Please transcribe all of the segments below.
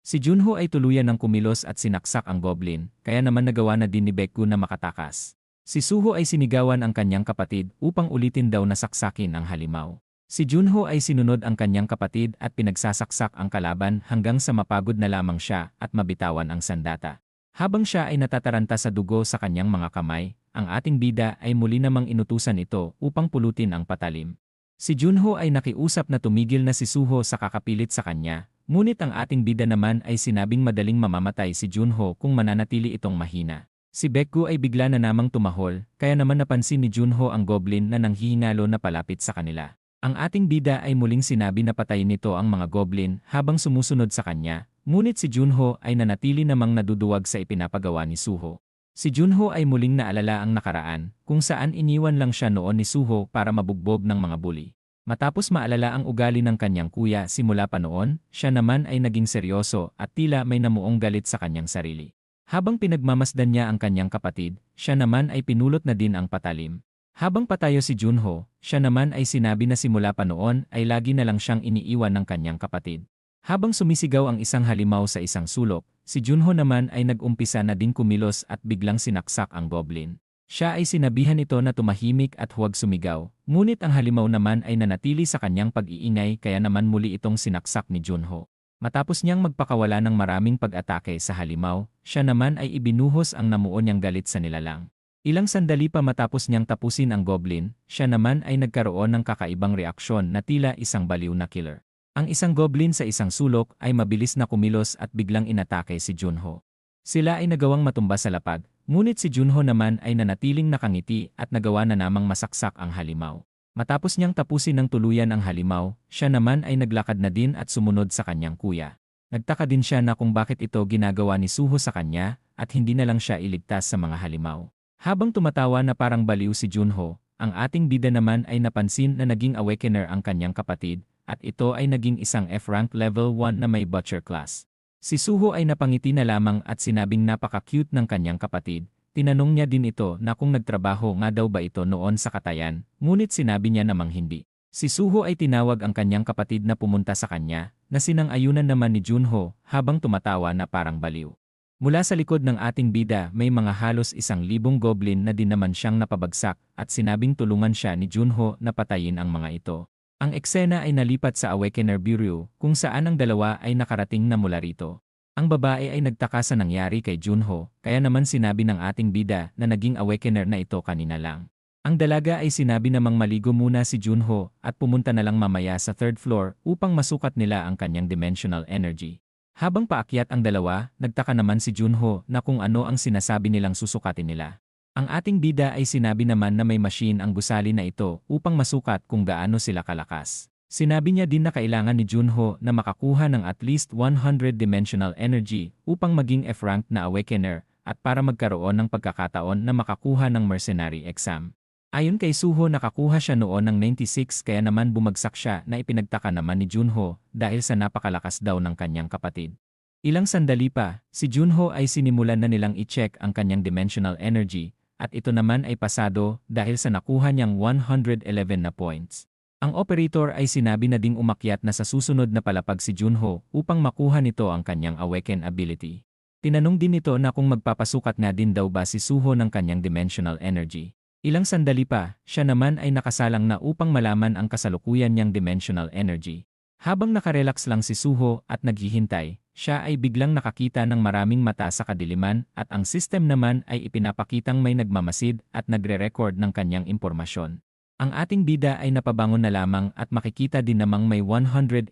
Si Junho ay tuluyan ng kumilos at sinaksak ang goblin, kaya naman nagawa na din ni Baekgu na makatakas. Si Suho ay sinigawan ang kanyang kapatid upang ulitin daw na saksakin ang halimaw. Si Junho ay sinunod ang kanyang kapatid at pinagsasaksak ang kalaban hanggang sa mapagod na lamang siya at mabitawan ang sandata. Habang siya ay natataranta sa dugo sa kanyang mga kamay, ang ating bida ay muli namang inutusan ito upang pulutin ang patalim. Si Junho ay nakiusap na tumigil na si Suho sa kakapilit sa kanya, ngunit ang ating bida naman ay sinabing madaling mamamatay si Junho kung mananatili itong mahina. Si Baekgu ay bigla na namang tumahol, kaya naman napansin ni Junho ang goblin na nanghihingalo na palapit sa kanila. Ang ating bida ay muling sinabi na patayin nito ang mga goblin habang sumusunod sa kanya, ngunit si Junho ay nanatili namang naduduwag sa ipinapagawa ni Suho. Si Junho ay muling naalala ang nakaraan, kung saan iniwan lang siya noon ni Suho para mabugbog ng mga bully. Matapos maalala ang ugali ng kanyang kuya simula pa noon, siya naman ay naging seryoso at tila may namuong galit sa kanyang sarili. Habang pinagmamasdan niya ang kanyang kapatid, siya naman ay pinulot na din ang patalim. Habang patayo si Junho, siya naman ay sinabi na simula pa noon ay lagi na lang siyang iniiwan ng kanyang kapatid. Habang sumisigaw ang isang halimaw sa isang sulok, si Junho naman ay nag-umpisa na din kumilos at biglang sinaksak ang goblin. Siya ay sinabihan ito na tumahimik at huwag sumigaw, ngunit ang halimaw naman ay nanatili sa kanyang pag-iingay kaya naman muli itong sinaksak ni Junho. Matapos niyang magpakawala ng maraming pag-atake sa halimaw, siya naman ay ibinuhos ang namuo niyang galit sa nilalang. Ilang sandali pa matapos niyang tapusin ang goblin, siya naman ay nagkaroon ng kakaibang reaksyon na tila isang baliw na killer. Ang isang goblin sa isang sulok ay mabilis na kumilos at biglang inatake si Junho. Sila ay nagawang matumba sa lapag, ngunit si Junho naman ay nanatiling nakangiti at nagawa na namang masaksak ang halimaw. Matapos niyang tapusin ng tuluyan ang halimaw, siya naman ay naglakad na din at sumunod sa kanyang kuya. Nagtaka din siya na kung bakit ito ginagawa ni Suho sa kanya at hindi na lang siya iligtas sa mga halimaw. Habang tumatawa na parang baliw si Junho, ang ating bida naman ay napansin na naging awakener ang kanyang kapatid, at ito ay naging isang F-rank level 1 na may butcher class. Si Suho ay napangiti na lamang at sinabing napaka-cute ng kanyang kapatid. Tinanong niya din ito na kung nagtrabaho nga daw ba ito noon sa katayan, ngunit sinabi niya namang hindi. Si Suho ay tinawag ang kanyang kapatid na pumunta sa kanya, na sinang-ayunan naman ni Junho habang tumatawa na parang baliw. Mula sa likod ng ating bida may mga halos 1,000 goblin na din naman siyang napabagsak at sinabing tulungan siya ni Junho na patayin ang mga ito. Ang eksena ay nalipat sa Awakener Bureau kung saan ang dalawa ay nakarating na mula rito. Ang babae ay nagtaka sa nangyari kay Junho, kaya naman sinabi ng ating bida na naging Awakener na ito kanina lang. Ang dalaga ay sinabi namang maligo muna si Junho at pumunta na lang mamaya sa 3rd floor upang masukat nila ang kanyang dimensional energy. Habang paakyat ang dalawa, nagtaka naman si Junho na kung ano ang sinasabi nilang susukatin nila. Ang ating bida ay sinabi naman na may machine ang gusali na ito upang masukat kung gaano sila kalakas. Sinabi niya din na kailangan ni Junho na makakuha ng at least 100 dimensional energy upang maging F-rank na Awakener at para magkaroon ng pagkakataon na makakuha ng mercenary exam. Ayon kay Suho nakakuha siya noon ng 96 kaya naman bumagsak siya na ipinagtaka naman ni Junho dahil sa napakalakas daw ng kanyang kapatid. Ilang sandali pa, si Junho ay sinimulan na nilang i-check ang kanyang dimensional energy at ito naman ay pasado dahil sa nakuha niyang 111 na points. Ang operator ay sinabi na ding umakyat na sa susunod na palapag si Junho upang makuha nito ang kanyang awaken ability. Tinanong din nito na kung magpapasukat nga din daw ba si Suho ng kanyang dimensional energy. Ilang sandali pa, siya naman ay nakasalang na upang malaman ang kasalukuyan niyang dimensional energy. Habang nakarelax lang si Suho at naghihintay, siya ay biglang nakakita ng maraming mata sa kadiliman at ang system naman ay ipinapakitang may nagmamasid at nagre-record ng kanyang impormasyon. Ang ating bida ay napabangon na lamang at makikita din namang may 189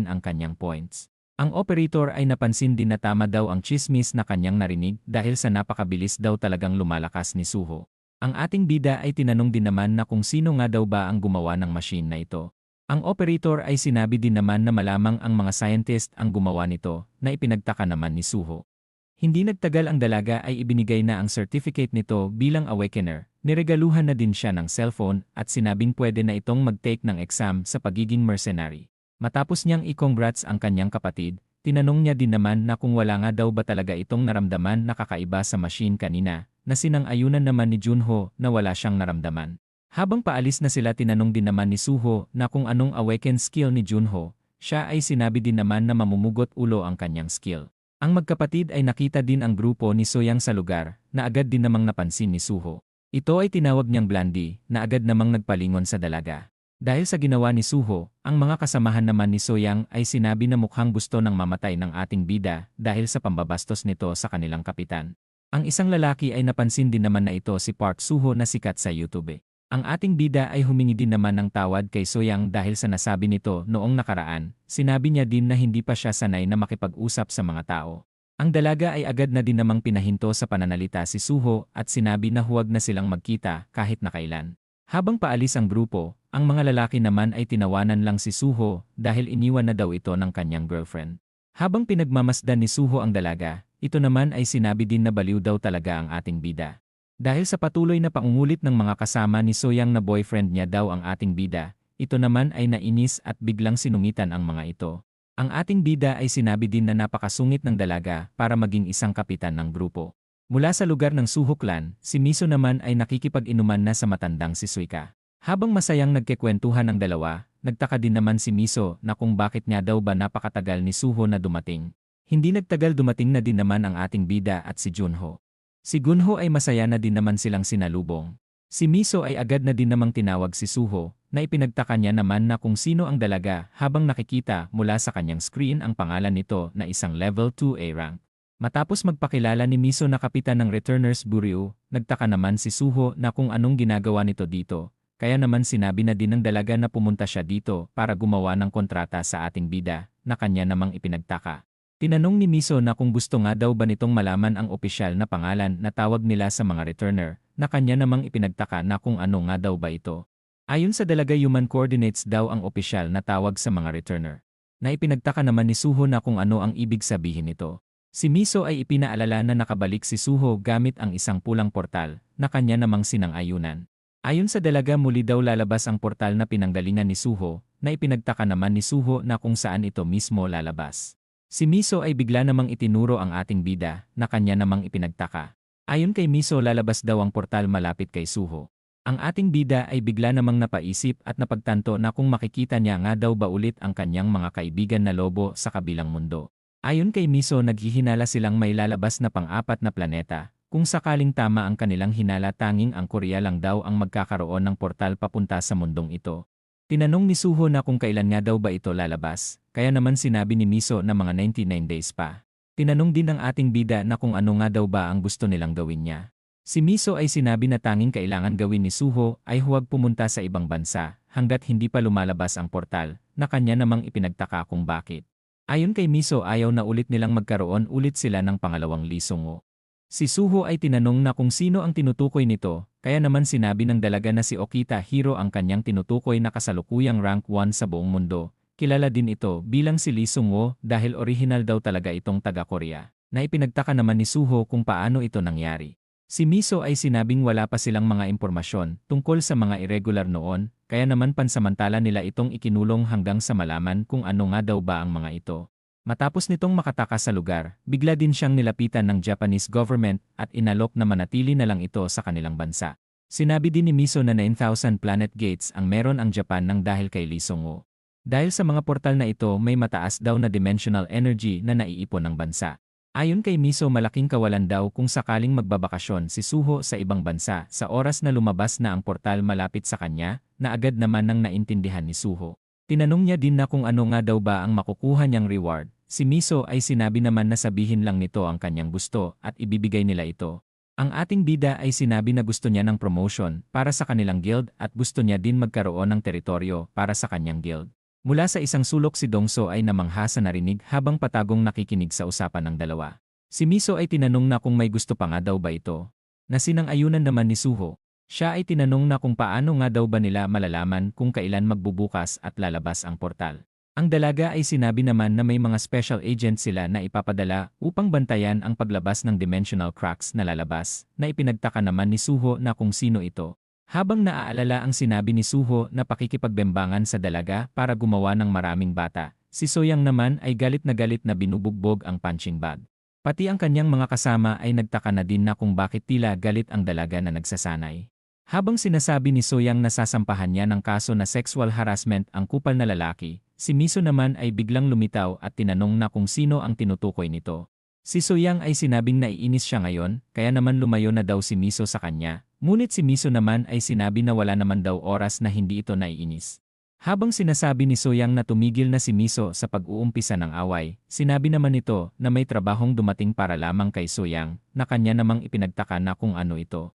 ang kanyang points. Ang operator ay napansin din na tama daw ang chismis na kanyang narinig dahil sa napakabilis daw talagang lumalakas ni Suho. Ang ating bida ay tinanong din naman na kung sino nga daw ba ang gumawa ng machine na ito. Ang operator ay sinabi din naman na malamang ang mga scientist ang gumawa nito, na ipinagtaka naman ni Suho. Hindi nagtagal ang dalaga ay ibinigay na ang certificate nito bilang Awakener, niregaluhan na din siya ng cellphone at sinabing pwede na itong mag-take ng exam sa pagiging mercenary. Matapos niyang i-congrats ang kanyang kapatid, tinanong niya din naman na kung wala nga daw ba talaga itong naramdaman na kakaiba sa machine kanina, na sinang-ayunan naman ni Junho na wala siyang naramdaman. Habang paalis na sila tinanong din naman ni Suho na kung anong awaken skill ni Junho, siya ay sinabi din naman na mamumugot ulo ang kanyang skill. Ang magkapatid ay nakita din ang grupo ni Soyang sa lugar, na agad din namang napansin ni Suho. Ito ay tinawag niyang Blandy, na agad namang nagpalingon sa dalaga. Dahil sa ginawa ni Suho, ang mga kasamahan naman ni Soyang ay sinabi na mukhang gusto ng mamatay ng ating bida dahil sa pambabastos nito sa kanilang kapitan. Ang isang lalaki ay napansin din naman na ito si Park Suho na sikat sa YouTube. Ang ating bida ay humingi din naman ng tawad kay Soyang dahil sa nasabi nito noong nakaraan. Sinabi niya din na hindi pa siya sanay na makipag-usap sa mga tao. Ang dalaga ay agad na din namang pinahinto sa pananalita si Suho at sinabi na huwag na silang magkita kahit na kailan. Habang paalis ang grupo, ang mga lalaki naman ay tinawanan lang si Suho dahil iniwan na daw ito ng kanyang girlfriend. Habang pinagmamasdan ni Suho ang dalaga, ito naman ay sinabi din na baliw daw talaga ang ating bida. Dahil sa patuloy na pangungulit ng mga kasama ni Soyang na boyfriend niya daw ang ating bida, ito naman ay nainis at biglang sinungitan ang mga ito. Ang ating bida ay sinabi din na napakasungit ng dalaga para maging isang kapitan ng grupo. Mula sa lugar ng Suho clan, si Miso naman ay nakikipag-inuman na sa matandang si Suika. Habang masayang nagkikwentuhan ang dalawa, nagtaka din naman si Miso na kung bakit nga daw ba napakatagal ni Suho na dumating. Hindi nagtagal dumating na din naman ang ating bida at si Junho. Si Gunho ay masaya na din naman silang sinalubong. Si Miso ay agad na din namang tinawag si Suho, na ipinagtaka niya naman na kung sino ang dalaga habang nakikita mula sa kanyang screen ang pangalan nito na isang level 2A rank. Matapos magpakilala ni Miso na kapitan ng Returners Bureau, nagtaka naman si Suho na kung anong ginagawa nito dito, kaya naman sinabi na din ng dalaga na pumunta siya dito para gumawa ng kontrata sa ating bida, na kanya namang ipinagtaka. Tinanong ni Miso na kung gusto nga daw ba nitong malaman ang opisyal na pangalan na tawag nila sa mga returner, na kanya namang ipinagtaka na kung ano nga daw ba ito. Ayon sa dalaga human coordinates daw ang opisyal na tawag sa mga returner. Na ipinagtaka naman ni Suho na kung ano ang ibig sabihin nito. Si Miso ay ipinaalala na nakabalik si Suho gamit ang isang pulang portal, na kanya namang sinang-ayunan. Ayon sa dalaga muli daw lalabas ang portal na pinanggalingan ni Suho, na ipinagtaka naman ni Suho na kung saan ito mismo lalabas. Si Miso ay bigla namang itinuro ang ating bida, na kanya namang ipinagtaka. Ayon kay Miso lalabas daw ang portal malapit kay Suho. Ang ating bida ay bigla namang napaisip at napagtanto na kung makikita niya nga daw ba ulit ang kanyang mga kaibigan na lobo sa kabilang mundo. Ayon kay Miso naghihinala silang may lalabas na pang-apat na planeta, kung sakaling tama ang kanilang hinala tanging ang Korea lang daw ang magkakaroon ng portal papunta sa mundong ito. Tinanong ni Suho na kung kailan nga daw ba ito lalabas, kaya naman sinabi ni Miso na mga 99 days pa. Tinanong din ng ating bida na kung ano nga daw ba ang gusto nilang gawin niya. Si Miso ay sinabi na tanging kailangan gawin ni Suho ay huwag pumunta sa ibang bansa hanggat hindi pa lumalabas ang portal, na kanya namang ipinagtaka kung bakit. Ayon kay Miso ayaw na ulit nilang magkaroon ulit sila ng pangalawang lisongo. Si Suho ay tinanong na kung sino ang tinutukoy nito, kaya naman sinabi ng dalaga na si Okita Hiro ang kanyang tinutukoy na kasalukuyang rank 1 sa buong mundo. Kilala din ito bilang si Lee Sung-woo dahil orihinal daw talaga itong taga-Korea, na ipinagtaka naman ni Suho kung paano ito nangyari. Si Miso ay sinabing wala pa silang mga impormasyon tungkol sa mga irregular noon, kaya naman pansamantala nila itong ikinulong hanggang sa malaman kung ano nga daw ba ang mga ito. Matapos nitong makatakas sa lugar, bigla din siyang nilapitan ng Japanese government at inalok na manatili na lang ito sa kanilang bansa. Sinabi din ni Miso na 9,000 planet gates ang meron ang Japan nang dahil kay Lee Sung-woo. Dahil sa mga portal na ito may mataas daw na dimensional energy na naiipon ng bansa. Ayon kay Miso malaking kawalan daw kung sakaling magbabakasyon si Suho sa ibang bansa sa oras na lumabas na ang portal malapit sa kanya, na agad naman nang naintindihan ni Suho. Tinanong niya din na kung ano nga daw ba ang makukuha niyang reward. Si Miso ay sinabi naman na sabihin lang nito ang kanyang gusto at ibibigay nila ito. Ang ating bida ay sinabi na gusto niya ng promotion para sa kanilang guild at gusto niya din magkaroon ng teritoryo para sa kanyang guild. Mula sa isang sulok si Dongso ay namangha sa narinig habang patagong nakikinig sa usapan ng dalawa. Si Miso ay tinanong na kung may gusto pa nga daw ba ito. Na sinang-ayunan naman ni Suho. Siya ay tinanong na kung paano nga daw ba nila malalaman kung kailan magbubukas at lalabas ang portal. Ang dalaga ay sinabi naman na may mga special agent sila na ipapadala upang bantayan ang paglabas ng dimensional cracks na lalabas, na ipinagtaka naman ni Suho na kung sino ito. Habang naaalala ang sinabi ni Suho na pakikipagbembangan sa dalaga para gumawa ng maraming bata, si Soyang naman ay galit na binubugbog ang punching bag. Pati ang kanyang mga kasama ay nagtaka na din na kung bakit tila galit ang dalaga na nagsasanay. Habang sinasabi ni Soyang na sasampahan niya ng kaso na sexual harassment ang kupal na lalaki, si Miso naman ay biglang lumitaw at tinanong na kung sino ang tinutukoy nito. Si Soyang ay sinabing naiinis siya ngayon, kaya naman lumayo na daw si Miso sa kanya, ngunit si Miso naman ay sinabi na wala naman daw oras na hindi ito naiinis. Habang sinasabi ni Soyang na tumigil na si Miso sa pag-uumpisa ng away, sinabi naman nito na may trabahong dumating para lamang kay Soyang na kanya namang ipinagtaka na kung ano ito.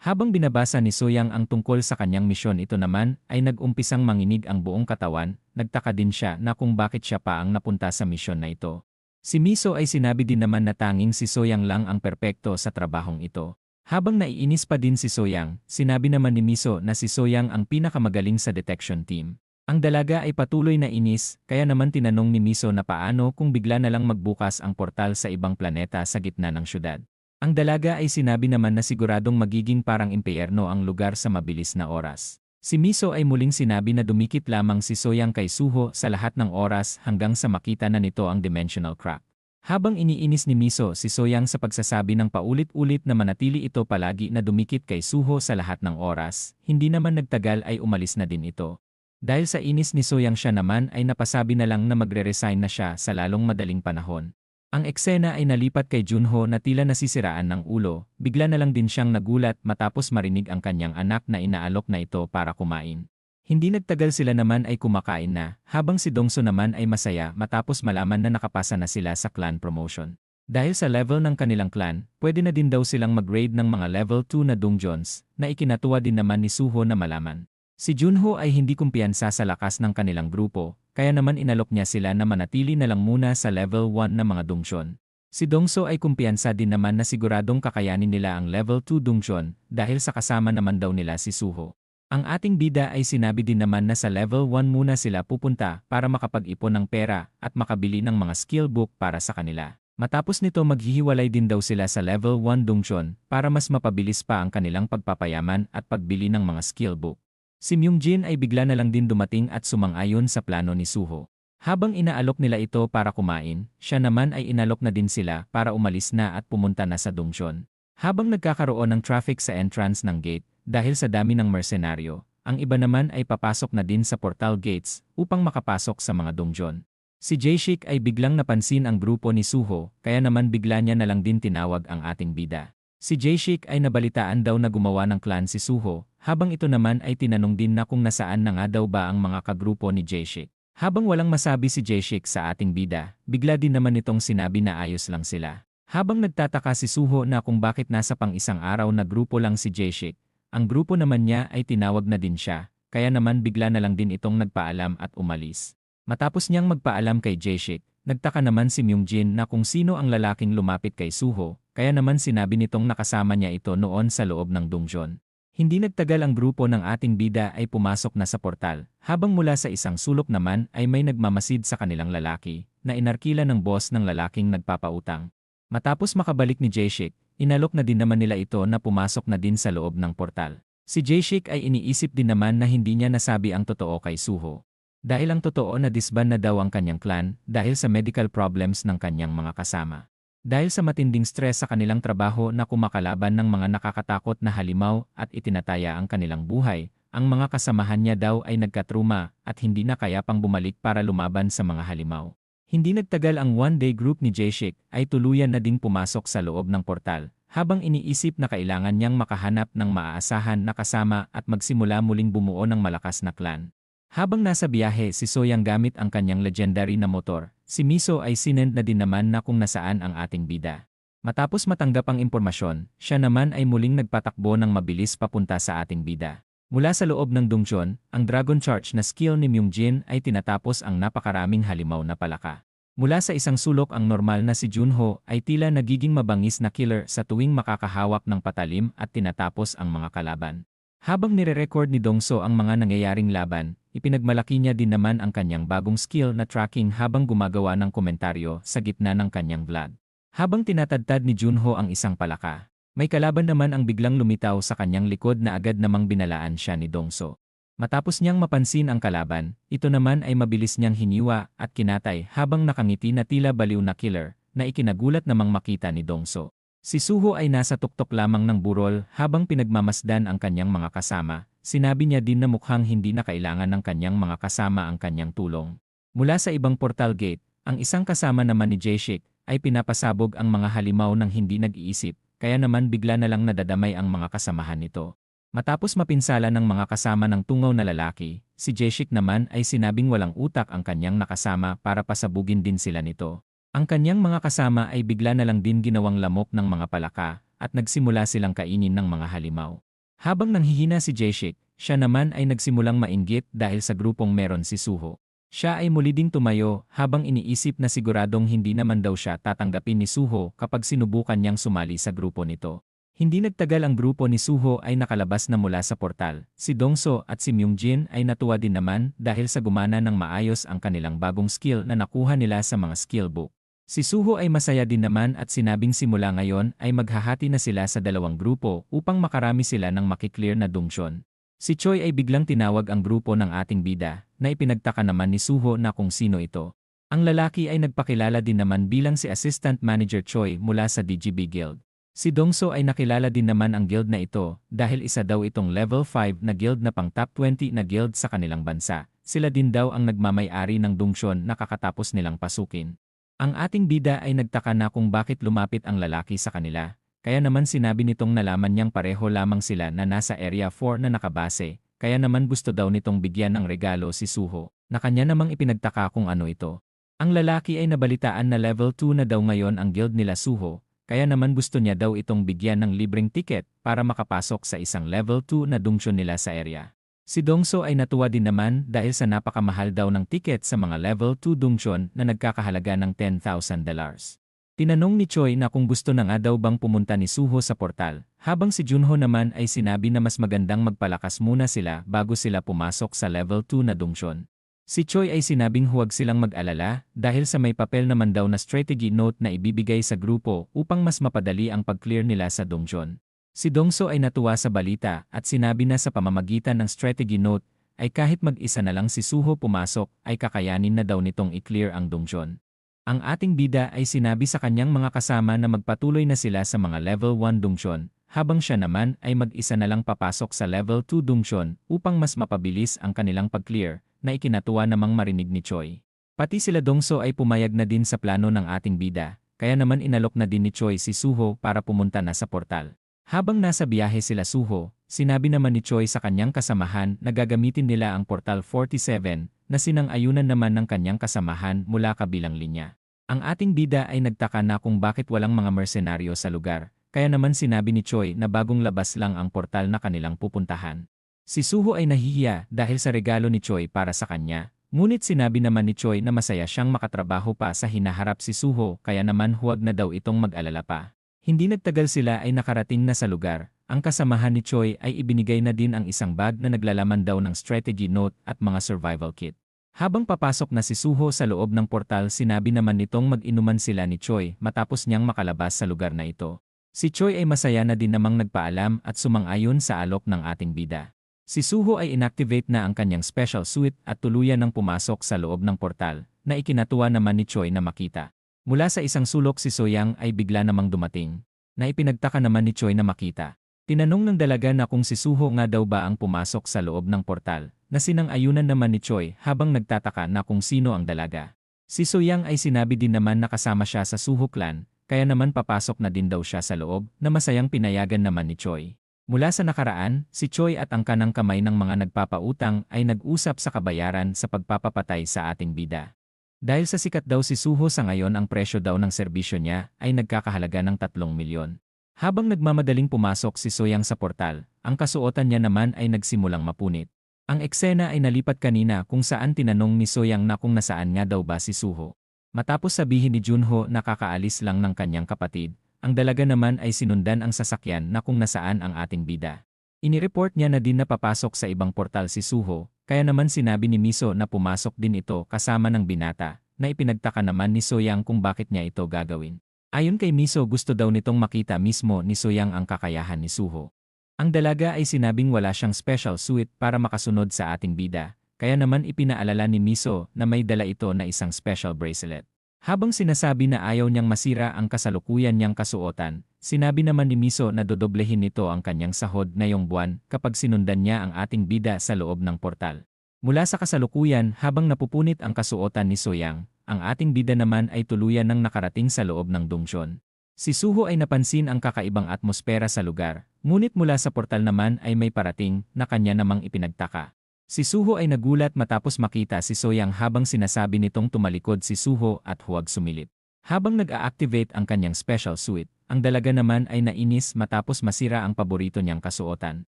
Habang binabasa ni Soyang ang tungkol sa kanyang misyon, ito naman ay nag-umpisang manginig ang buong katawan, nagtaka din siya na kung bakit siya pa ang napunta sa misyon na ito. Si Miso ay sinabi din naman na tanging si Soyang lang ang perpekto sa trabahong ito. Habang naiinis pa din si Soyang, sinabi naman ni Miso na si Soyang ang pinakamagaling sa detection team. Ang dalaga ay patuloy na inis, kaya naman tinanong ni Miso na paano kung bigla na lang magbukas ang portal sa ibang planeta sa gitna ng syudad. Ang dalaga ay sinabi naman na siguradong magiging parang impyerno ang lugar sa mabilis na oras. Si Miso ay muling sinabi na dumikit lamang si Soyang kay Suho sa lahat ng oras hanggang sa makita na nito ang dimensional crack. Habang iniinis ni Miso si Soyang sa pagsasabi ng paulit-ulit na manatili ito palagi na dumikit kay Suho sa lahat ng oras, hindi naman nagtagal ay umalis na din ito. Dahil sa inis ni Soyang, siya naman ay napasabi na lang na magre-resign na siya sa lalong madaling panahon. Ang eksena ay nalipat kay Junho na tila nasisiraan ng ulo, bigla na lang din siyang nagulat matapos marinig ang kanyang anak na inaalok na ito para kumain. Hindi nagtagal sila naman ay kumakain na, habang si Dongso naman ay masaya matapos malaman na nakapasa na sila sa clan promotion. Dahil sa level ng kanilang clan, pwede na din daw silang mag-raid ng mga level 2 na dungeons, na ikinatuwa din naman ni Suho na malaman. Si Junho ay hindi kumpiyansa sa lakas ng kanilang grupo, kaya naman inalok niya sila na manatili na lang muna sa level 1 na mga dungeon. Si Dongso ay kumpiyansa din naman na siguradong kakayanin nila ang level 2 dungeon dahil sa kasama naman daw nila si Suho. Ang ating bida ay sinabi din naman na sa level 1 muna sila pupunta para makapag-ipon ng pera at makabili ng mga skill book para sa kanila. Matapos nito maghihiwalay din daw sila sa level 1 dungeon para mas mapabilis pa ang kanilang pagpapayaman at pagbili ng mga skill book. Si Myungjin ay bigla na lang din dumating at sumang-ayon sa plano ni Suho. Habang inaalok nila ito para kumain, siya naman ay inalok na din sila para umalis na at pumunta na sa dungeon. Habang nagkakaroon ng traffic sa entrance ng gate, dahil sa dami ng mersenaryo, ang iba naman ay papasok na din sa portal gates upang makapasok sa mga dungeon. Si Jaeshik ay biglang napansin ang grupo ni Suho, kaya naman bigla niya na lang din tinawag ang ating bida. Si Jaeshik ay nabalitaan daw na gumawa ng clan si Suho, habang ito naman ay tinanong din na kung nasaan na nga daw ba ang mga kagrupo ni Jaeshik. Habang walang masabi si Jaeshik sa ating bida, bigla din naman itong sinabi na ayos lang sila. Habang nagtataka si Suho na kung bakit nasa pang-isang araw na grupo lang si Jaeshik, ang grupo naman niya ay tinawag na din siya, kaya naman bigla na lang din itong nagpaalam at umalis. Matapos niyang magpaalam kay Jaeshik, nagtaka naman si Myungjin na kung sino ang lalaking lumapit kay Suho, kaya naman sinabi nitong nakasama niya ito noon sa loob ng dungeon. Hindi nagtagal ang grupo ng ating bida ay pumasok na sa portal, habang mula sa isang sulok naman ay may nagmamasid sa kanilang lalaki, na inarkila ng boss ng lalaking nagpapautang. Matapos makabalik ni Jaeshik, inalok na din naman nila ito na pumasok na din sa loob ng portal. Si Jaeshik ay iniisip din naman na hindi niya nasabi ang totoo kay Suho. Dahil ang totoo na disband na daw ang kanyang clan dahil sa medical problems ng kanyang mga kasama. Dahil sa matinding stress sa kanilang trabaho na kumakalaban ng mga nakakatakot na halimaw at itinataya ang kanilang buhay, ang mga kasamahan niya daw ay nagkatruma at hindi na kaya pang bumalik para lumaban sa mga halimaw. Hindi nagtagal ang one-day group ni Jaeshik ay tuluyan na ding pumasok sa loob ng portal, habang iniisip na kailangan niyang makahanap ng maaasahan na kasama at magsimula muling bumuo ng malakas na clan. Habang nasa biyahe si Soyang gamit ang kanyang legendary na motor, si Miso ay sinend na din naman na kung nasaan ang ating bida. Matapos matanggap ang impormasyon, siya naman ay muling nagpatakbo ng mabilis papunta sa ating bida. Mula sa loob ng dungeon, ang Dragon Charge na skill ni Myungjin ay tinatapos ang napakaraming halimaw na palaka. Mula sa isang sulok ang normal na si Junho ay tila nagiging mabangis na killer sa tuwing makakahawak ng patalim at tinatapos ang mga kalaban. Habang nire-record ni Dongso ang mga nangyayaring laban, ipinagmalaki niya din naman ang kanyang bagong skill na tracking habang gumagawa ng komentaryo sa gitna ng kanyang vlog. Habang tinatadtad ni Junho ang isang palaka, may kalaban naman ang biglang lumitaw sa kanyang likod na agad namang binalaan siya ni Dongso. Matapos niyang mapansin ang kalaban, ito naman ay mabilis niyang hiniwa at kinatay habang nakangiti na tila baliw na killer na ikinagulat namang makita ni Dongso. Si Suho ay nasa tuktok lamang ng burol habang pinagmamasdan ang kanyang mga kasama. Sinabi niya din na mukhang hindi na kailangan ng kanyang mga kasama ang kanyang tulong. Mula sa ibang portal gate, ang isang kasama naman ni Jeshik ay pinapasabog ang mga halimaw ng hindi nag-iisip, kaya naman bigla na lang nadadamay ang mga kasamahan nito. Matapos mapinsala ng mga kasama ng tungaw na lalaki, si Jeshik naman ay sinabing walang utak ang kanyang nakasama para pasabugin din sila nito. Ang kanyang mga kasama ay bigla na lang din ginawang lamok ng mga palaka at nagsimula silang kainin ng mga halimaw. Habang nanghihina si Jeshik, siya naman ay nagsimulang mainggit dahil sa grupong meron si Suho. Siya ay muli ding tumayo habang iniisip na siguradong hindi naman daw siya tatanggapin ni Suho kapag sinubukan niyang sumali sa grupo nito. Hindi nagtagal ang grupo ni Suho ay nakalabas na mula sa portal. Si Dongso at si Myungjin ay natuwa din naman dahil sa gumana ng maayos ang kanilang bagong skill na nakuha nila sa mga skill book. Si Suho ay masaya din naman at sinabing simula ngayon ay maghahati na sila sa dalawang grupo upang makarami sila ng makiklear na dungsyon. Si Choi ay biglang tinawag ang grupo ng ating bida na ipinagtaka naman ni Suho na kung sino ito. Ang lalaki ay nagpakilala din naman bilang si Assistant Manager Choi mula sa DGB Guild. Si Dongso ay nakilala din naman ang guild na ito dahil isa daw itong level 5 na guild na pang top 20 na guild sa kanilang bansa. Sila din daw ang nagmamay-ari ng dungsyon na kakatapos nilang pasukin. Ang ating bida ay nagtaka na kung bakit lumapit ang lalaki sa kanila. Kaya naman sinabi nitong nalaman niyang pareho lamang sila na nasa Area 4 na nakabase. Kaya naman gusto daw nitong bigyan ng regalo si Suho na kanya namang ipinagtaka kung ano ito. Ang lalaki ay nabalitaan na level 2 na daw ngayon ang guild nila Suho. Kaya naman gusto niya daw itong bigyan ng libreng ticket para makapasok sa isang level 2 na dungsyon nila sa area. Si Dongso ay natuwa din naman dahil sa napakamahal daw ng ticket sa mga level 2 dungsyon na nagkakahalaga ng $10,000. Tinanong ni Choi na kung gusto na nga daw bang pumunta ni Suho sa portal, habang si Junho naman ay sinabi na mas magandang magpalakas muna sila bago sila pumasok sa level 2 na dungsyon. Si Choi ay sinabing huwag silang mag-alala dahil sa may papel naman daw na strategy note na ibibigay sa grupo upang mas mapadali ang pag-clear nila sa dungsyon. Si Dongso ay natuwa sa balita at sinabi na sa pamamagitan ng strategy note ay kahit mag-isa na lang si Suho pumasok ay kakayanin na daw nitong i-clear ang dungsyon. Ang ating bida ay sinabi sa kanyang mga kasama na magpatuloy na sila sa mga level 1 dungsyon habang siya naman ay mag-isa na lang papasok sa level 2 dungsyon upang mas mapabilis ang kanilang pag-clear na ikinatuwa namang marinig ni Choi. Pati sila Dongso ay pumayag na din sa plano ng ating bida, kaya naman inalok na din ni Choi si Suho para pumunta na sa portal. Habang nasa biyahe sila Suho, sinabi naman ni Choi sa kanyang kasamahan na gagamitin nila ang Portal 47 na sinang-ayunan naman ng kanyang kasamahan mula kabilang linya. Ang ating bida ay nagtaka na kung bakit walang mga mersenaryo sa lugar, kaya naman sinabi ni Choi na bagong labas lang ang portal na kanilang pupuntahan. Si Suho ay nahihiya dahil sa regalo ni Choi para sa kanya, ngunit sinabi naman ni Choi na masaya siyang makatrabaho pa sa hinaharap si Suho kaya naman huwag na daw itong mag-alala pa. Hindi nagtagal sila ay nakarating na sa lugar, ang kasamahan ni Choi ay ibinigay na din ang isang bag na naglalaman daw ng strategy note at mga survival kit. Habang papasok na si Suho sa loob ng portal sinabi naman nitong mag-inuman sila ni Choi matapos niyang makalabas sa lugar na ito. Si Choi ay masaya na din namang nagpaalam at sumang-ayon sa alok ng ating bida. Si Suho ay inactivate na ang kanyang special suit at tuluyan ng pumasok sa loob ng portal, na ikinatuwa naman ni Choi na makita. Mula sa isang sulok si Soyang ay bigla namang dumating, na ipinagtaka naman ni Choi na makita. Tinanong ng dalaga na kung si Suho nga daw ba ang pumasok sa loob ng portal, na sinang-ayunan naman ni Choi habang nagtataka na kung sino ang dalaga. Si Soyang ay sinabi din naman na kasama siya sa Suho clan, kaya naman papasok na din daw siya sa loob na masayang pinayagan naman ni Choi. Mula sa nakaraan, si Choi at ang kanang kamay ng mga nagpapautang ay nag-usap sa kabayaran sa pagpapapatay sa ating bida. Dahil sa sikat daw si Suho sa ngayon ang presyo daw ng serbisyo niya ay nagkakahalaga ng 3 milyon. Habang nagmamadaling pumasok si Soyang sa portal, ang kasuotan niya naman ay nagsimulang mapunit. Ang eksena ay nalipat kanina kung saan tinanong ni Soyang na kung nasaan nga daw ba si Suho. Matapos sabihin ni Junho na kakaalis lang ng kanyang kapatid, ang dalaga naman ay sinundan ang sasakyan na kung nasaan ang ating bida. Inireport niya na din na papasok sa ibang portal si Suho, kaya naman sinabi ni Miso na pumasok din ito kasama ng binata, na ipinagtaka naman ni Soyang kung bakit niya ito gagawin. Ayon kay Miso gusto daw nitong makita mismo ni Soyang ang kakayahan ni Suho. Ang dalaga ay sinabing wala siyang special suit para makasunod sa ating bida, kaya naman ipinaalala ni Miso na may dala ito na isang special bracelet. Habang sinasabi na ayaw niyang masira ang kasalukuyan niyang kasuotan, sinabi naman ni Miso na dodoblehin nito ang kanyang sahod ngayong buwan kapag sinundan niya ang ating bida sa loob ng portal. Mula sa kasalukuyan habang napupunit ang kasuotan ni Soyang, ang ating bida naman ay tuluyan ng nakarating sa loob ng dungsyon. Si Suho ay napansin ang kakaibang atmosfera sa lugar, ngunit mula sa portal naman ay may parating na kanya namang ipinagtaka. Si Suho ay nagulat matapos makita si Soyang habang sinasabi nitong tumalikod si Suho at huwag sumilip. Habang nag-a-activate ang kanyang special suit, ang dalaga naman ay nainis matapos masira ang paborito niyang kasuotan.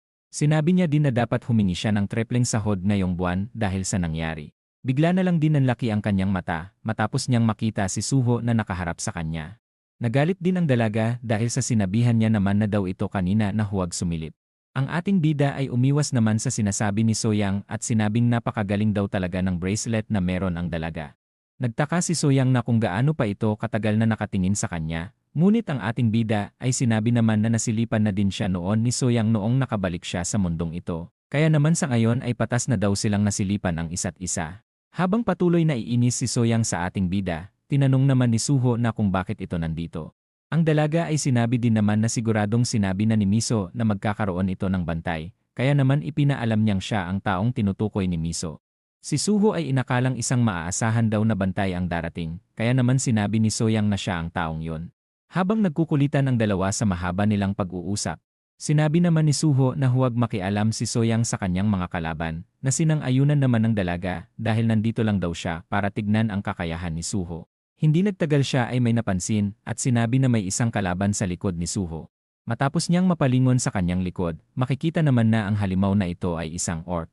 Sinabi niya din na dapat humingi siya ng tripleng sahod ngayong buwan dahil sa nangyari. Bigla na lang din nanlaki ang kanyang mata matapos niyang makita si Suho na nakaharap sa kanya. Nagalit din ang dalaga dahil sa sinabihan niya naman na daw ito kanina na huwag sumilip. Ang ating bida ay umiwas naman sa sinasabi ni Soyang at sinabing napakagaling daw talaga ng bracelet na meron ang dalaga. Nagtaka si Soyang na kung gaano pa ito katagal na nakatingin sa kanya, ngunit ang ating bida ay sinabi naman na nasilipan na din siya noon ni Soyang noong nakabalik siya sa mundong ito. Kaya naman sa ngayon ay patas na daw silang nasilipan ang isa't isa. Habang patuloy na iinis si Soyang sa ating bida, tinanong naman ni Suho na kung bakit ito nandito. Ang dalaga ay sinabi din naman na siguradong sinabi na ni Miso na magkakaroon ito ng bantay, kaya naman ipinaalam niyang siya ang taong tinutukoy ni Miso. Si Suho ay inakalang isang maaasahan daw na bantay ang darating, kaya naman sinabi ni Soyang na siya ang taong yon. Habang nagkukulitan ang dalawa sa mahaba nilang pag-uusap, sinabi naman ni Suho na huwag makialam si Soyang sa kanyang mga kalaban, na sinang-ayunan naman ng dalaga dahil nandito lang daw siya para tignan ang kakayahan ni Suho. Hindi nagtagal siya ay may napansin at sinabi na may isang kalaban sa likod ni Suho. Matapos niyang mapalingon sa kanyang likod, makikita naman na ang halimaw na ito ay isang orc.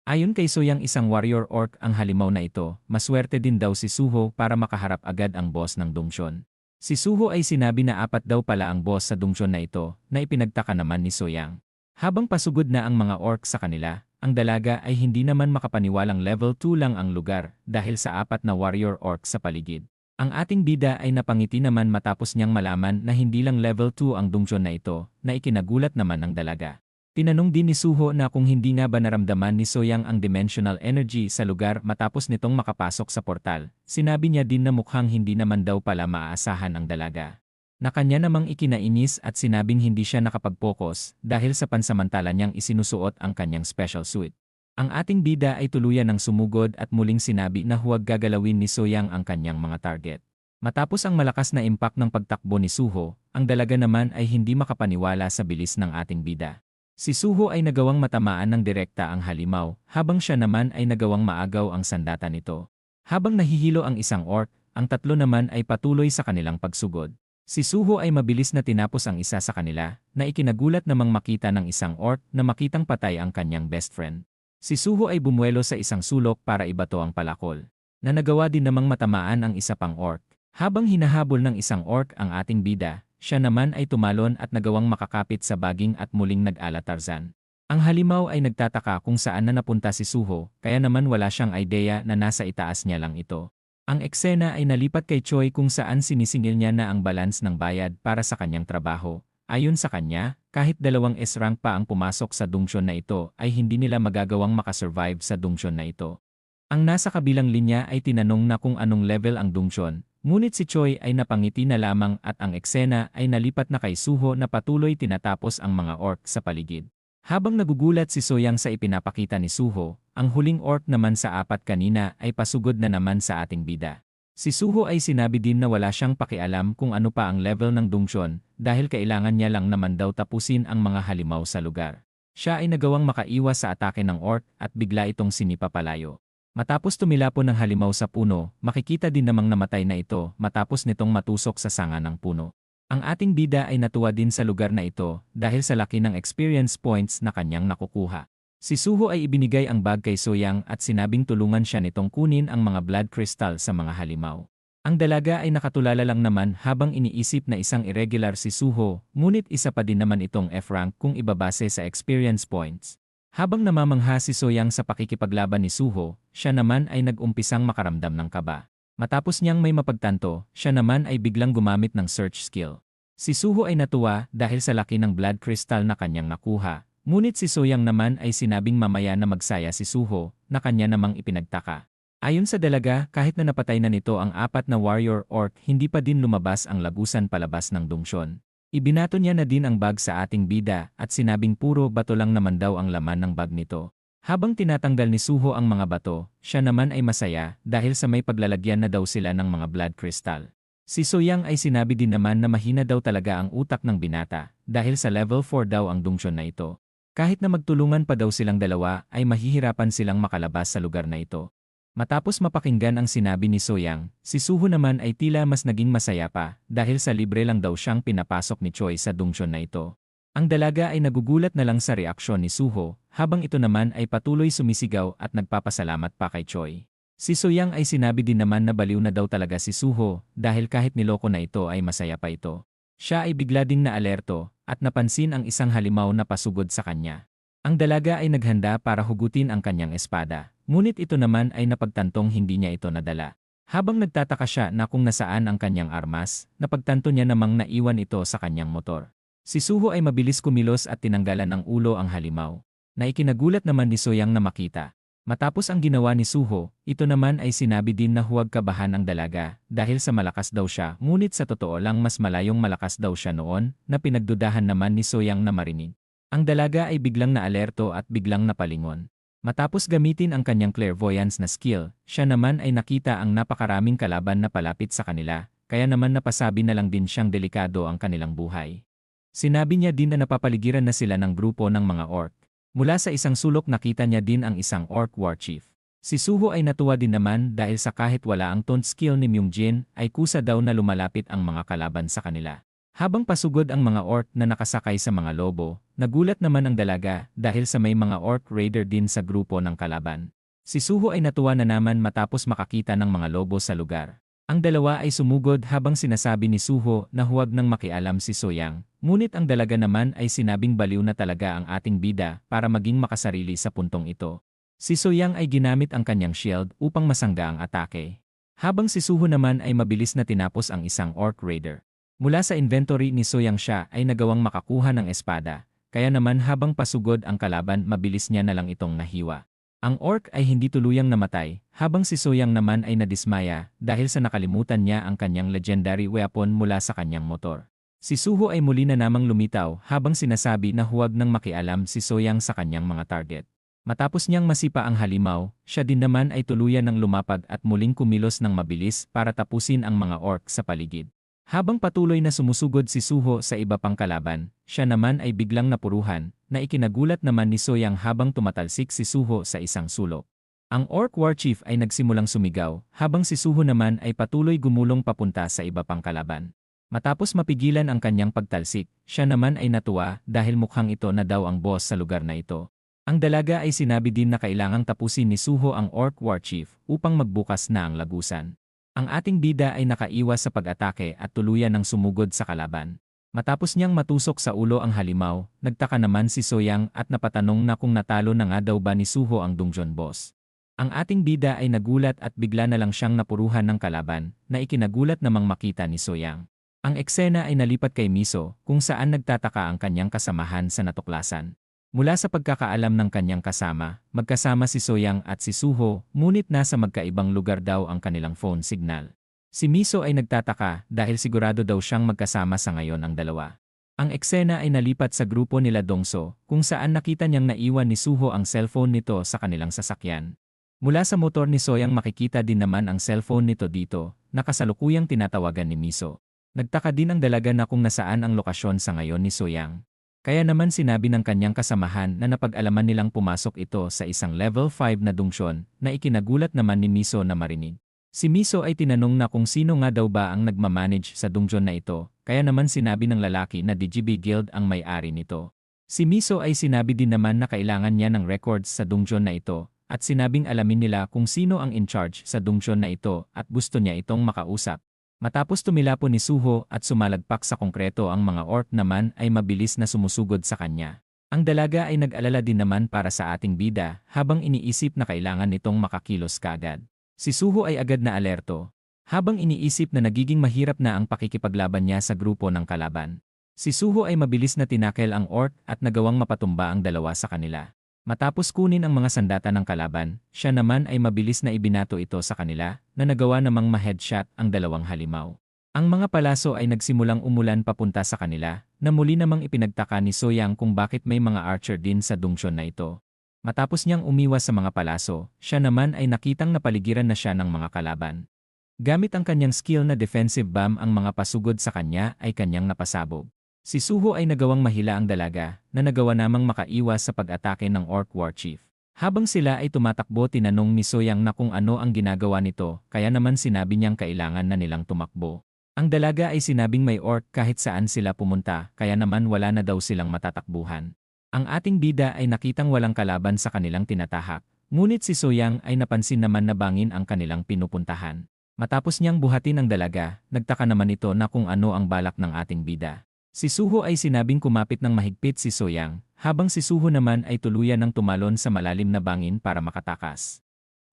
Ayon kay Soyang isang warrior orc ang halimaw na ito, maswerte din daw si Suho para makaharap agad ang boss ng dungsyon. Si Suho ay sinabi na 4 daw pala ang boss sa dungsyon na ito, na ipinagtaka naman ni Soyang. Habang pasugod na ang mga orc sa kanila, ang dalaga ay hindi naman makapaniwalang level 2 lang ang lugar dahil sa 4 na warrior orc sa paligid. Ang ating bida ay napangiti naman matapos niyang malaman na hindi lang level 2 ang dungsyon na ito, na ikinagulat naman ng dalaga. Tinanong din ni Suho na kung hindi nga ba naramdaman ni Soyang ang dimensional energy sa lugar matapos nitong makapasok sa portal. Sinabi niya din na mukhang hindi naman daw pala maaasahan ang dalaga. Na kanya namang ikinainis at sinabing hindi siya nakapag-focus dahil sa pansamantala niyang isinusuot ang kanyang special suit. Ang ating bida ay tuluyan ng sumugod at muling sinabi na huwag gagalawin ni Soyang ang kanyang mga target. Matapos ang malakas na impact ng pagtakbo ni Suho, ang dalaga naman ay hindi makapaniwala sa bilis ng ating bida. Si Suho ay nagawang matamaan ng direkta ang halimaw, habang siya naman ay nagawang maagaw ang sandata nito. Habang nahihilo ang isang orc, ang 3 naman ay patuloy sa kanilang pagsugod. Si Suho ay mabilis na tinapos ang isa sa kanila, na ikinagulat namang makita ng isang orc na makitang patay ang kanyang best friend. Si Suho ay bumuelo sa isang sulok para ibato ang palakol, na nagawa din namang matamaan ang isa pang orc. Habang hinahabol ng isang orc ang ating bida, siya naman ay tumalon at nagawang makakapit sa baging at muling nag-ala Tarzan. Ang halimaw ay nagtataka kung saan na napunta si Suho, kaya naman wala siyang idea na nasa itaas niya lang ito. Ang eksena ay nalipat kay Choi kung saan sinisingil niya na ang balance ng bayad para sa kanyang trabaho. Ayon sa kanya, kahit 2 S-rank pa ang pumasok sa dungsyon na ito ay hindi nila magagawang makasurvive sa dungsyon na ito. Ang nasa kabilang linya ay tinanong na kung anong level ang dungsyon, ngunit si Choi ay napangiti na lamang at ang eksena ay nalipat na kay Suho na patuloy tinatapos ang mga orc sa paligid. Habang nagugulat si Soyang sa ipinapakita ni Suho, ang huling orc naman sa 4 kanina ay pasugod na naman sa ating bida. Si Suho ay sinabi din na wala siyang pakialam kung ano pa ang level ng dungsyon dahil kailangan niya lang naman daw tapusin ang mga halimaw sa lugar. Siya ay nagawang makaiwas sa atake ng orc at bigla itong sinipapalayo. Matapos tumilapon ng halimaw sa puno, makikita din namang namatay na ito matapos nitong matusok sa sanga ng puno. Ang ating bida ay natuwa din sa lugar na ito dahil sa laki ng experience points na kanyang nakukuha. Si Suho ay ibinigay ang bag kay Soyang at sinabing tulungan siya nitong kunin ang mga blood crystal sa mga halimaw. Ang dalaga ay nakatulala lang naman habang iniisip na isang irregular si Suho, ngunit isa pa din naman itong F-rank kung ibabase sa experience points. Habang namamangha si Soyang sa pakikipaglaban ni Suho, siya naman ay nag-umpisang makaramdam ng kaba. Matapos niyang may mapagtanto, siya naman ay biglang gumamit ng search skill. Si Suho ay natuwa dahil sa laki ng blood crystal na kanyang nakuha. Ngunit si Soyang naman ay sinabing mamaya na magsaya si Suho, na kanya namang ipinagtaka. Ayon sa dalaga, kahit na napatay na nito ang 4 na warrior orc, hindi pa din lumabas ang lagusan palabas ng dungsyon. Ibinato niya na din ang bag sa ating bida at sinabing puro bato lang naman daw ang laman ng bag nito. Habang tinatanggal ni Suho ang mga bato, siya naman ay masaya dahil sa may paglalagyan na daw sila ng mga blood crystal. Si Soyang ay sinabi din naman na mahina daw talaga ang utak ng binata dahil sa level 4 daw ang dungsyon na ito. Kahit na magtulungan pa daw silang dalawa ay mahihirapan silang makalabas sa lugar na ito. Matapos mapakinggan ang sinabi ni Soyang, si Suho naman ay tila mas naging masaya pa dahil sa libre lang daw siyang pinapasok ni Choi sa dungsyon na ito. Ang dalaga ay nagugulat na lang sa reaksyon ni Suho habang ito naman ay patuloy sumisigaw at nagpapasalamat pa kay Choi. Si Soyang ay sinabi din naman na baliw na daw talaga si Suho dahil kahit niloko na ito ay masaya pa ito. Siya ay bigla ding naalerto at napansin ang isang halimaw na pasugod sa kanya. Ang dalaga ay naghanda para hugutin ang kanyang espada, ngunit ito naman ay napagtantong hindi niya ito nadala. Habang nagtataka siya na kung nasaan ang kanyang armas, napagtanto niya namang naiwan ito sa kanyang motor. Si Suho ay mabilis kumilos at tinanggalan ng ulo ang halimaw, na ikinagulat naman ni Soyang na makita. Matapos ang ginawa ni Suho, ito naman ay sinabi din na huwag kabahan ang dalaga dahil sa malakas daw siya, ngunit sa totoo lang mas malayong malakas daw siya noon na pinagdudahan naman ni Soyang na marinig. Ang dalaga ay biglang naalerto at biglang napalingon. Matapos gamitin ang kanyang clairvoyance na skill, siya naman ay nakita ang napakaraming kalaban na palapit sa kanila, kaya naman napasabi na lang din siyang delikado ang kanilang buhay. Sinabi niya din na napapaligiran na sila ng grupo ng mga orc. Mula sa isang sulok nakita niya din ang isang orc war chief. Si Suho ay natuwa din naman dahil sa kahit wala ang taunt skill ni Myungjin ay kusa daw na lumalapit ang mga kalaban sa kanila. Habang pasugod ang mga orc na nakasakay sa mga lobo, nagulat naman ang dalaga dahil sa may mga orc raider din sa grupo ng kalaban. Si Suho ay natuwa na naman matapos makakita ng mga lobo sa lugar. Ang dalawa ay sumugod habang sinasabi ni Suho na huwag nang makialam si Soyang, ngunit ang dalaga naman ay sinabing baliw na talaga ang ating bida para maging makasarili sa puntong ito. Si Soyang ay ginamit ang kanyang shield upang masangga ang atake. Habang si Suho naman ay mabilis na tinapos ang isang orc raider. Mula sa inventory ni Soyang siya ay nagawang makakuha ng espada, kaya naman habang pasugod ang kalaban mabilis niya na lang itong nahiwa. Ang orc ay hindi tuluyang namatay, habang si Soyang naman ay nadismaya dahil sa nakalimutan niya ang kanyang legendary weapon mula sa kanyang motor. Si Suho ay muli na namang lumitaw habang sinasabi na huwag nang makialam si Soyang sa kanyang mga target. Matapos niyang masipa ang halimaw, siya din naman ay tuluyan ng lumapag at muling kumilos ng mabilis para tapusin ang mga orc sa paligid. Habang patuloy na sumusugod si Suho sa iba pang kalaban, siya naman ay biglang napuruhan, na ikinagulat naman ni Soyang habang tumatalsik si Suho sa isang sulok. Ang orc war chief ay nagsimulang sumigaw, habang si Suho naman ay patuloy gumulong papunta sa iba pang kalaban. Matapos mapigilan ang kanyang pagtalsik, siya naman ay natuwa dahil mukhang ito na daw ang boss sa lugar na ito. Ang dalaga ay sinabi din na kailangang tapusin ni Suho ang orc war chief upang magbukas na ang lagusan. Ang ating bida ay nakaiwas sa pag-atake at tuluyan ng sumugod sa kalaban. Matapos niyang matusok sa ulo ang halimaw, nagtaka naman si Soyang at napatanong na kung natalo na nga daw ba ni Suho ang dungeon boss. Ang ating bida ay nagulat at bigla na lang siyang napuruhan ng kalaban, na ikinagulat namang makita ni Soyang. Ang eksena ay nalipat kay Miso, kung saan nagtataka ang kanyang kasamahan sa natuklasan. Mula sa pagkakaalam ng kanyang kasama, magkasama si Soyang at si Suho, ngunit nasa magkaibang lugar daw ang kanilang phone signal. Si Miso ay nagtataka dahil sigurado daw siyang magkasama sa ngayon ang dalawa. Ang eksena ay nalipat sa grupo nila Dongso, kung saan nakita niyang naiwan ni Suho ang cellphone nito sa kanilang sasakyan. Mula sa motor ni Soyang makikita din naman ang cellphone nito dito, na kasalukuyang tinatawagan ni Miso. Nagtaka din ang dalaga na kung nasaan ang lokasyon sa ngayon ni Soyang. Kaya naman sinabi ng kanyang kasamahan na napag-alaman nilang pumasok ito sa isang level 5 na dungsyon na ikinagulat naman ni Miso na marinig. Si Miso ay tinanong na kung sino nga daw ba ang nagmamanage sa dungsyon na ito, kaya naman sinabi ng lalaki na DGB Guild ang may-ari nito. Si Miso ay sinabi din naman na kailangan niya ng records sa dungsyon na ito at sinabing alamin nila kung sino ang in-charge sa dungsyon na ito at gusto niya itong makausap. Matapos tumilapo ni Suho at sumalagpak sa konkreto ang mga orc naman ay mabilis na sumusugod sa kanya. Ang dalaga ay nag-alala din naman para sa ating bida habang iniisip na kailangan nitong makakilos kaagad. Si Suho ay agad na alerto, habang iniisip na nagiging mahirap na ang pakikipaglaban niya sa grupo ng kalaban. Si Suho ay mabilis na tinakel ang orc at nagawang mapatumba ang dalawa sa kanila. Matapos kunin ang mga sandata ng kalaban, siya naman ay mabilis na ibinato ito sa kanila na nagawa namang ma-headshot ang dalawang halimaw. Ang mga palaso ay nagsimulang umulan papunta sa kanila na muli namang ipinagtaka ni Soyang kung bakit may mga archer din sa dungsyon na ito. Matapos niyang umiwas sa mga palaso, siya naman ay nakitang napaligiran na siya ng mga kalaban. Gamit ang kanyang skill na defensive bomb ang mga pasugod sa kanya ay kanyang napasabog. Si Suho ay nagawang mahila ang dalaga na nagawa namang makaiwas sa pag-atake ng Orc War Chief. Habang sila ay tumatakbo tinanong ni Soyang na kung ano ang ginagawa nito kaya naman sinabi niyang kailangan na nilang tumakbo. Ang dalaga ay sinabing may orc kahit saan sila pumunta kaya naman wala na daw silang matatakbuhan. Ang ating bida ay nakitang walang kalaban sa kanilang tinatahak, ngunit si Soyang ay napansin naman na bangin ang kanilang pinupuntahan. Matapos niyang buhatin ang dalaga, nagtaka naman ito na kung ano ang balak ng ating bida. Si Suho ay sinabing kumapit ng mahigpit si Soyang, habang si Suho naman ay tuluyan ng tumalon sa malalim na bangin para makatakas.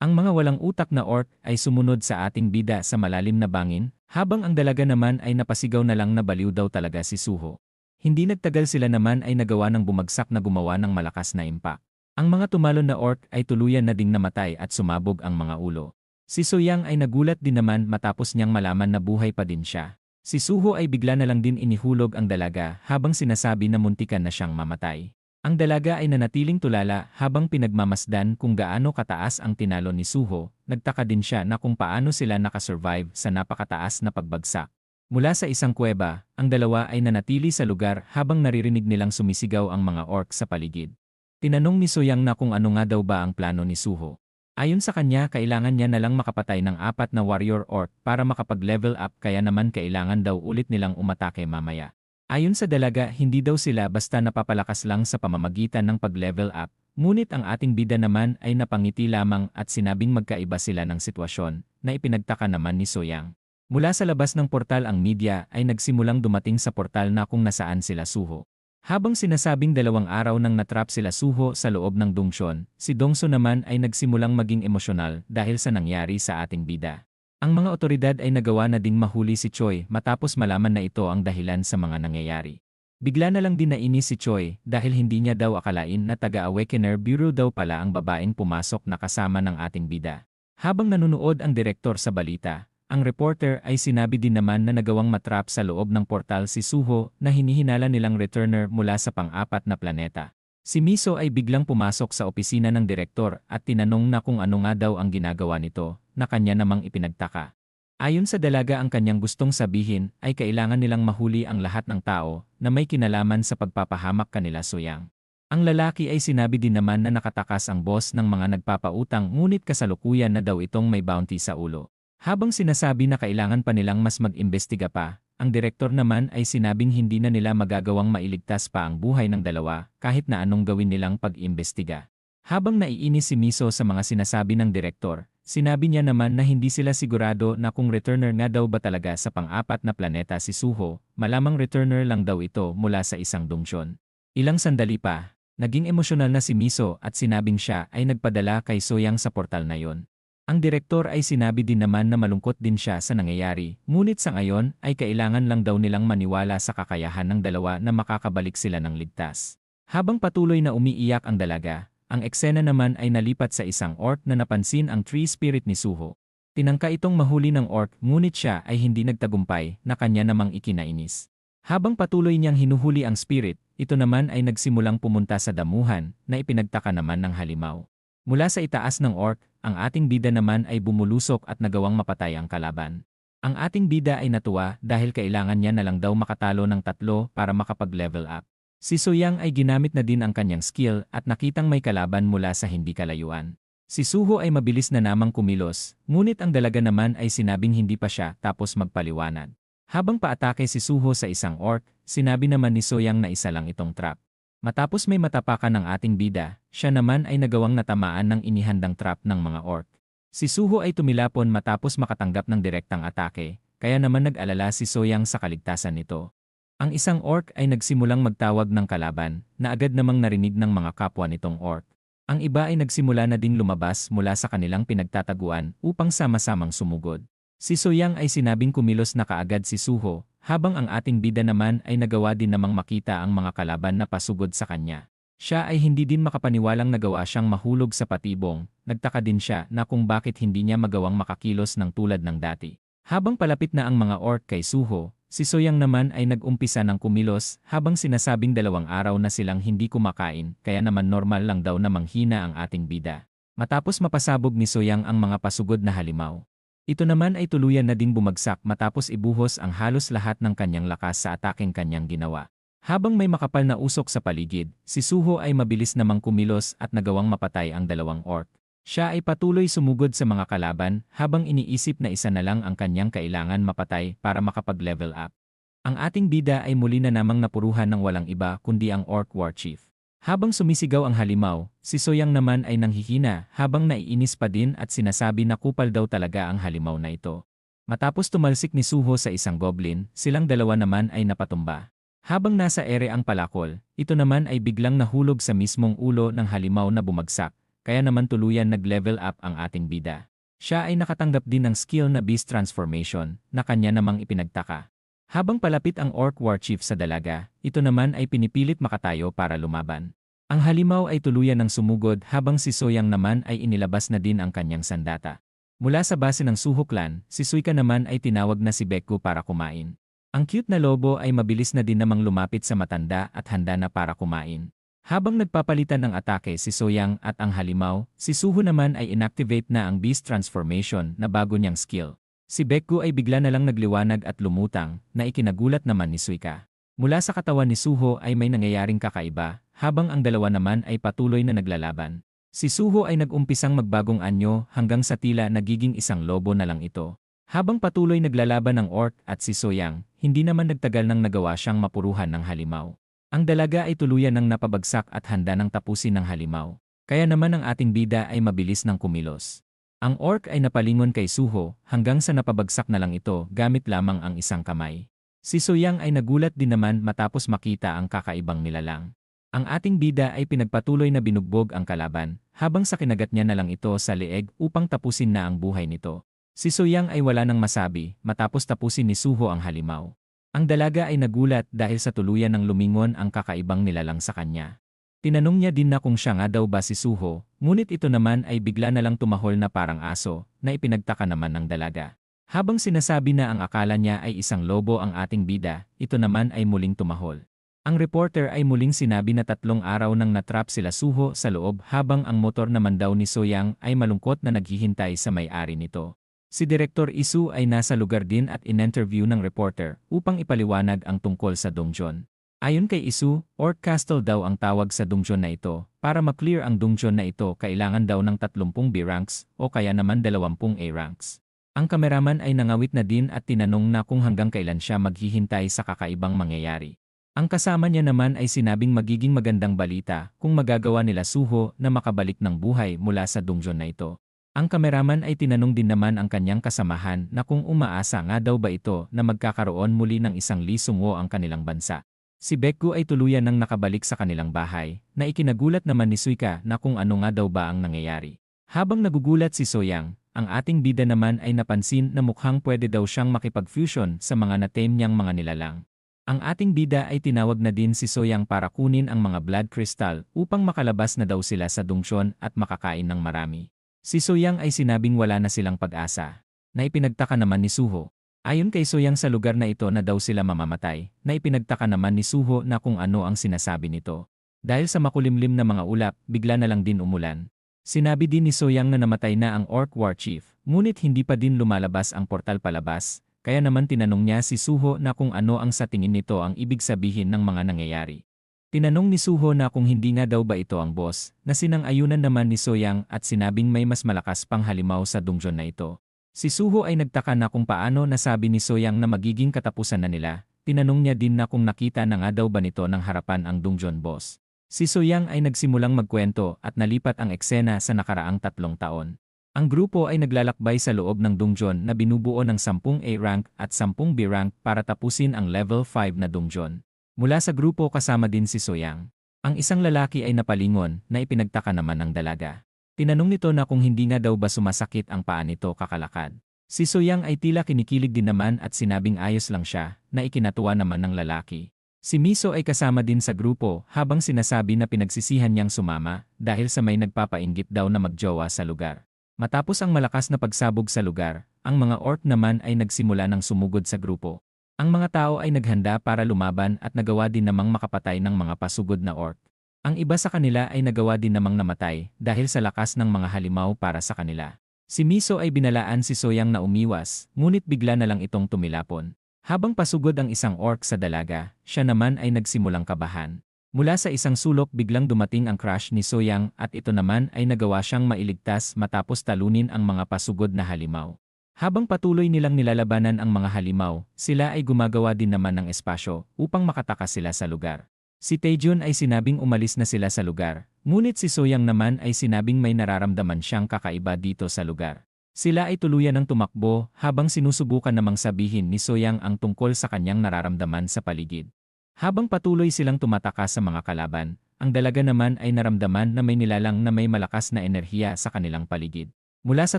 Ang mga walang utak na orc ay sumunod sa ating bida sa malalim na bangin, habang ang dalaga naman ay napasigaw na lang na baliw daw talaga si Suho. Hindi nagtagal sila naman ay nagawa ng bumagsak na gumawa ng malakas na impact. Ang mga tumalon na orc ay tuluyan na ding namatay at sumabog ang mga ulo. Si Soyang ay nagulat din naman matapos niyang malaman na buhay pa din siya. Si Suho ay bigla na lang din inihulog ang dalaga habang sinasabi na muntikan na siyang mamatay. Ang dalaga ay nanatiling tulala habang pinagmamasdan kung gaano kataas ang tinalo ni Suho. Nagtaka din siya na kung paano sila nakasurvive sa napakataas na pagbagsak. Mula sa isang kuweba, ang dalawa ay nanatili sa lugar habang naririnig nilang sumisigaw ang mga orc sa paligid. Tinanong ni Soyang na kung ano nga daw ba ang plano ni Suho. Ayon sa kanya, kailangan niya na lang makapatay ng 4 na warrior orc para makapag-level up kaya naman kailangan daw ulit nilang umatake mamaya. Ayon sa dalaga, hindi daw sila basta napapalakas lang sa pamamagitan ng pag-level up, ngunit ang ating bida naman ay napangiti lamang at sinabing magkaiba sila ng sitwasyon, na ipinagtaka naman ni Soyang. Mula sa labas ng portal ang media ay nagsimulang dumating sa portal na kung nasaan sila Suho. Habang sinasabing 2 araw nang natrap sila Suho sa loob ng dungsyon, si Dongso naman ay nagsimulang maging emosyonal dahil sa nangyari sa ating bida. Ang mga otoridad ay nagawa na ding mahuli si Choi matapos malaman na ito ang dahilan sa mga nangyayari. Bigla na lang din nainis si Choi dahil hindi niya daw akalain na taga-Awakener Bureau daw pala ang babaeng pumasok na kasama ng ating bida. Habang nanunood ang direktor sa balita, ang reporter ay sinabi din naman na nagawang matrap sa loob ng portal si Suho na hinihinala nilang returner mula sa pang-4 na planeta. Si Miso ay biglang pumasok sa opisina ng direktor at tinanong na kung ano nga daw ang ginagawa nito, na kanya namang ipinagtaka. Ayon sa dalaga ang kanyang gustong sabihin ay kailangan nilang mahuli ang lahat ng tao na may kinalaman sa pagpapahamak kanila Soyang. Ang lalaki ay sinabi din naman na nakatakas ang boss ng mga nagpapautang ngunit kasalukuyan na daw itong may bounty sa ulo. Habang sinasabi na kailangan pa nilang mas mag-imbestiga pa, ang direktor naman ay sinabing hindi na nila magagawang mailigtas pa ang buhay ng dalawa kahit na anong gawin nilang pag-imbestiga. Habang naiinis si Miso sa mga sinasabi ng direktor, sinabi niya naman na hindi sila sigurado na kung returner nga daw ba talaga sa pang-4 na planeta si Suho, malamang returner lang daw ito mula sa isang dungsyon. Ilang sandali pa, naging emosyonal na si Miso at sinabing siya ay nagpadala kay Soyang sa portal na yon. Ang direktor ay sinabi din naman na malungkot din siya sa nangyayari, ngunit sa ngayon ay kailangan lang daw nilang maniwala sa kakayahan ng dalawa na makakabalik sila ng ligtas. Habang patuloy na umiiyak ang dalaga, ang eksena naman ay nalipat sa isang orc na napansin ang tree spirit ni Suho. Tinangka itong mahuli ng orc ngunit siya ay hindi nagtagumpay na kanya namang ikinainis. Habang patuloy niyang hinuhuli ang spirit, ito naman ay nagsimulang pumunta sa damuhan na ipinagtaka naman ng halimaw. Mula sa itaas ng orc, ang ating bida naman ay bumulusok at nagawang mapatay ang kalaban. Ang ating bida ay natuwa dahil kailangan niya na lang daw makatalo ng 3 para makapag-level up. Si Soyang ay ginamit na din ang kanyang skill at nakitang may kalaban mula sa hindi kalayuan. Si Suho ay mabilis na namang kumilos, ngunit ang dalaga naman ay sinabing hindi pa siya tapos magpaliwanag. Habang paatake si Suho sa isang orc, sinabi naman ni Soyang na isa lang itong trap. Matapos may matapakan ng ating bida, siya naman ay nagawang natamaan ng inihandang trap ng mga orc. Si Suho ay tumilapon matapos makatanggap ng direktang atake, kaya naman nag-alala si Soyang sa kaligtasan nito. Ang isang orc ay nagsimulang magtawag ng kalaban, na agad namang narinig ng mga kapwa nitong orc. Ang iba ay nagsimula na ding lumabas mula sa kanilang pinagtataguan upang sama-samang sumugod. Si Soyang ay sinabing kumilos na kaagad si Suho, habang ang ating bida naman ay nagawa din namang makita ang mga kalaban na pasugod sa kanya. Siya ay hindi din makapaniwalang nagawa siyang mahulog sa patibong, nagtaka din siya na kung bakit hindi niya magawang makakilos ng tulad ng dati. Habang palapit na ang mga orc kay Suho, Si Soyang naman ay nag-umpisa ng kumilos habang sinasabing 2 araw na silang hindi kumakain kaya naman normal lang daw na manghina ang ating bida. Matapos mapasabog ni Soyang ang mga pasugod na halimaw. Ito naman ay tuluyan na ding bumagsak matapos ibuhos ang halos lahat ng kanyang lakas sa atakeng kanyang ginawa. Habang may makapal na usok sa paligid, si Suho ay mabilis namang kumilos at nagawang mapatay ang 2 orc. Siya ay patuloy sumugod sa mga kalaban habang iniisip na isa na lang ang kanyang kailangan mapatay para makapag-level up. Ang ating bida ay muli na namang napuruhan ng walang iba kundi ang Orc War Chief. Habang sumisigaw ang halimaw, si Soyang naman ay nanghihina habang naiinis pa din at sinasabi na kupal daw talaga ang halimaw na ito. Matapos tumalsik ni Suho sa isang goblin, silang dalawa naman ay napatumba. Habang nasa ere ang palakol, ito naman ay biglang nahulog sa mismong ulo ng halimaw na bumagsak, kaya naman tuluyan nag-level up ang ating bida. Siya ay nakatanggap din ng skill na Beast Transformation na kanya namang ipinagtaka. Habang palapit ang Orc War Chief sa dalaga, ito naman ay pinipilit makatayo para lumaban. Ang halimaw ay tuluyan ng sumugod habang si Soyang naman ay inilabas na din ang kanyang sandata. Mula sa base ng Suho clan, si Suika naman ay tinawag na si Bekku para kumain. Ang cute na lobo ay mabilis na din namang lumapit sa matanda at handa na para kumain. Habang nagpapalitan ng atake si Soyang at ang halimaw, si Suho naman ay inactivate na ang Beast Transformation na bago niyang skill. Si Bekku ay bigla na lang nagliwanag at lumutang na ikinagulat naman ni Suika. Mula sa katawan ni Suho ay may nangyayaring kakaiba, habang ang dalawa naman ay patuloy na naglalaban. Si Suho ay nag-umpisang magbagong anyo hanggang sa tila nagiging isang lobo na lang ito. Habang patuloy naglalaban ang orc at si Soyang, hindi naman nagtagal nang nagawa siyang mapuruhan ng halimaw. Ang dalaga ay tuluyan ng napabagsak at handa ng tapusin ng halimaw. Kaya naman ang ating bida ay mabilis ng kumilos. Ang orc ay napalingon kay Suho hanggang sa napabagsak na lang ito gamit lamang ang isang kamay. Si Soyang ay nagulat din naman matapos makita ang kakaibang nilalang. Ang ating bida ay pinagpatuloy na binugbog ang kalaban, habang sa kinagat niya na lang ito sa leeg upang tapusin na ang buhay nito. Si Soyang ay wala nang masabi matapos tapusin ni Suho ang halimaw. Ang dalaga ay nagulat dahil sa tuluyan ng lumingon ang kakaibang nilalang sa kanya. Tinanong niya din na kung siya nga daw ba si Suho, ngunit ito naman ay bigla na lang tumahol na parang aso, na ipinagtaka naman ng dalaga. Habang sinasabi na ang akala niya ay isang lobo ang ating bida, ito naman ay muling tumahol. Ang reporter ay muling sinabi na 3 araw nang natrap sila Suho sa loob habang ang motor naman daw ni Soyang ay malungkot na naghihintay sa may-ari nito. Si Direktor Isu ay nasa lugar din at in-interview ng reporter upang ipaliwanag ang tungkol sa dungeon. Ayon kay Isu, Orc Castle daw ang tawag sa dungeon na ito. Para ma-clear ang dungeon na ito kailangan daw ng 30 B ranks o kaya naman 20 A ranks. Ang kameraman ay nangawit na din at tinanong na kung hanggang kailan siya maghihintay sa kakaibang mangyayari. Ang kasama niya naman ay sinabing magiging magandang balita kung magagawa nila Suho na makabalik ng buhay mula sa dungeon na ito. Ang kameraman ay tinanong din naman ang kanyang kasamahan na kung umaasa nga daw ba ito na magkakaroon muli ng isang Lee Sung-woo ang kanilang bansa. Si Bekku ay tuluyan nang nakabalik sa kanilang bahay, na ikinagulat naman ni Suika na kung ano nga daw ba ang nangyayari. Habang nagugulat si Soyang, ang ating bida naman ay napansin na mukhang pwede daw siyang makipag-fusion sa mga na-tame niyang mga nilalang. Ang ating bida ay tinawag na din si Soyang para kunin ang mga blood crystal upang makalabas na daw sila sa dungeon at makakain ng marami. Si Soyang ay sinabing wala na silang pag-asa, na ipinagtaka naman ni Suho. Ayon kay Soyang sa lugar na ito na daw sila mamamatay, na ipinagtaka naman ni Suho na kung ano ang sinasabi nito. Dahil sa makulimlim na mga ulap, bigla na lang din umulan. Sinabi din ni Soyang na namatay na ang Orc War Chief, ngunit hindi pa din lumalabas ang portal palabas, kaya naman tinanong niya si Suho na kung ano ang sa tingin nito ang ibig sabihin ng mga nangyayari. Tinanong ni Suho na kung hindi nga daw ba ito ang boss, na sinang-ayunan naman ni Soyang at sinabing may mas malakas pang halimaw sa dungeon na ito. Si Suho ay nagtaka na kung paano nasabi ni Soyang na magiging katapusan na nila, tinanong niya din na kung nakita na nga daw ba nito ng harapan ang dungeon boss. Si Soyang ay nagsimulang magkwento at nalipat ang eksena sa nakaraang 3 taon. Ang grupo ay naglalakbay sa loob ng dungeon na binubuo ng 10 A rank at 10 B rank para tapusin ang level 5 na dungeon. Mula sa grupo kasama din si Soyang. Ang isang lalaki ay napalingon na ipinagtaka naman ng dalaga. Tinanong nito na kung hindi nga daw ba sumasakit ang paa nito kakalakad. Si Soyang ay tila kinikilig din naman at sinabing ayos lang siya, na ikinatuwa naman ng lalaki. Si Miso ay kasama din sa grupo habang sinasabi na pinagsisihan niyang sumama dahil sa may nagpapainggit daw na magjowa sa lugar. Matapos ang malakas na pagsabog sa lugar, ang mga orc naman ay nagsimula ng sumugod sa grupo. Ang mga tao ay naghanda para lumaban at nagawa din namang makapatay ng mga pasugod na orc. Ang iba sa kanila ay nagawa din namang namatay dahil sa lakas ng mga halimaw para sa kanila. Si Miso ay binalaan si Soyang na umiwas, ngunit bigla na lang itong tumilapon. Habang pasugod ang isang orc sa dalaga, siya naman ay nagsimulang kabahan. Mula sa isang sulok biglang dumating ang crush ni Soyang at ito naman ay nagawa siyang mailigtas matapos talunin ang mga pasugod na halimaw. Habang patuloy nilang nilalabanan ang mga halimaw, sila ay gumagawa din naman ng espasyo upang makatakas sila sa lugar. Si Taejun ay sinabing umalis na sila sa lugar, ngunit si Soyang naman ay sinabing may nararamdaman siyang kakaiba dito sa lugar. Sila ay tuluyan ng tumakbo habang sinusubukan namang sabihin ni Soyang ang tungkol sa kanyang nararamdaman sa paligid. Habang patuloy silang tumatakas sa mga kalaban, ang dalaga naman ay naramdaman na may nilalang na may malakas na enerhiya sa kanilang paligid. Mula sa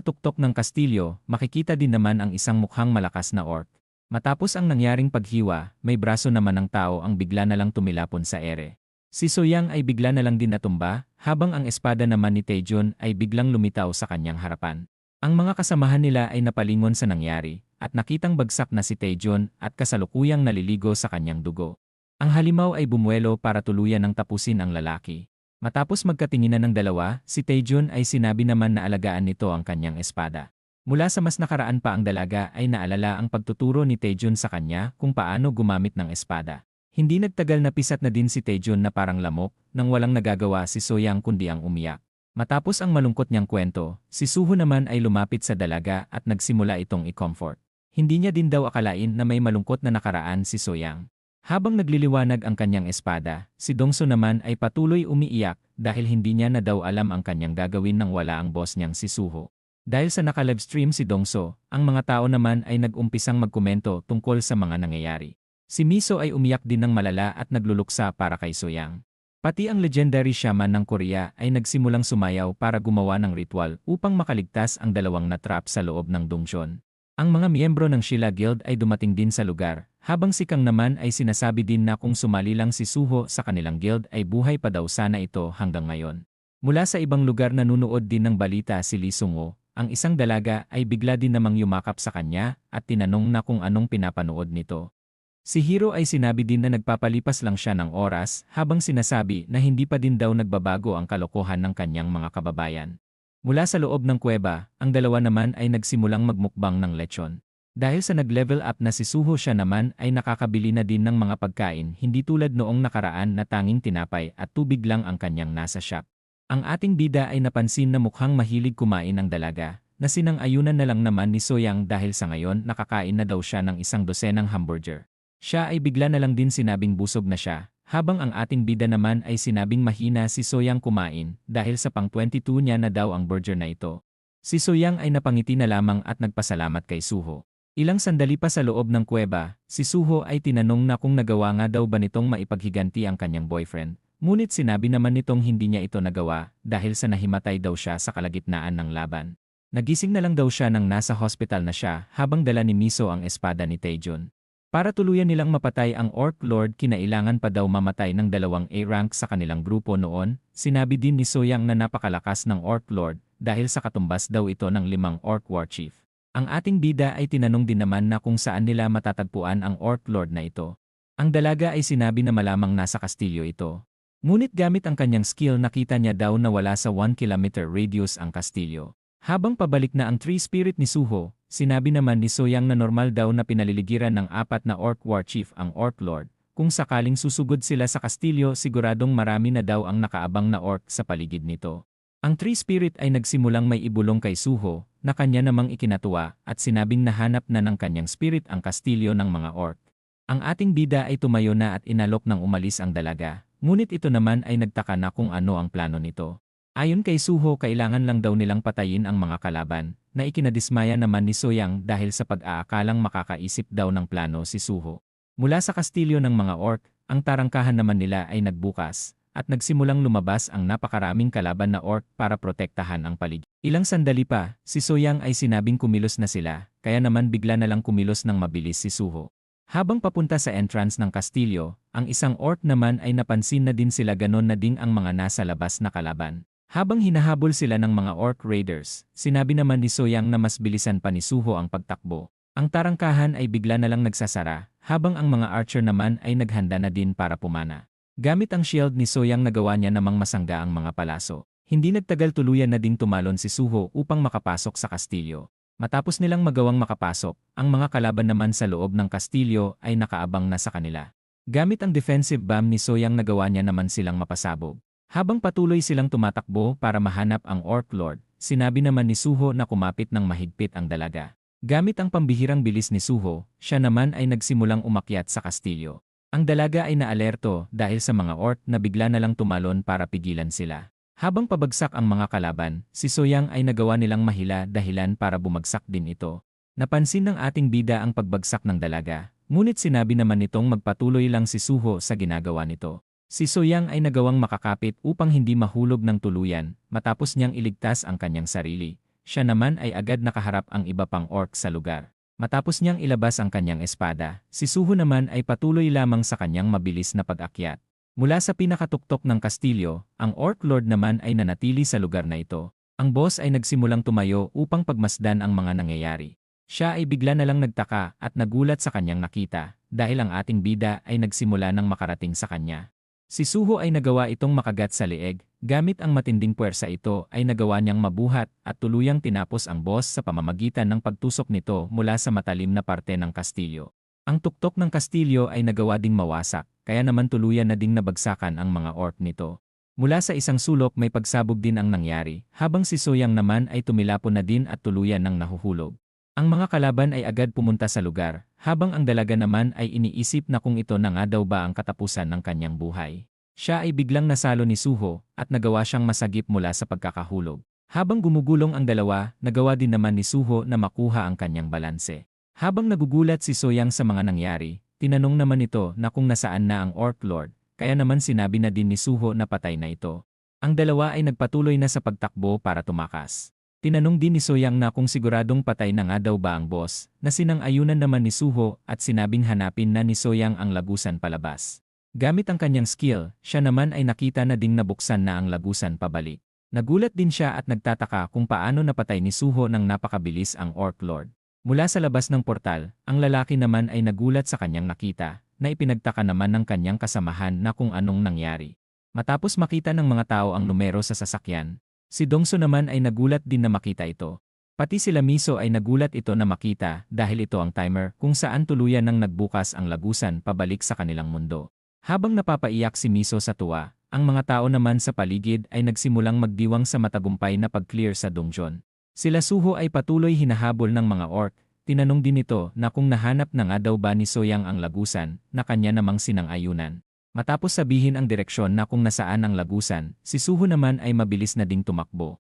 tuktok ng kastilyo, makikita din naman ang isang mukhang malakas na orc. Matapos ang nangyaring paghiwa, may braso naman ng tao ang bigla na lang tumilapon sa ere. Si Soyang ay bigla na lang din natumba, habang ang espada naman ni Taejun ay biglang lumitaw sa kanyang harapan. Ang mga kasamahan nila ay napalingon sa nangyari, at nakitang bagsak na si Taejun at kasalukuyang naliligo sa kanyang dugo. Ang halimaw ay bumuelo para tuluyan ng tapusin ang lalaki. Matapos magkatinginan ng dalawa, si Taejun ay sinabi naman na alagaan nito ang kanyang espada. Mula sa mas nakaraan pa ang dalaga ay naalala ang pagtuturo ni Taejun sa kanya kung paano gumamit ng espada. Hindi nagtagal na pisat na din si Taejun na parang lamok nang walang nagagawa si Soyang kundi ang umiyak. Matapos ang malungkot niyang kwento, si Suho naman ay lumapit sa dalaga at nagsimula itong i-comfort. Hindi niya din daw akalain na may malungkot na nakaraan si Soyang. Habang nagliliwanag ang kanyang espada, si Dongso naman ay patuloy umiiyak dahil hindi niya na daw alam ang kanyang gagawin nang wala ang boss niyang si Suho. Dahil sa naka-livestream si Dongso, ang mga tao naman ay nag-umpisang magkomento tungkol sa mga nangyayari. Si Miso ay umiyak din ng malala at nagluluksa para kay Soyang. Pati ang legendary shaman ng Korea ay nagsimulang sumayaw para gumawa ng ritual upang makaligtas ang dalawang natrap sa loob ng dungeon. Ang mga miyembro ng Sheila Guild ay dumating din sa lugar, habang si Kang naman ay sinasabi din na kung sumali lang si Suho sa kanilang guild ay buhay pa daw sana ito hanggang ngayon. Mula sa ibang lugar nanunood din ng balita si Lee Sung-woo. Ang isang dalaga ay bigla din namang yumakap sa kanya at tinanong na kung anong pinapanood nito. Si Hiro ay sinabi din na nagpapalipas lang siya ng oras habang sinasabi na hindi pa din daw nagbabago ang kalokohan ng kanyang mga kababayan. Mula sa loob ng kuweba, ang dalawa naman ay nagsimulang magmukbang ng lechon. Dahil sa nag-level up na si Suho siya naman ay nakakabili na din ng mga pagkain hindi tulad noong nakaraan na tanging tinapay at tubig lang ang kanyang nasa shop. Ang ating bida ay napansin na mukhang mahilig kumain ng dalaga, na sinang-ayunan na lang naman ni Soyang dahil sa ngayon nakakain na daw siya ng 1 dosenang hamburger. Siya ay bigla na lang din sinabing busog na siya, habang ang ating bida naman ay sinabing mahina si Soyang kumain dahil sa pang 22 niya na daw ang burger na ito. Si Soyang ay napangiti na lamang at nagpasalamat kay Suho. Ilang sandali pa sa loob ng kuweba, si Suho ay tinanong na kung nagawa nga daw ba nitong maipaghiganti ang kanyang boyfriend. Ngunit sinabi naman nitong hindi niya ito nagawa dahil sa nahimatay daw siya sa kalagitnaan ng laban. Nagising na lang daw siya nang nasa hospital na siya habang dala ni Miso ang espada ni Taejun. Para tuluyan nilang mapatay ang Orc Lord kinailangan pa daw mamatay ng 2 A-rank sa kanilang grupo noon. Sinabi din ni Soyang na napakalakas ng Orc Lord dahil sa katumbas daw ito ng 5 Orc War Chief. Ang ating bida ay tinanong din naman na kung saan nila matatagpuan ang Orc Lord na ito. Ang dalaga ay sinabi na malamang nasa kastilyo ito. Ngunit gamit ang kanyang skill nakita niya daw na wala sa 1 kilometer radius ang kastilyo. Habang pabalik na ang Tree Spirit ni Suho, sinabi naman ni Soyang na normal daw na pinaliligiran ng 4 na Orc War Chief ang Orc Lord. Kung sakaling susugod sila sa kastilyo siguradong marami na daw ang nakaabang na orc sa paligid nito. Ang Tree Spirit ay nagsimulang may ibulong kay Suho na kanya namang ikinatuwa at sinabing nahanap na ng kanyang spirit ang kastilyo ng mga orc. Ang ating bida ay tumayo na at inalok ng umalis ang dalaga. Ngunit ito naman ay nagtaka na kung ano ang plano nito. Ayon kay Suho kailangan lang daw nilang patayin ang mga kalaban, na ikinadismaya naman ni Soyang dahil sa pag-aakalang makakaisip daw ng plano si Suho. Mula sa kastilyo ng mga orc, ang tarangkahan naman nila ay nagbukas, at nagsimulang lumabas ang napakaraming kalaban na orc para protektahan ang paligid. Ilang sandali pa, si Soyang ay sinabing kumilos na sila, kaya naman bigla na lang kumilos ng mabilis si Suho. Habang papunta sa entrance ng kastilyo, ang isang orc naman ay napansin na din sila ganon na ding ang mga nasa labas na kalaban. Habang hinahabol sila ng mga orc raiders, sinabi naman ni Soyang na mas bilisan pa ni Suho ang pagtakbo. Ang tarangkahan ay bigla na lang nagsasara, habang ang mga archer naman ay naghanda na din para pumana. Gamit ang shield ni Soyang nagawa niya namang masangga ang mga palaso. Hindi nagtagal tuluyan na ding tumalon si Suho upang makapasok sa kastilyo. Matapos nilang magawang makapasok, ang mga kalaban naman sa loob ng kastilyo ay nakaabang na sa kanila. Gamit ang defensive bomb ni Soyang nagawa niya naman silang mapasabog. Habang patuloy silang tumatakbo para mahanap ang Orc Lord, sinabi naman ni Suho na kumapit ng mahigpit ang dalaga. Gamit ang pambihirang bilis ni Suho, siya naman ay nagsimulang umakyat sa kastilyo. Ang dalaga ay naalerto dahil sa mga orc na bigla na lang tumalon para pigilan sila. Habang pabagsak ang mga kalaban, si Soyang ay nagawa nilang mahila dahilan para bumagsak din ito. Napansin ng ating bida ang pagbagsak ng dalaga, ngunit sinabi naman nitong magpatuloy lang si Suho sa ginagawa nito. Si Soyang ay nagawang makakapit upang hindi mahulog ng tuluyan matapos niyang iligtas ang kanyang sarili. Siya naman ay agad nakaharap ang iba pang orc sa lugar. Matapos niyang ilabas ang kanyang espada, si Suho naman ay patuloy lamang sa kanyang mabilis na pag-akyat. Mula sa pinakatuktok ng kastilyo, ang Orc Lord naman ay nanatili sa lugar na ito. Ang boss ay nagsimulang tumayo upang pagmasdan ang mga nangyayari. Siya ay bigla na lang nagtaka at nagulat sa kanyang nakita dahil ang ating bida ay nagsimula ng makarating sa kanya. Si Suho ay nagawa itong makagat sa leeg, gamit ang matinding puwersa ito ay nagawa niyang mabuhat at tuluyang tinapos ang boss sa pamamagitan ng pagtusok nito mula sa matalim na parte ng kastilyo. Ang tuktok ng kastilyo ay nagawa ding mawasak, kaya naman tuluyan na ding nabagsakan ang mga orc nito. Mula sa isang sulok may pagsabog din ang nangyari, habang si Soyang naman ay tumilapon na din at tuluyan ng nahuhulog. Ang mga kalaban ay agad pumunta sa lugar, habang ang dalaga naman ay iniisip na kung ito na nga daw ba ang katapusan ng kanyang buhay. Siya ay biglang nasalo ni Suho at nagawa siyang masagip mula sa pagkakahulog. Habang gumugulong ang dalawa, nagawa din naman ni Suho na makuha ang kanyang balanse. Habang nagugulat si Soyang sa mga nangyari, tinanong naman ito na kung nasaan na ang Orc Lord, kaya naman sinabi na din ni Suho na patay na ito. Ang dalawa ay nagpatuloy na sa pagtakbo para tumakas. Tinanong din ni Soyang na kung siguradong patay na nga daw ba ang boss, na sinang-ayunan naman ni Suho at sinabing hanapin na ni Soyang ang lagusan palabas. Gamit ang kanyang skill, siya naman ay nakita na ding nabuksan na ang lagusan pabalik. Nagulat din siya at nagtataka kung paano napatay ni Suho ng napakabilis ang Orc Lord. Mula sa labas ng portal, ang lalaki naman ay nagulat sa kanyang nakita, na ipinagtaka naman ng kanyang kasamahan na kung anong nangyari. Matapos makita ng mga tao ang numero sa sasakyan, si Dongso naman ay nagulat din na makita ito. Pati sila Miso ay nagulat ito na makita dahil ito ang timer kung saan tuluyan nang nagbukas ang lagusan pabalik sa kanilang mundo. Habang napapaiyak si Miso sa tuwa, ang mga tao naman sa paligid ay nagsimulang magdiwang sa matagumpay na pag-clear sa dungeon. Sila Suho ay patuloy hinahabol ng mga orc, tinanong din ito na kung nahanap na nga daw ba ni Soyang ang lagusan na kanya namang sinang-ayunan. Matapos sabihin ang direksyon na kung nasaan ang lagusan, si Suho naman ay mabilis na ding tumakbo.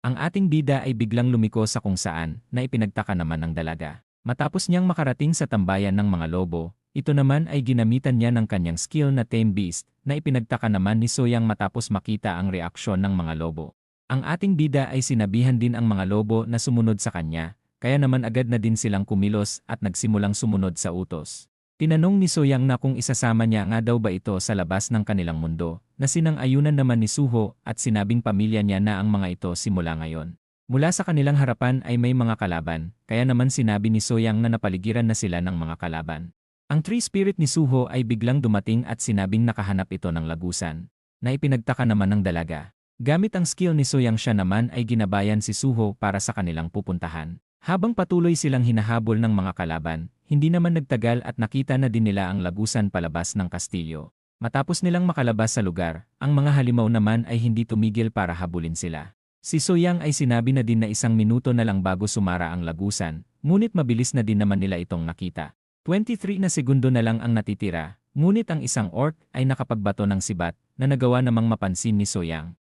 Ang ating bida ay biglang lumiko sa kung saan na ipinagtaka naman ng dalaga. Matapos niyang makarating sa tambayan ng mga lobo, ito naman ay ginamitan niya ng kanyang skill na Tame Beast na ipinagtaka naman ni Soyang matapos makita ang reaksyon ng mga lobo. Ang ating bida ay sinabihan din ang mga lobo na sumunod sa kanya, kaya naman agad na din silang kumilos at nagsimulang sumunod sa utos. Tinanong ni Soyang na kung isasama niya nga daw ba ito sa labas ng kanilang mundo, na sinang-ayunan naman ni Suho at sinabing pamilya niya na ang mga ito simula ngayon. Mula sa kanilang harapan ay may mga kalaban, kaya naman sinabi ni Soyang na napaligiran na sila ng mga kalaban. Ang Tree Spirit ni Suho ay biglang dumating at sinabing nakahanap ito ng lagusan, na ipinagtaka naman ng dalaga. Gamit ang skill ni Soyang siya naman ay ginabayan si Suho para sa kanilang pupuntahan. Habang patuloy silang hinahabol ng mga kalaban, hindi naman nagtagal at nakita na din nila ang lagusan palabas ng kastilyo. Matapos nilang makalabas sa lugar, ang mga halimaw naman ay hindi tumigil para habulin sila. Si Soyang ay sinabi na din na 1 minuto na lang bago sumara ang lagusan, ngunit mabilis na din naman nila itong nakita. 23 na segundo na lang ang natitira, ngunit ang isang orc ay nakapagbato ng sibat na nagawa namang mapansin ni Soyang.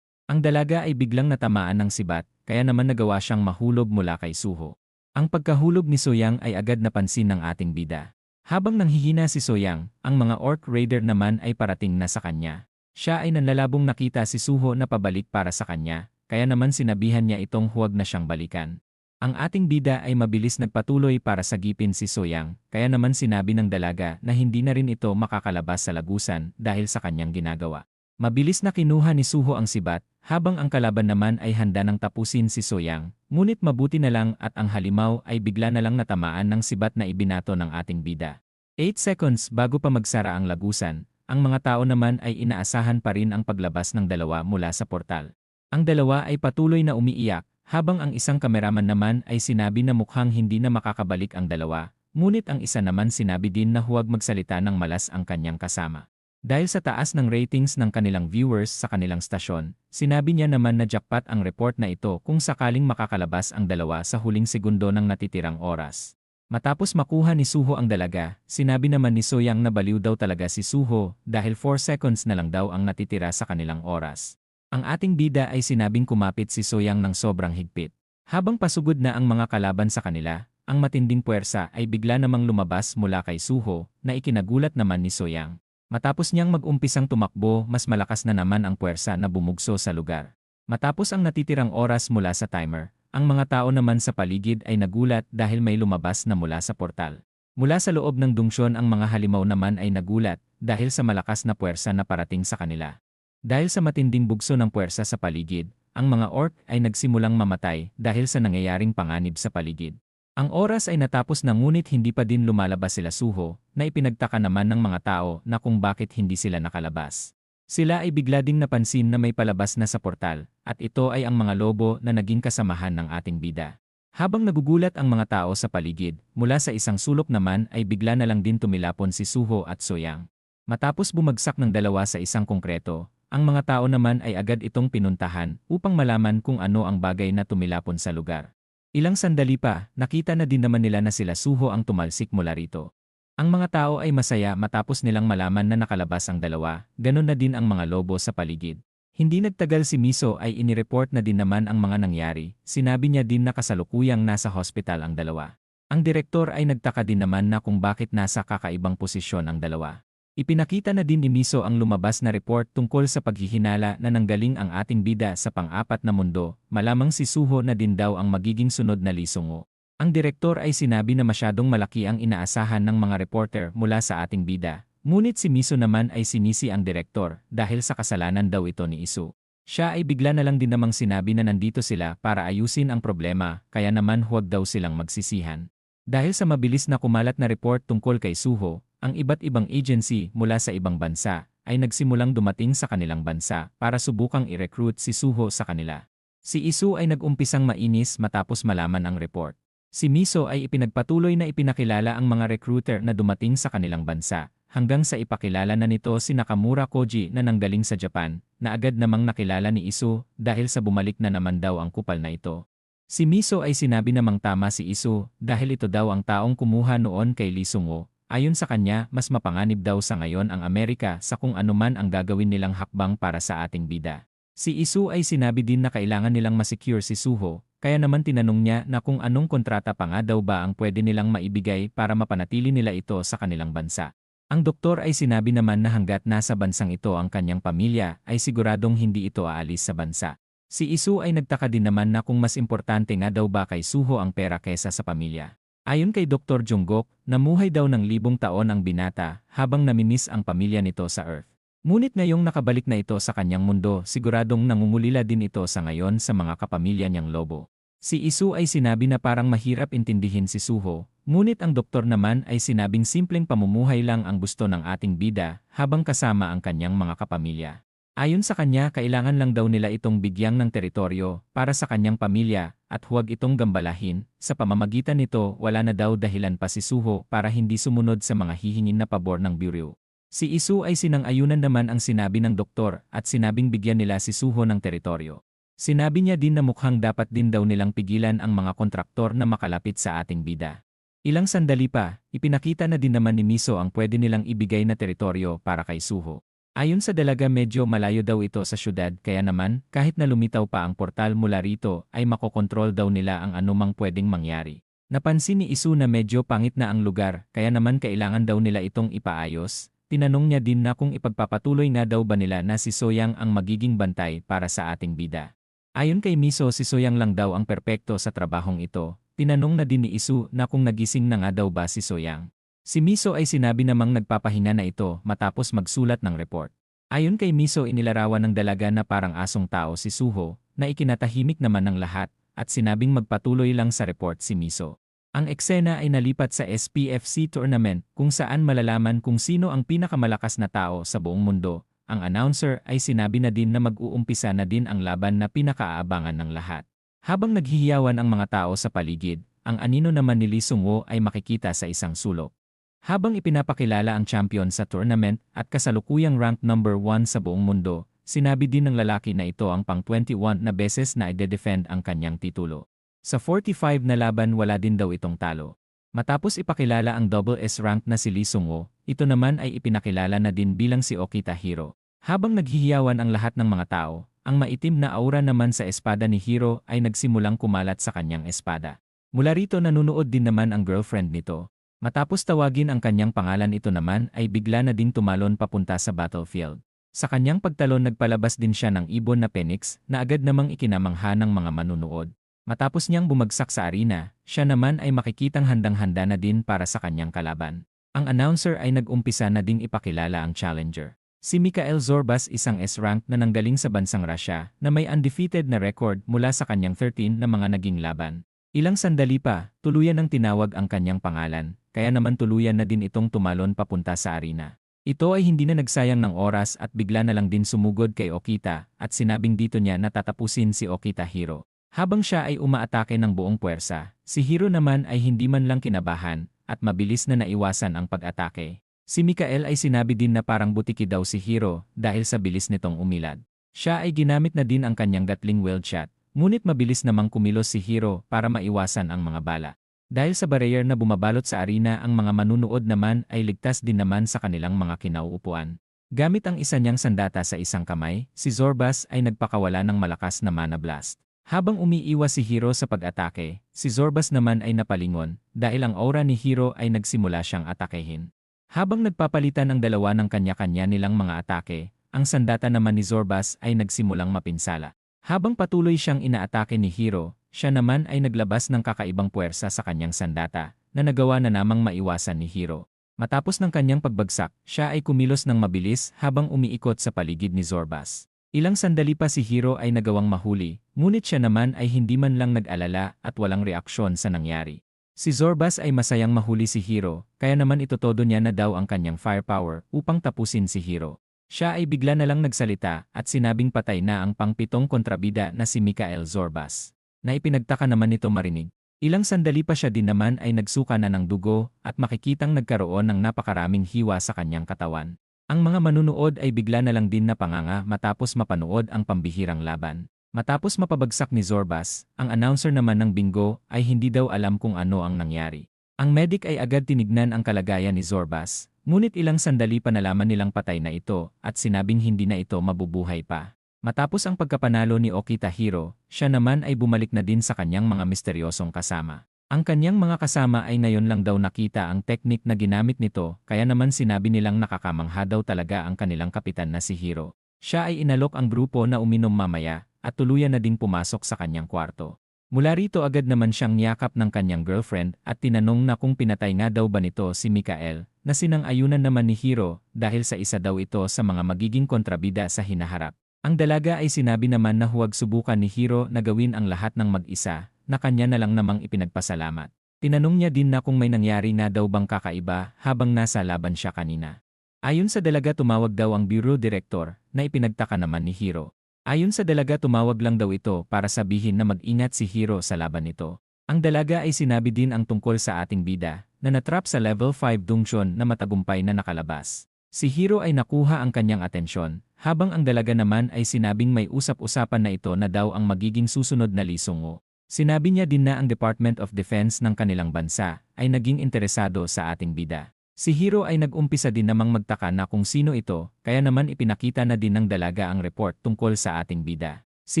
Ang dalaga ay biglang natamaan ng sibat, kaya naman nagawa siyang mahulog mula kay Suho. Ang pagkahulog ni Soyang ay agad napansin ng ating bida. Habang nanghihina si Soyang, ang mga orc raider naman ay parating na sa kanya. Siya ay nanlalabong nakita si Suho na pabalik para sa kanya, kaya naman sinabihan niya itong huwag na siyang balikan. Ang ating bida ay mabilis nagpatuloy para sagipin si Soyang, kaya naman sinabi ng dalaga na hindi na rin ito makakalabas sa lagusan dahil sa kanyang ginagawa. Mabilis na kinuha ni Suho ang sibat, habang ang kalaban naman ay handa nang tapusin si Soyang, ngunit mabuti na lang at ang halimaw ay bigla na lang natamaan ng sibat na ibinato ng ating bida. 8 seconds bago pa magsara ang lagusan, ang mga tao naman ay inaasahan pa rin ang paglabas ng dalawa mula sa portal. Ang dalawa ay patuloy na umiiyak, habang ang isang kameraman naman ay sinabi na mukhang hindi na makakabalik ang dalawa, ngunit ang isa naman sinabi din na huwag magsalita ng malas ang kanyang kasama. Dahil sa taas ng ratings ng kanilang viewers sa kanilang stasyon, sinabi niya naman na jackpot ang report na ito kung sakaling makakalabas ang dalawa sa huling segundo ng natitirang oras. Matapos makuha ni Suho ang dalaga, sinabi naman ni Soyang na baliw daw talaga si Suho dahil 4 seconds na lang daw ang natitira sa kanilang oras. Ang ating bida ay sinabing kumapit si Soyang ng sobrang higpit. Habang pasugod na ang mga kalaban sa kanila, ang matinding puwersa ay bigla namang lumabas mula kay Suho na ikinagulat naman ni Soyang. Matapos niyang mag-umpisang tumakbo, mas malakas na naman ang puwersa na bumugso sa lugar. Matapos ang natitirang oras mula sa timer, ang mga tao naman sa paligid ay nagulat dahil may lumabas na mula sa portal. Mula sa loob ng dungsyon ang mga halimaw naman ay nagulat dahil sa malakas na puwersa na parating sa kanila. Dahil sa matinding bugso ng puwersa sa paligid, ang mga orc ay nagsimulang mamatay dahil sa nangyayaring panganib sa paligid. Ang oras ay natapos na ngunit hindi pa din lumalabas sila Suho, na ipinagtaka naman ng mga tao na kung bakit hindi sila nakalabas. Sila ay bigla ding napansin na may palabas na sa portal, at ito ay ang mga lobo na naging kasamahan ng ating bida. Habang nagugulat ang mga tao sa paligid, mula sa isang sulok naman ay bigla na lang din tumilapon si Suho at Soyang. Matapos bumagsak ng dalawa sa isang konkreto, ang mga tao naman ay agad itong pinuntahan upang malaman kung ano ang bagay na tumilapon sa lugar. Ilang sandali pa, nakita na din naman nila na sila Suho ang tumalsik mula rito. Ang mga tao ay masaya matapos nilang malaman na nakalabas ang dalawa, ganun na din ang mga lobo sa paligid. Hindi nagtagal si Miso ay inireport na din naman ang mga nangyari, sinabi niya din na kasalukuyang nasa hospital ang dalawa. Ang direktor ay nagtaka din naman na kung bakit nasa kakaibang posisyon ang dalawa. Ipinakita na din ni Miso ang lumabas na report tungkol sa paghihinala na nanggaling ang ating bida sa pang-apat na mundo, malamang si Suho na din daw ang magiging sunod na Lee Sung-woo. Ang direktor ay sinabi na masyadong malaki ang inaasahan ng mga reporter mula sa ating bida, ngunit si Miso naman ay sinisi ang direktor dahil sa kasalanan daw ito ni Isu. Siya ay bigla na lang din namang sinabi na nandito sila para ayusin ang problema, kaya naman huwag daw silang magsisihan. Dahil sa mabilis na kumalat na report tungkol kay Suho, ang iba't ibang agency mula sa ibang bansa ay nagsimulang dumating sa kanilang bansa para subukang i-recruit si Suho sa kanila. Si Isu ay nag-umpisang mainis matapos malaman ang report. Si Miso ay ipinagpatuloy na ipinakilala ang mga recruiter na dumating sa kanilang bansa, hanggang sa ipakilala na nito si Nakamura Koji na nanggaling sa Japan, na agad namang nakilala ni Isu dahil sa bumalik na naman daw ang kupal na ito. Si Miso ay sinabi namang tama si Isu dahil ito daw ang taong kumuha noon kay Lee Sung-woo. Ayon sa kanya, mas mapanganib daw sa ngayon ang Amerika sa kung anuman ang gagawin nilang hakbang para sa ating bida. Si Isu ay sinabi din na kailangan nilang masecure si Suho, kaya naman tinanong niya na kung anong kontrata pa nga daw ba ang pwede nilang maibigay para mapanatili nila ito sa kanilang bansa. Ang doktor ay sinabi naman na hanggat nasa bansang ito ang kanyang pamilya ay siguradong hindi ito aalis sa bansa. Si Isu ay nagtaka din naman na kung mas importante nga daw ba kay Suho ang pera kesa sa pamilya. Ayon kay Dr. Jungkook, namuhay daw ng 1,000 taon ang binata habang namimiss ang pamilya nito sa Earth. Ngunit ngayong nakabalik na ito sa kanyang mundo, siguradong nangungulila din ito sa ngayon sa mga kapamilya niyang lobo. Si Isu ay sinabi na parang mahirap intindihin si Suho, ngunit ang doktor naman ay sinabing simpleng pamumuhay lang ang gusto ng ating bida habang kasama ang kanyang mga kapamilya. Ayon sa kanya, kailangan lang daw nila itong bigyang ng teritoryo para sa kanyang pamilya at huwag itong gambalahin. Sa pamamagitan nito, wala na daw dahilan pa si Suho para hindi sumunod sa mga hihingin na pabor ng Bureau. Si Isu ay sinang-ayunan naman ang sinabi ng doktor at sinabing bigyan nila si Suho ng teritoryo. Sinabi niya din na mukhang dapat din daw nilang pigilan ang mga kontraktor na makalapit sa ating bida. Ilang sandali pa, ipinakita na din naman ni Miso ang pwede nilang ibigay na teritoryo para kay Suho. Ayon sa dalaga, medyo malayo daw ito sa syudad, kaya naman kahit na lumitaw pa ang portal mula rito ay makokontrol daw nila ang anumang pwedeng mangyari. Napansin ni Isu na medyo pangit na ang lugar, kaya naman kailangan daw nila itong ipaayos. Tinanong niya din na kung ipagpapatuloy nga daw ba nila na si Soyang ang magiging bantay para sa ating bida. Ayon kay Miso, si Soyang lang daw ang perpekto sa trabahong ito. Tinanong na din ni Isu na kung nagising na nga daw ba si Soyang. Si Miso ay sinabi namang nagpapahinga na ito matapos magsulat ng report. Ayon kay Miso, inilarawan ng dalaga na parang asong tao si Suho, na ikinatahimik naman ng lahat, at sinabing magpatuloy lang sa report si Miso. Ang eksena ay nalipat sa SPFC tournament kung saan malalaman kung sino ang pinakamalakas na tao sa buong mundo. Ang announcer ay sinabi na din na mag-uumpisa na din ang laban na pinakaaabangan ng lahat. Habang naghihiyawan ang mga tao sa paligid, ang anino naman ni Lee Sung-woo ay makikita sa isang sulok. Habang ipinapakilala ang champion sa tournament at kasalukuyang ranked number 1 sa buong mundo, sinabi din ng lalaki na ito ang pang-21 na beses na ide-defend ang kanyang titulo. Sa 45 na laban wala din daw itong talo. Matapos ipakilala ang double S rank na si Lee Sung-woo, ito naman ay ipinakilala na din bilang si Okita Hiro. Habang naghihiyawan ang lahat ng mga tao, ang maitim na aura naman sa espada ni Hiro ay nagsimulang kumalat sa kanyang espada. Mula rito nanunood din naman ang girlfriend nito. Matapos tawagin ang kanyang pangalan ito naman ay bigla na ding tumalon papunta sa battlefield. Sa kanyang pagtalon nagpalabas din siya ng ibon na phoenix na agad namang ikinamangha ng mga manunood. Matapos niyang bumagsak sa arena, siya naman ay makikitang handang-handa na din para sa kanyang kalaban. Ang announcer ay nag-umpisa na ding ipakilala ang challenger. Si Mikhail Zorbas isang S-rank na nanggaling sa bansang Russia na may undefeated na record mula sa kanyang 13 na mga naging laban. Ilang sandali pa, tuluyan ng tinawag ang kanyang pangalan, kaya naman tuluyan na din itong tumalon papunta sa arena. Ito ay hindi na nagsayang ng oras at bigla na lang din sumugod kay Okita at sinabing dito niya na tatapusin si Okita Hiro. Habang siya ay umaatake ng buong puwersa, si Hiro naman ay hindi man lang kinabahan at mabilis na naiwasan ang pag-atake. Si Mikhail ay sinabi din na parang butiki daw si Hiro dahil sa bilis nitong umilad. Siya ay ginamit na din ang kanyang Gatling weld shot, ngunit mabilis namang kumilos si Hiro para maiwasan ang mga bala. Dahil sa barrier na bumabalot sa arena ang mga manunood naman ay ligtas din naman sa kanilang mga kinauupuan. Gamit ang isa niyang sandata sa isang kamay, si Zorbas ay nagpakawala ng malakas na mana blast. Habang umiiwas si Hiro sa pag-atake, si Zorbas naman ay napalingon dahil ang aura ni Hiro ay nagsimula siyang atakehin. Habang nagpapalitan ang dalawa ng kanya-kanya nilang mga atake, ang sandata naman ni Zorbas ay nagsimulang mapinsala. Habang patuloy siyang inaatake ni Hiro, siya naman ay naglabas ng kakaibang puwersa sa kanyang sandata na nagawa na namang maiwasan ni Hiro. Matapos ng kanyang pagbagsak, siya ay kumilos ng mabilis habang umiikot sa paligid ni Zorbas. Ilang sandali pa si Hiro ay nagawang mahuli, ngunit siya naman ay hindi man lang nag-alala at walang reaksyon sa nangyari. Si Zorbas ay masayang mahuli si Hiro, kaya naman itotodo niya na daw ang kanyang firepower upang tapusin si Hiro. Siya ay bigla na lang nagsalita at sinabing patay na ang pang-pitong kontrabida na si Mikhail Zorbas. Na ipinagtaka naman nito marinig. Ilang sandali pa siya din naman ay nagsuka na ng dugo at makikitang nagkaroon ng napakaraming hiwa sa kanyang katawan. Ang mga manunood ay bigla na lang din napanganga matapos mapanood ang pambihirang laban. Matapos mapabagsak ni Zorbas, ang announcer naman ng bingo ay hindi daw alam kung ano ang nangyari. Ang medic ay agad tinignan ang kalagayan ni Zorbas, ngunit ilang sandali pa nalaman nilang patay na ito at sinabing hindi na ito mabubuhay pa. Matapos ang pagkapanalo ni Okita Hiro, siya naman ay bumalik na din sa kanyang mga misteryosong kasama. Ang kanyang mga kasama ay ngayon lang daw nakita ang teknik na ginamit nito kaya naman sinabi nilang nakakamangha daw talaga ang kanilang kapitan na si Hiro. Siya ay inalok ang grupo na uminom mamaya at tuluyan na ding pumasok sa kanyang kwarto. Mula rito agad naman siyang niyakap ng kanyang girlfriend at tinanong na kung pinatay nga daw ba nito si Mikhail na sinang-ayunan naman ni Hiro dahil sa isa daw ito sa mga magiging kontrabida sa hinaharap. Ang dalaga ay sinabi naman na huwag subukan ni Hiro na gawin ang lahat ng mag-isa, na kanya na lang namang ipinagpasalamat. Tinanong niya din na kung may nangyari na daw bang kakaiba habang nasa laban siya kanina. Ayon sa dalaga tumawag daw ang bureau director na ipinagtaka naman ni Hiro. Ayon sa dalaga tumawag lang daw ito para sabihin na mag-ingat si Hiro sa laban nito. Ang dalaga ay sinabi din ang tungkol sa ating bida na natrap sa level 5 dungeon na matagumpay na nakalabas. Si Hiro ay nakuha ang kanyang atensyon, habang ang dalaga naman ay sinabing may usap-usapan na ito na daw ang magiging susunod na Lee Sung-woo. Sinabi niya din na ang Department of Defense ng kanilang bansa ay naging interesado sa ating bida. Si Hiro ay nag-umpisa din namang magtaka na kung sino ito, kaya naman ipinakita na din ng dalaga ang report tungkol sa ating bida. Si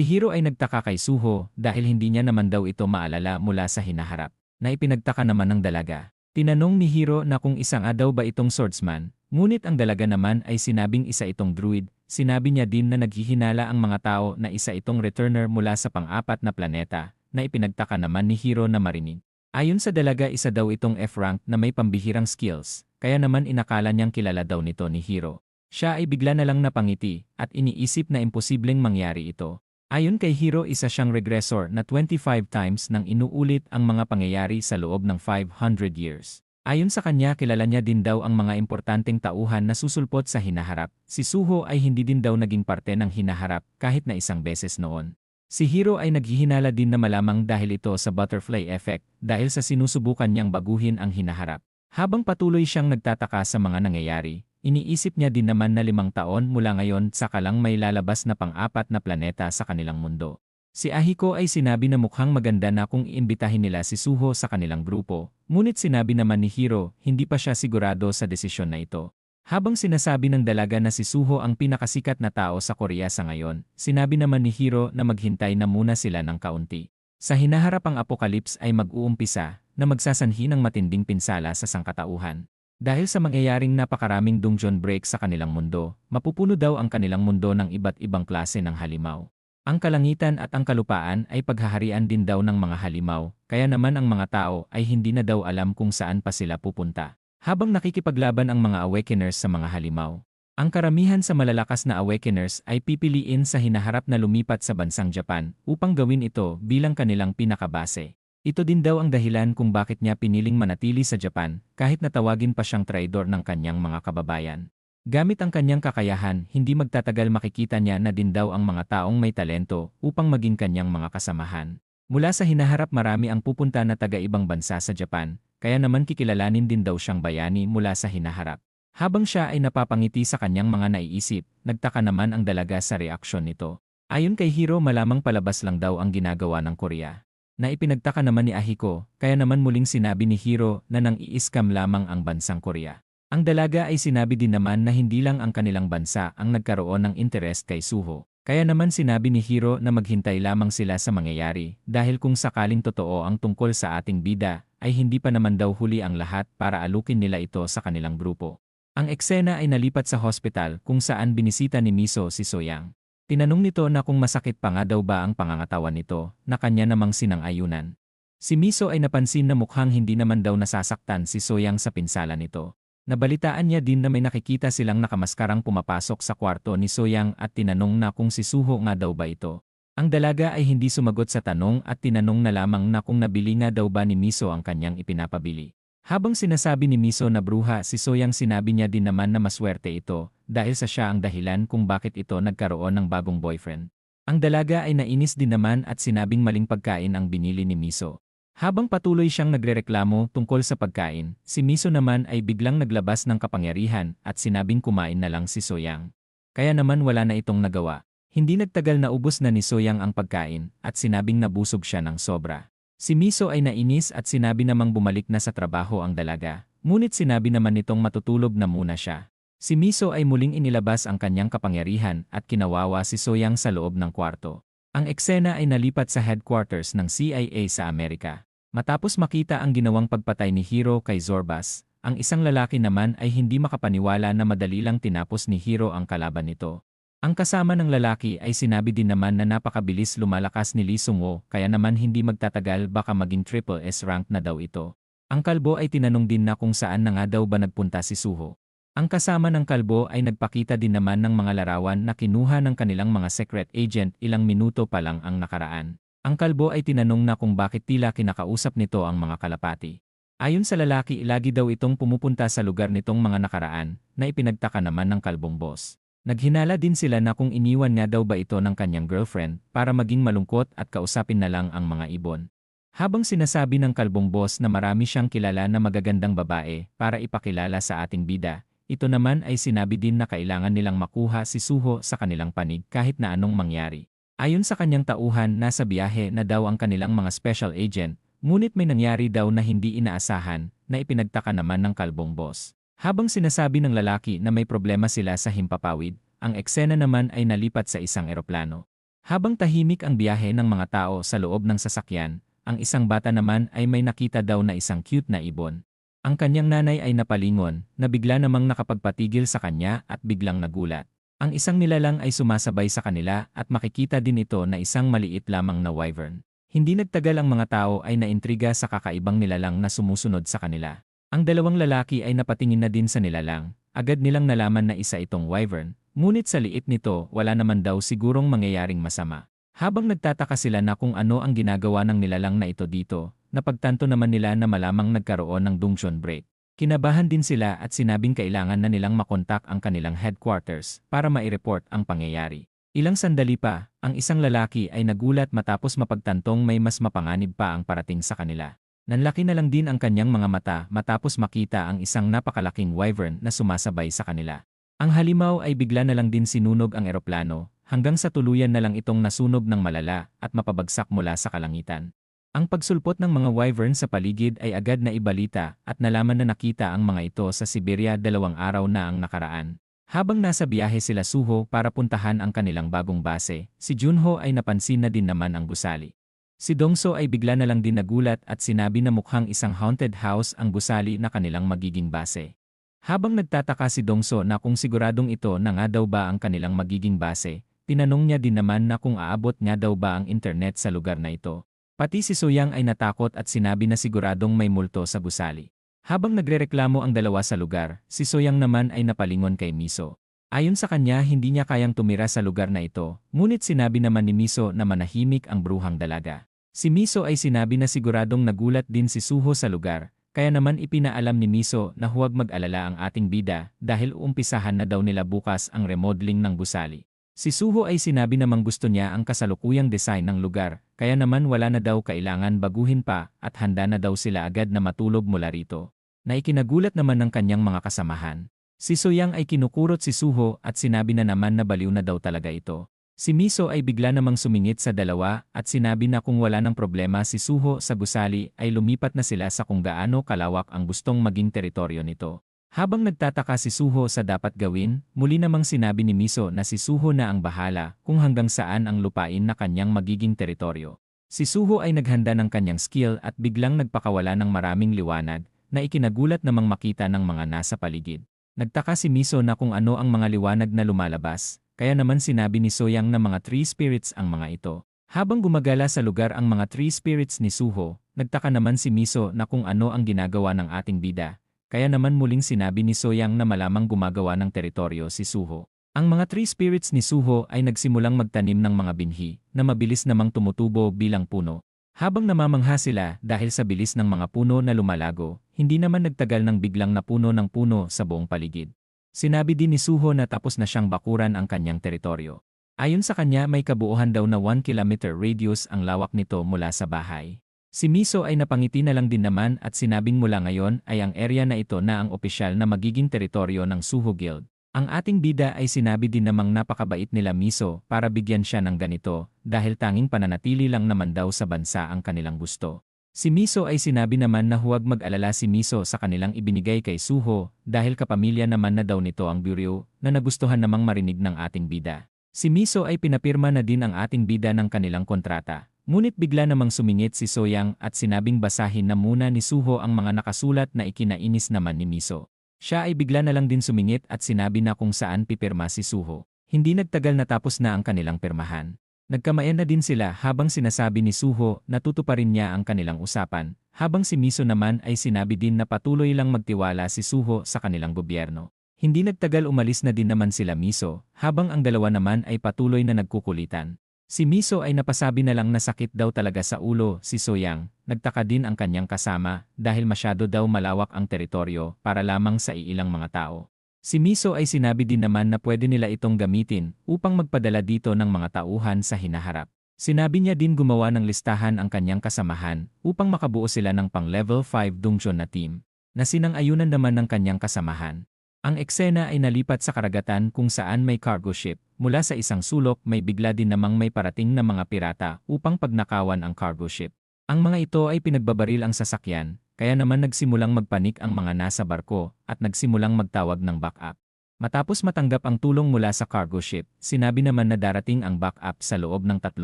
Hiro ay nagtaka kay Suho dahil hindi niya naman daw ito maalala mula sa hinaharap, na ipinagtaka naman ng dalaga. Tinanong ni Hiro na kung isang daw ba itong swordsman, ngunit ang dalaga naman ay sinabing isa itong druid. Sinabi niya din na naghihinala ang mga tao na isa itong returner mula sa pang-apat na planeta, na ipinagtaka naman ni Hiro na marinig. Ayon sa dalaga isa daw itong F-rank na may pambihirang skills, kaya naman inakala niyang kilala daw nito ni Hiro. Siya ay bigla na lang napangiti at iniisip na imposibleng mangyari ito. Ayon kay Hiro, isa siyang regressor na 25 times nang inuulit ang mga pangyayari sa loob ng 500 years. Ayon sa kanya, kilala niya din daw ang mga importanteng tauhan na susulpot sa hinaharap. Si Suho ay hindi din daw naging parte ng hinaharap kahit na isang beses noon. Si Hiro ay naghihinala din na malamang dahil ito sa butterfly effect dahil sa sinusubukan niyang baguhin ang hinaharap. Habang patuloy siyang nagtataka sa mga nangyayari, iniisip niya din naman na 5 taon mula ngayon saka lang may lalabas na pang-4 na planeta sa kanilang mundo. Si Ahiko ay sinabi na mukhang maganda na kung iimbitahin nila si Suho sa kanilang grupo, ngunit sinabi naman ni Hiro hindi pa siya sigurado sa desisyon na ito. Habang sinasabi ng dalaga na si Suho ang pinakasikat na tao sa Korea sa ngayon, sinabi naman ni Hiro na maghintay na muna sila ng kaunti. Sa hinaharap ang apokalips ay mag-uumpisa na magsasanhi ng matinding pinsala sa sangkatauhan. Dahil sa mangyayaring napakaraming dungeon break sa kanilang mundo, mapupuno daw ang kanilang mundo ng iba't ibang klase ng halimaw. Ang kalangitan at ang kalupaan ay paghaharian din daw ng mga halimaw, kaya naman ang mga tao ay hindi na daw alam kung saan pa sila pupunta. Habang nakikipaglaban ang mga awakeners sa mga halimaw, ang karamihan sa malalakas na awakeners ay pipiliin sa hinaharap na lumipat sa bansang Japan upang gawin ito bilang kanilang pinakabase. Ito din daw ang dahilan kung bakit niya piniling manatili sa Japan kahit natawagin pa siyang traidor ng kanyang mga kababayan. Gamit ang kanyang kakayahan, hindi magtatagal makikita niya na din daw ang mga taong may talento upang maging kanyang mga kasamahan. Mula sa hinaharap marami ang pupunta na taga-ibang bansa sa Japan, kaya naman kikilalanin din daw siyang bayani mula sa hinaharap. Habang siya ay napapangiti sa kanyang mga naiisip, nagtaka naman ang dalaga sa reaksyon nito. Ayon kay Hiro, malamang palabas lang daw ang ginagawa ng Korea. Na ipinagtaka naman ni Ahiko, kaya naman muling sinabi ni Hiro na nang i-scam lamang ang bansang Korea. Ang dalaga ay sinabi din naman na hindi lang ang kanilang bansa ang nagkaroon ng interest kay Suho. Kaya naman sinabi ni Hiro na maghintay lamang sila sa mangyayari dahil kung sakaling totoo ang tungkol sa ating bida, ay hindi pa naman daw huli ang lahat para alukin nila ito sa kanilang grupo. Ang eksena ay nalipat sa hospital kung saan binisita ni Miso si Soyang. Tinanong nito na kung masakit pa nga daw ba ang pangangatawan nito na kanya namang sinang-ayunan. Si Miso ay napansin na mukhang hindi naman daw nasasaktan si Soyang sa pinsala nito. Nabalitaan niya din na may nakikita silang nakamaskarang pumapasok sa kwarto ni Soyang at tinanong na kung si Suho nga daw ba ito. Ang dalaga ay hindi sumagot sa tanong at tinanong na lamang na kung nabili nga daw ba ni Miso ang kanyang ipinapabili. Habang sinasabi ni Miso na bruha si Soyang, sinabi niya din naman na maswerte ito dahil sa siya ang dahilan kung bakit ito nagkaroon ng bagong boyfriend. Ang dalaga ay nainis din naman at sinabing maling pagkain ang binili ni Miso. Habang patuloy siyang nagrereklamo tungkol sa pagkain, si Miso naman ay biglang naglabas ng kapangyarihan at sinabing kumain na lang si Soyang. Kaya naman wala na itong nagawa. Hindi nagtagal na ubos na ni Soyang ang pagkain at sinabing nabusog siya ng sobra. Si Miso ay nainis at sinabi namang bumalik na sa trabaho ang dalaga, ngunit sinabi naman nitong matutulog na muna siya. Si Miso ay muling inilabas ang kanyang kapangyarihan at kinawawa si Soyang sa loob ng kwarto. Ang eksena ay nalipat sa headquarters ng CIA sa Amerika. Matapos makita ang ginawang pagpatay ni Hiro kay Zorbas, ang isang lalaki naman ay hindi makapaniwala na madali lang tinapos ni Hiro ang kalaban nito. Ang kasama ng lalaki ay sinabi din naman na napakabilis lumalakas ni Lee Sung-woo, kaya naman hindi magtatagal baka maging triple S rank na daw ito. Ang kalbo ay tinanong din na kung saan na nga daw ba nagpunta si Suho. Ang kasama ng kalbo ay nagpakita din naman ng mga larawan na kinuha ng kanilang mga secret agent ilang minuto pa lang ang nakaraan. Ang kalbo ay tinanong na kung bakit tila kinakausap nito ang mga kalapati. Ayon sa lalaki, lagi daw itong pumupunta sa lugar nitong mga nakaraan, na ipinagtaka naman ng kalbong boss. Naghinala din sila na kung iniwan nga daw ba ito ng kanyang girlfriend para maging malungkot at kausapin na lang ang mga ibon. Habang sinasabi ng kalbong boss na marami siyang kilala na magagandang babae para ipakilala sa ating bida, ito naman ay sinabi din na kailangan nilang makuha si Suho sa kanilang panig kahit na anong mangyari. Ayon sa kanyang tauhan, nasa biyahe na daw ang kanilang mga special agent, ngunit may nangyari daw na hindi inaasahan na ipinagtaka naman ng kalbong boss. Habang sinasabi ng lalaki na may problema sila sa himpapawid, ang eksena naman ay nalipat sa isang eroplano. Habang tahimik ang biyahe ng mga tao sa loob ng sasakyan, ang isang bata naman ay may nakita daw na isang cute na ibon. Ang kanyang nanay ay napalingon, na bigla namang nakapagpatigil sa kanya at biglang nagulat. Ang isang nilalang ay sumasabay sa kanila at makikita din ito na isang maliit lamang na wyvern. Hindi nagtagal ang mga tao ay naintriga sa kakaibang nilalang na sumusunod sa kanila. Ang dalawang lalaki ay napatingin na din sa nilalang, agad nilang nalaman na isa itong wyvern, ngunit sa liit nito wala naman daw sigurong mangyayaring masama. Habang nagtataka sila na kung ano ang ginagawa ng nilalang na ito dito, napagtanto naman nila na malamang nagkaroon ng dungeon break. Kinabahan din sila at sinabing kailangan na nilang makontak ang kanilang headquarters para mai-report ang pangyayari. Ilang sandali pa, ang isang lalaki ay nagulat matapos mapagtantong may mas mapanganib pa ang parating sa kanila. Nanlaki na lang din ang kanyang mga mata matapos makita ang isang napakalaking wyvern na sumasabay sa kanila. Ang halimaw ay bigla na lang din sinunog ang eroplano, hanggang sa tuluyan na lang itong nasunog ng malala at mapabagsak mula sa kalangitan. Ang pagsulpot ng mga wyvern sa paligid ay agad na ibalita at nalaman na nakita ang mga ito sa Siberia 2 araw na ang nakaraan. Habang nasa biyahe sila Suho para puntahan ang kanilang bagong base, si Junho ay napansin na din naman ang gusali. Si Dongso ay bigla na lang din nagulat at sinabi na mukhang isang haunted house ang gusali na kanilang magiging base. Habang nagtataka si Dongso na kung siguradong ito na nga daw ba ang kanilang magiging base, tinanong niya din naman na kung aabot nga daw ba ang internet sa lugar na ito. Pati si Soyang ay natakot at sinabi na siguradong may multo sa gusali. Habang nagrereklamo ang dalawa sa lugar, si Soyang naman ay napalingon kay Miso. Ayon sa kanya hindi niya kayang tumira sa lugar na ito, ngunit sinabi naman ni Miso na manahimik ang bruhang dalaga. Si Miso ay sinabi na siguradong nagulat din si Suho sa lugar, kaya naman ipinaalam ni Miso na huwag mag-alala ang ating bida dahil uumpisahan na daw nila bukas ang remodeling ng gusali. Si Suho ay sinabi namang gusto niya ang kasalukuyang design ng lugar, kaya naman wala na daw kailangan baguhin pa at handa na daw sila agad na matulog mula rito. Na ikinagulat naman ng kanyang mga kasamahan. Si Soyang ay kinukurot si Suho at sinabi na naman na baliw na daw talaga ito. Si Miso ay bigla namang sumingit sa dalawa at sinabi na kung wala ng problema si Suho sa gusali ay lumipat na sila sa kung gaano kalawak ang gustong maging teritoryo nito. Habang nagtataka si Suho sa dapat gawin, muli namang sinabi ni Miso na si Suho na ang bahala kung hanggang saan ang lupain na kanyang magiging teritoryo. Si Suho ay naghanda ng kanyang skill at biglang nagpakawala ng maraming liwanag na ikinagulat namang makita ng mga nasa paligid. Nagtaka si Miso na kung ano ang mga liwanag na lumalabas, kaya naman sinabi ni Soyang na mga tree spirits ang mga ito. Habang gumagala sa lugar ang mga tree spirits ni Suho, nagtaka naman si Miso na kung ano ang ginagawa ng ating bida. Kaya naman muling sinabi ni Soyang na malamang gumagawa ng teritoryo si Suho. Ang mga tree spirits ni Suho ay nagsimulang magtanim ng mga binhi na mabilis namang tumutubo bilang puno. Habang namamangha sila dahil sa bilis ng mga puno na lumalago, hindi naman nagtagal ng biglang napuno ng puno sa buong paligid. Sinabi din ni Suho na tapos na siyang bakuran ang kanyang teritoryo. Ayon sa kanya may kabuuhan daw na 1 kilometer radius ang lawak nito mula sa bahay. Si Miso ay napangiti na lang din naman at sinabing mula ngayon ay ang area na ito na ang opisyal na magiging teritoryo ng Suho Guild. Ang ating bida ay sinabi din namang napakabait nila Miso para bigyan siya ng ganito dahil tanging pananatili lang naman daw sa bansa ang kanilang gusto. Si Miso ay sinabi naman na huwag mag-alala si Miso sa kanilang ibinigay kay Suho dahil kapamilya naman na daw nito ang bureau na nagustuhan namang marinig ng ating bida. Si Miso ay pinapirma na din ang ating bida ng kanilang kontrata. Ngunit bigla namang sumingit si Soyang at sinabing basahin na muna ni Suho ang mga nakasulat na ikinainis naman ni Miso. Siya ay bigla na lang din sumingit at sinabi na kung saan pipirma si Suho. Hindi nagtagal natapos na ang kanilang pirmahan. Nagkamayan na din sila habang sinasabi ni Suho na tutuparin niya ang kanilang usapan, habang si Miso naman ay sinabi din na patuloy lang magtiwala si Suho sa kanilang gobyerno. Hindi nagtagal umalis na din naman sila Miso, habang ang dalawa naman ay patuloy na nagkukulitan. Si Miso ay napasabi na lang na sakit daw talaga sa ulo si Soyang, nagtaka din ang kanyang kasama dahil masyado daw malawak ang teritoryo para lamang sa iilang mga tao. Si Miso ay sinabi din naman na pwede nila itong gamitin upang magpadala dito ng mga tauhan sa hinaharap. Sinabi niya din gumawa ng listahan ang kanyang kasamahan upang makabuo sila ng pang level 5 dungeon na team, na sinang-ayunan naman ng kanyang kasamahan. Ang eksena ay nalipat sa karagatan kung saan may cargo ship. Mula sa isang sulok may bigla din namang may parating na mga pirata upang pagnakawan ang cargo ship. Ang mga ito ay pinagbabaril ang sasakyan, kaya naman nagsimulang magpanik ang mga nasa barko at nagsimulang magtawag ng backup. Matapos matanggap ang tulong mula sa cargo ship, sinabi naman na darating ang backup sa loob ng 3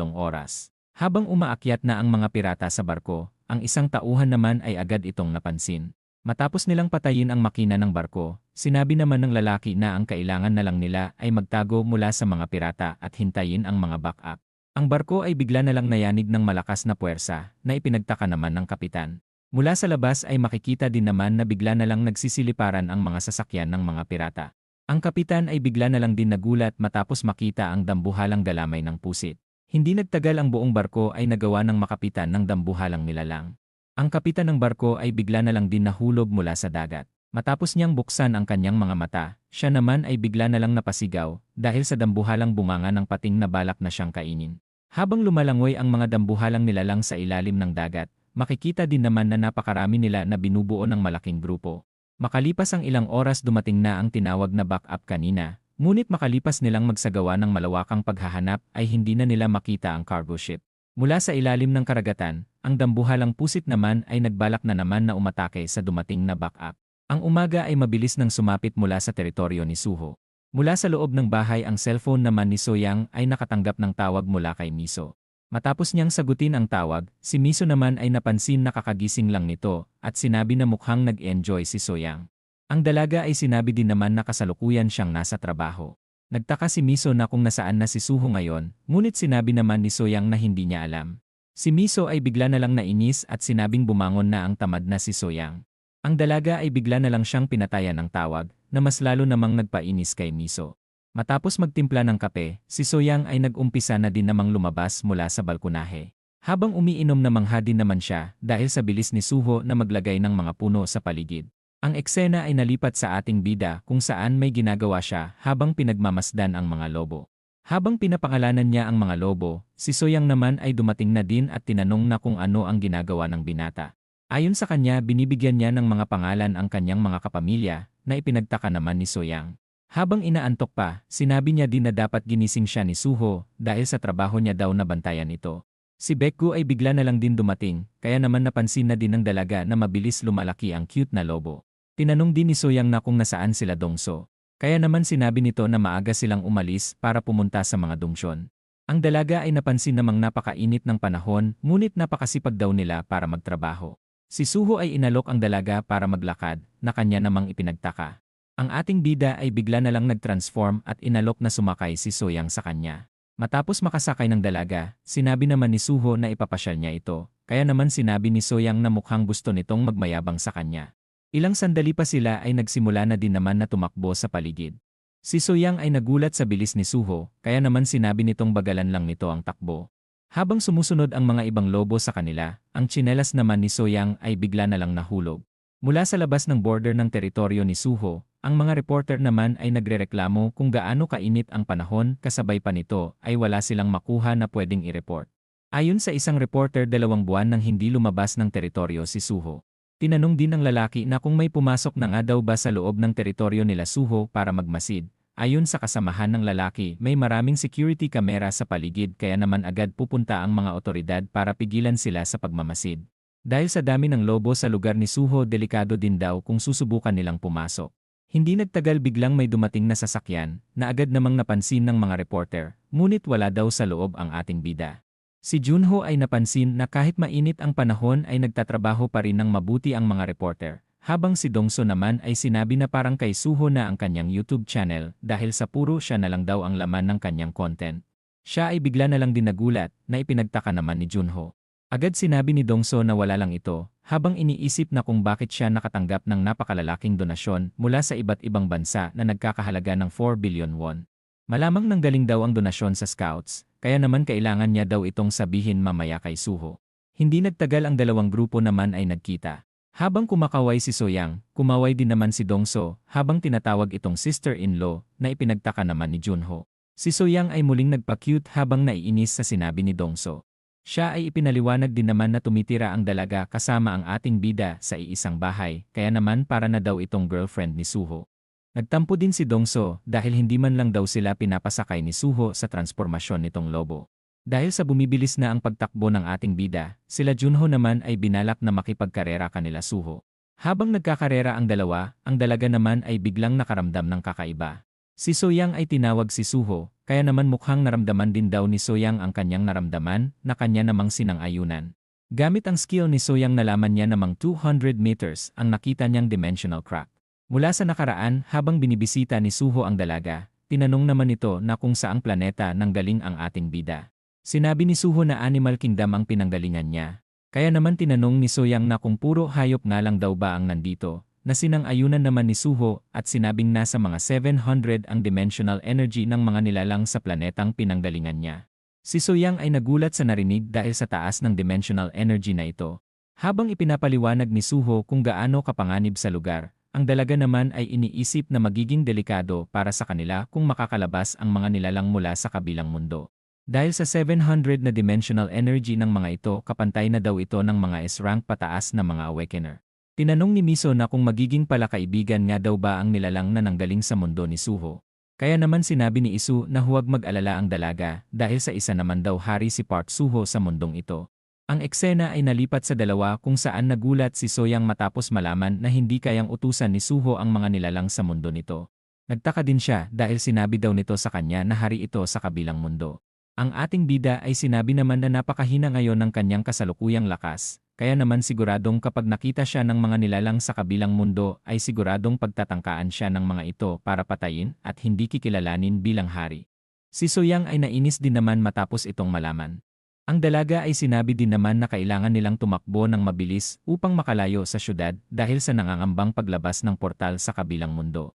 oras. Habang umaakyat na ang mga pirata sa barko, ang isang tauhan naman ay agad itong napansin. Matapos nilang patayin ang makina ng barko, sinabi naman ng lalaki na ang kailangan na lang nila ay magtago mula sa mga pirata at hintayin ang mga backup. Ang barko ay bigla na lang nayanig ng malakas na puwersa na ipinagtaka naman ng kapitan. Mula sa labas ay makikita din naman na bigla na lang nagsisiliparan ang mga sasakyan ng mga pirata. Ang kapitan ay bigla na lang din nagulat matapos makita ang dambuhalang galamay ng pusit. Hindi nagtagal ang buong barko ay nagawa ng makapitan ng dambuhalang nilalang. Ang kapitan ng barko ay bigla na lang din nahulog mula sa dagat. Matapos niyang buksan ang kanyang mga mata, siya naman ay bigla na lang napasigaw dahil sa dambuhalang bunganga ng pating na balak na siyang kainin. Habang lumalangoy ang mga dambuhalang nilalang sa ilalim ng dagat, makikita din naman na napakarami nila na binubuo ng malaking grupo. Makalipas ang ilang oras dumating na ang tinawag na backup kanina, ngunit makalipas nilang magsagawa ng malawakang paghahanap ay hindi na nila makita ang cargo ship. Mula sa ilalim ng karagatan, ang dambuhalang pusit naman ay nagbalak na naman na umatake sa dumating na backup. Ang umaga ay mabilis nang sumapit mula sa teritoryo ni Suho. Mula sa loob ng bahay ang cellphone naman ni Soyang ay nakatanggap ng tawag mula kay Miso. Matapos niyang sagutin ang tawag, si Miso naman ay napansin na kakagising lang nito at sinabi na mukhang nag-enjoy si Soyang. Ang dalaga ay sinabi din naman na kasalukuyan siyang nasa trabaho. Nagtaka si Miso na kung nasaan na si Suho ngayon, ngunit sinabi naman ni Soyang na hindi niya alam. Si Miso ay bigla na lang nainis at sinabing bumangon na ang tamad na si Soyang. Ang dalaga ay bigla na lang siyang pinatayan ng tawag, na mas lalo namang nagpainis kay Miso. Matapos magtimpla ng kape, si Soyang ay nag-umpisa na din namang lumabas mula sa balkonahe. Habang umiinom na mangha din naman siya dahil sa bilis ni Suho na maglagay ng mga puno sa paligid. Ang eksena ay nalipat sa ating bida kung saan may ginagawa siya habang pinagmamasdan ang mga lobo. Habang pinapangalanan niya ang mga lobo, si Soyang naman ay dumating na din at tinanong na kung ano ang ginagawa ng binata. Ayon sa kanya, binibigyan niya ng mga pangalan ang kanyang mga kapamilya, na ipinagtaka naman ni Soyang. Habang inaantok pa, sinabi niya din na dapat ginising siya ni Suho dahil sa trabaho niya daw na bantayan ito. Si Baekgu ay bigla na lang din dumating, kaya naman napansin na din ng dalaga na mabilis lumalaki ang cute na lobo. Tinanong din ni Soyang na kung nasaan sila Dongso. Kaya naman sinabi nito na maaga silang umalis para pumunta sa mga dungsyon. Ang dalaga ay napansin namang napakainit ng panahon, ngunit napakasipag daw nila para magtrabaho. Si Suho ay inalok ang dalaga para maglakad, na kanya namang ipinagtaka. Ang ating bida ay bigla na lang nag-transform at inalok na sumakay si Soyang sa kanya. Matapos makasakay ng dalaga, sinabi naman ni Suho na ipapasyal niya ito, kaya naman sinabi ni Soyang na mukhang gusto nitong magmayabang sa kanya. Ilang sandali pa sila ay nagsimula na din naman na tumakbo sa paligid. Si Soyang ay nagulat sa bilis ni Suho, kaya naman sinabi nitong bagalan lang nito ang takbo. Habang sumusunod ang mga ibang lobo sa kanila, ang tsinelas naman ni Soyang ay bigla na lang nahulog. Mula sa labas ng border ng teritoryo ni Suho, ang mga reporter naman ay nagrereklamo kung gaano kainit ang panahon kasabay pa nito ay wala silang makuha na pwedeng i-report. Ayon sa isang reporter 2 buwan nang hindi lumabas ng teritoryo si Suho. Tinanong din ng lalaki na kung may pumasok na nga daw ba sa loob ng teritoryo nila Suho para magmasid. Ayon sa kasamahan ng lalaki, may maraming security camera sa paligid kaya naman agad pupunta ang mga otoridad para pigilan sila sa pagmamasid. Dahil sa dami ng lobo sa lugar ni Suho, delikado din daw kung susubukan nilang pumasok. Hindi nagtagal biglang may dumating na sasakyan na agad namang napansin ng mga reporter, ngunit wala daw sa loob ang ating bida. Si Junho ay napansin na kahit mainit ang panahon ay nagtatrabaho pa rin ng mabuti ang mga reporter. Habang si Dongso naman ay sinabi na parang kay Suho na ang kanyang YouTube channel dahil sa puro siya na lang daw ang laman ng kanyang content. Siya ay bigla na lang din nagulat na ipinagtaka naman ni Junho. Agad sinabi ni Dongso na wala lang ito, habang iniisip na kung bakit siya nakatanggap ng napakalalaking donasyon mula sa iba't ibang bansa na nagkakahalaga ng 4 billion won. Malamang nanggaling daw ang donasyon sa scouts, kaya naman kailangan niya daw itong sabihin mamaya kay Suho. Hindi nagtagal ang dalawang grupo naman ay nagkita. Habang kumakaway si Soyang, kumaway din naman si Dongso habang tinatawag itong sister-in-law na ipinagtaka naman ni Junho. Si Soyang ay muling nagpa-cute habang naiinis sa sinabi ni Dongso. Siya ay ipinaliwanag din naman na tumitira ang dalaga kasama ang ating bida sa iisang bahay, kaya naman para na daw itong girlfriend ni Suho. Nagtampo din si Dongso dahil hindi man lang daw sila pinapasakay ni Suho sa transformasyon nitong lobo. Dahil sa bumibilis na ang pagtakbo ng ating bida, sila Junho naman ay binalak na makipagkarera kanila Suho. Habang nagkakarera ang dalawa, ang dalaga naman ay biglang nakaramdam ng kakaiba. Si Soyang ay tinawag si Suho, kaya naman mukhang naramdaman din daw ni Soyang ang kanyang naramdaman na kanya namang sinang-ayunan. Gamit ang skill ni Soyang nalaman niya namang 200 meters ang nakita niyang dimensional crack. Mula sa nakaraan habang binibisita ni Suho ang dalaga, tinanong naman ito na kung saang planeta nanggaling ang ating bida. Sinabi ni Suho na Animal Kingdom ang pinanggalingan niya. Kaya naman tinanong ni Soyang na kung puro hayop nga lang daw ba ang nandito, na sinang-ayunan naman ni Suho at sinabing nasa mga 700 ang dimensional energy ng mga nilalang sa planetang pinanggalingan niya. Si Soyang ay nagulat sa narinig dahil sa taas ng dimensional energy na ito. Habang ipinapaliwanag ni Suho kung gaano kapanganib sa lugar, ang dalaga naman ay iniisip na magiging delikado para sa kanila kung makakalabas ang mga nilalang mula sa kabilang mundo. Dahil sa 700 na dimensional energy ng mga ito, kapantay na daw ito ng mga S-rank pataas na mga awakener. Tinanong ni Miso na kung magiging palakaibigan nga daw ba ang nilalang na nanggaling sa mundo ni Suho. Kaya naman sinabi ni Isu na huwag mag-alala ang dalaga dahil sa isa naman daw hari si Park Suho sa mundong ito. Ang eksena ay nalipat sa dalawa kung saan nagulat si Soyang matapos malaman na hindi kayang utusan ni Suho ang mga nilalang sa mundo nito. Nagtaka din siya dahil sinabi daw nito sa kanya na hari ito sa kabilang mundo. Ang ating bida ay sinabi naman na napakahina ngayon ng kanyang kasalukuyang lakas, kaya naman siguradong kapag nakita siya ng mga nilalang sa kabilang mundo ay siguradong pagtatangkaan siya ng mga ito para patayin at hindi kikilalanin bilang hari. Si Soyang ay nainis din naman matapos itong malaman. Ang dalaga ay sinabi din naman na kailangan nilang tumakbo ng mabilis upang makalayo sa syudad dahil sa nangangambang paglabas ng portal sa kabilang mundo.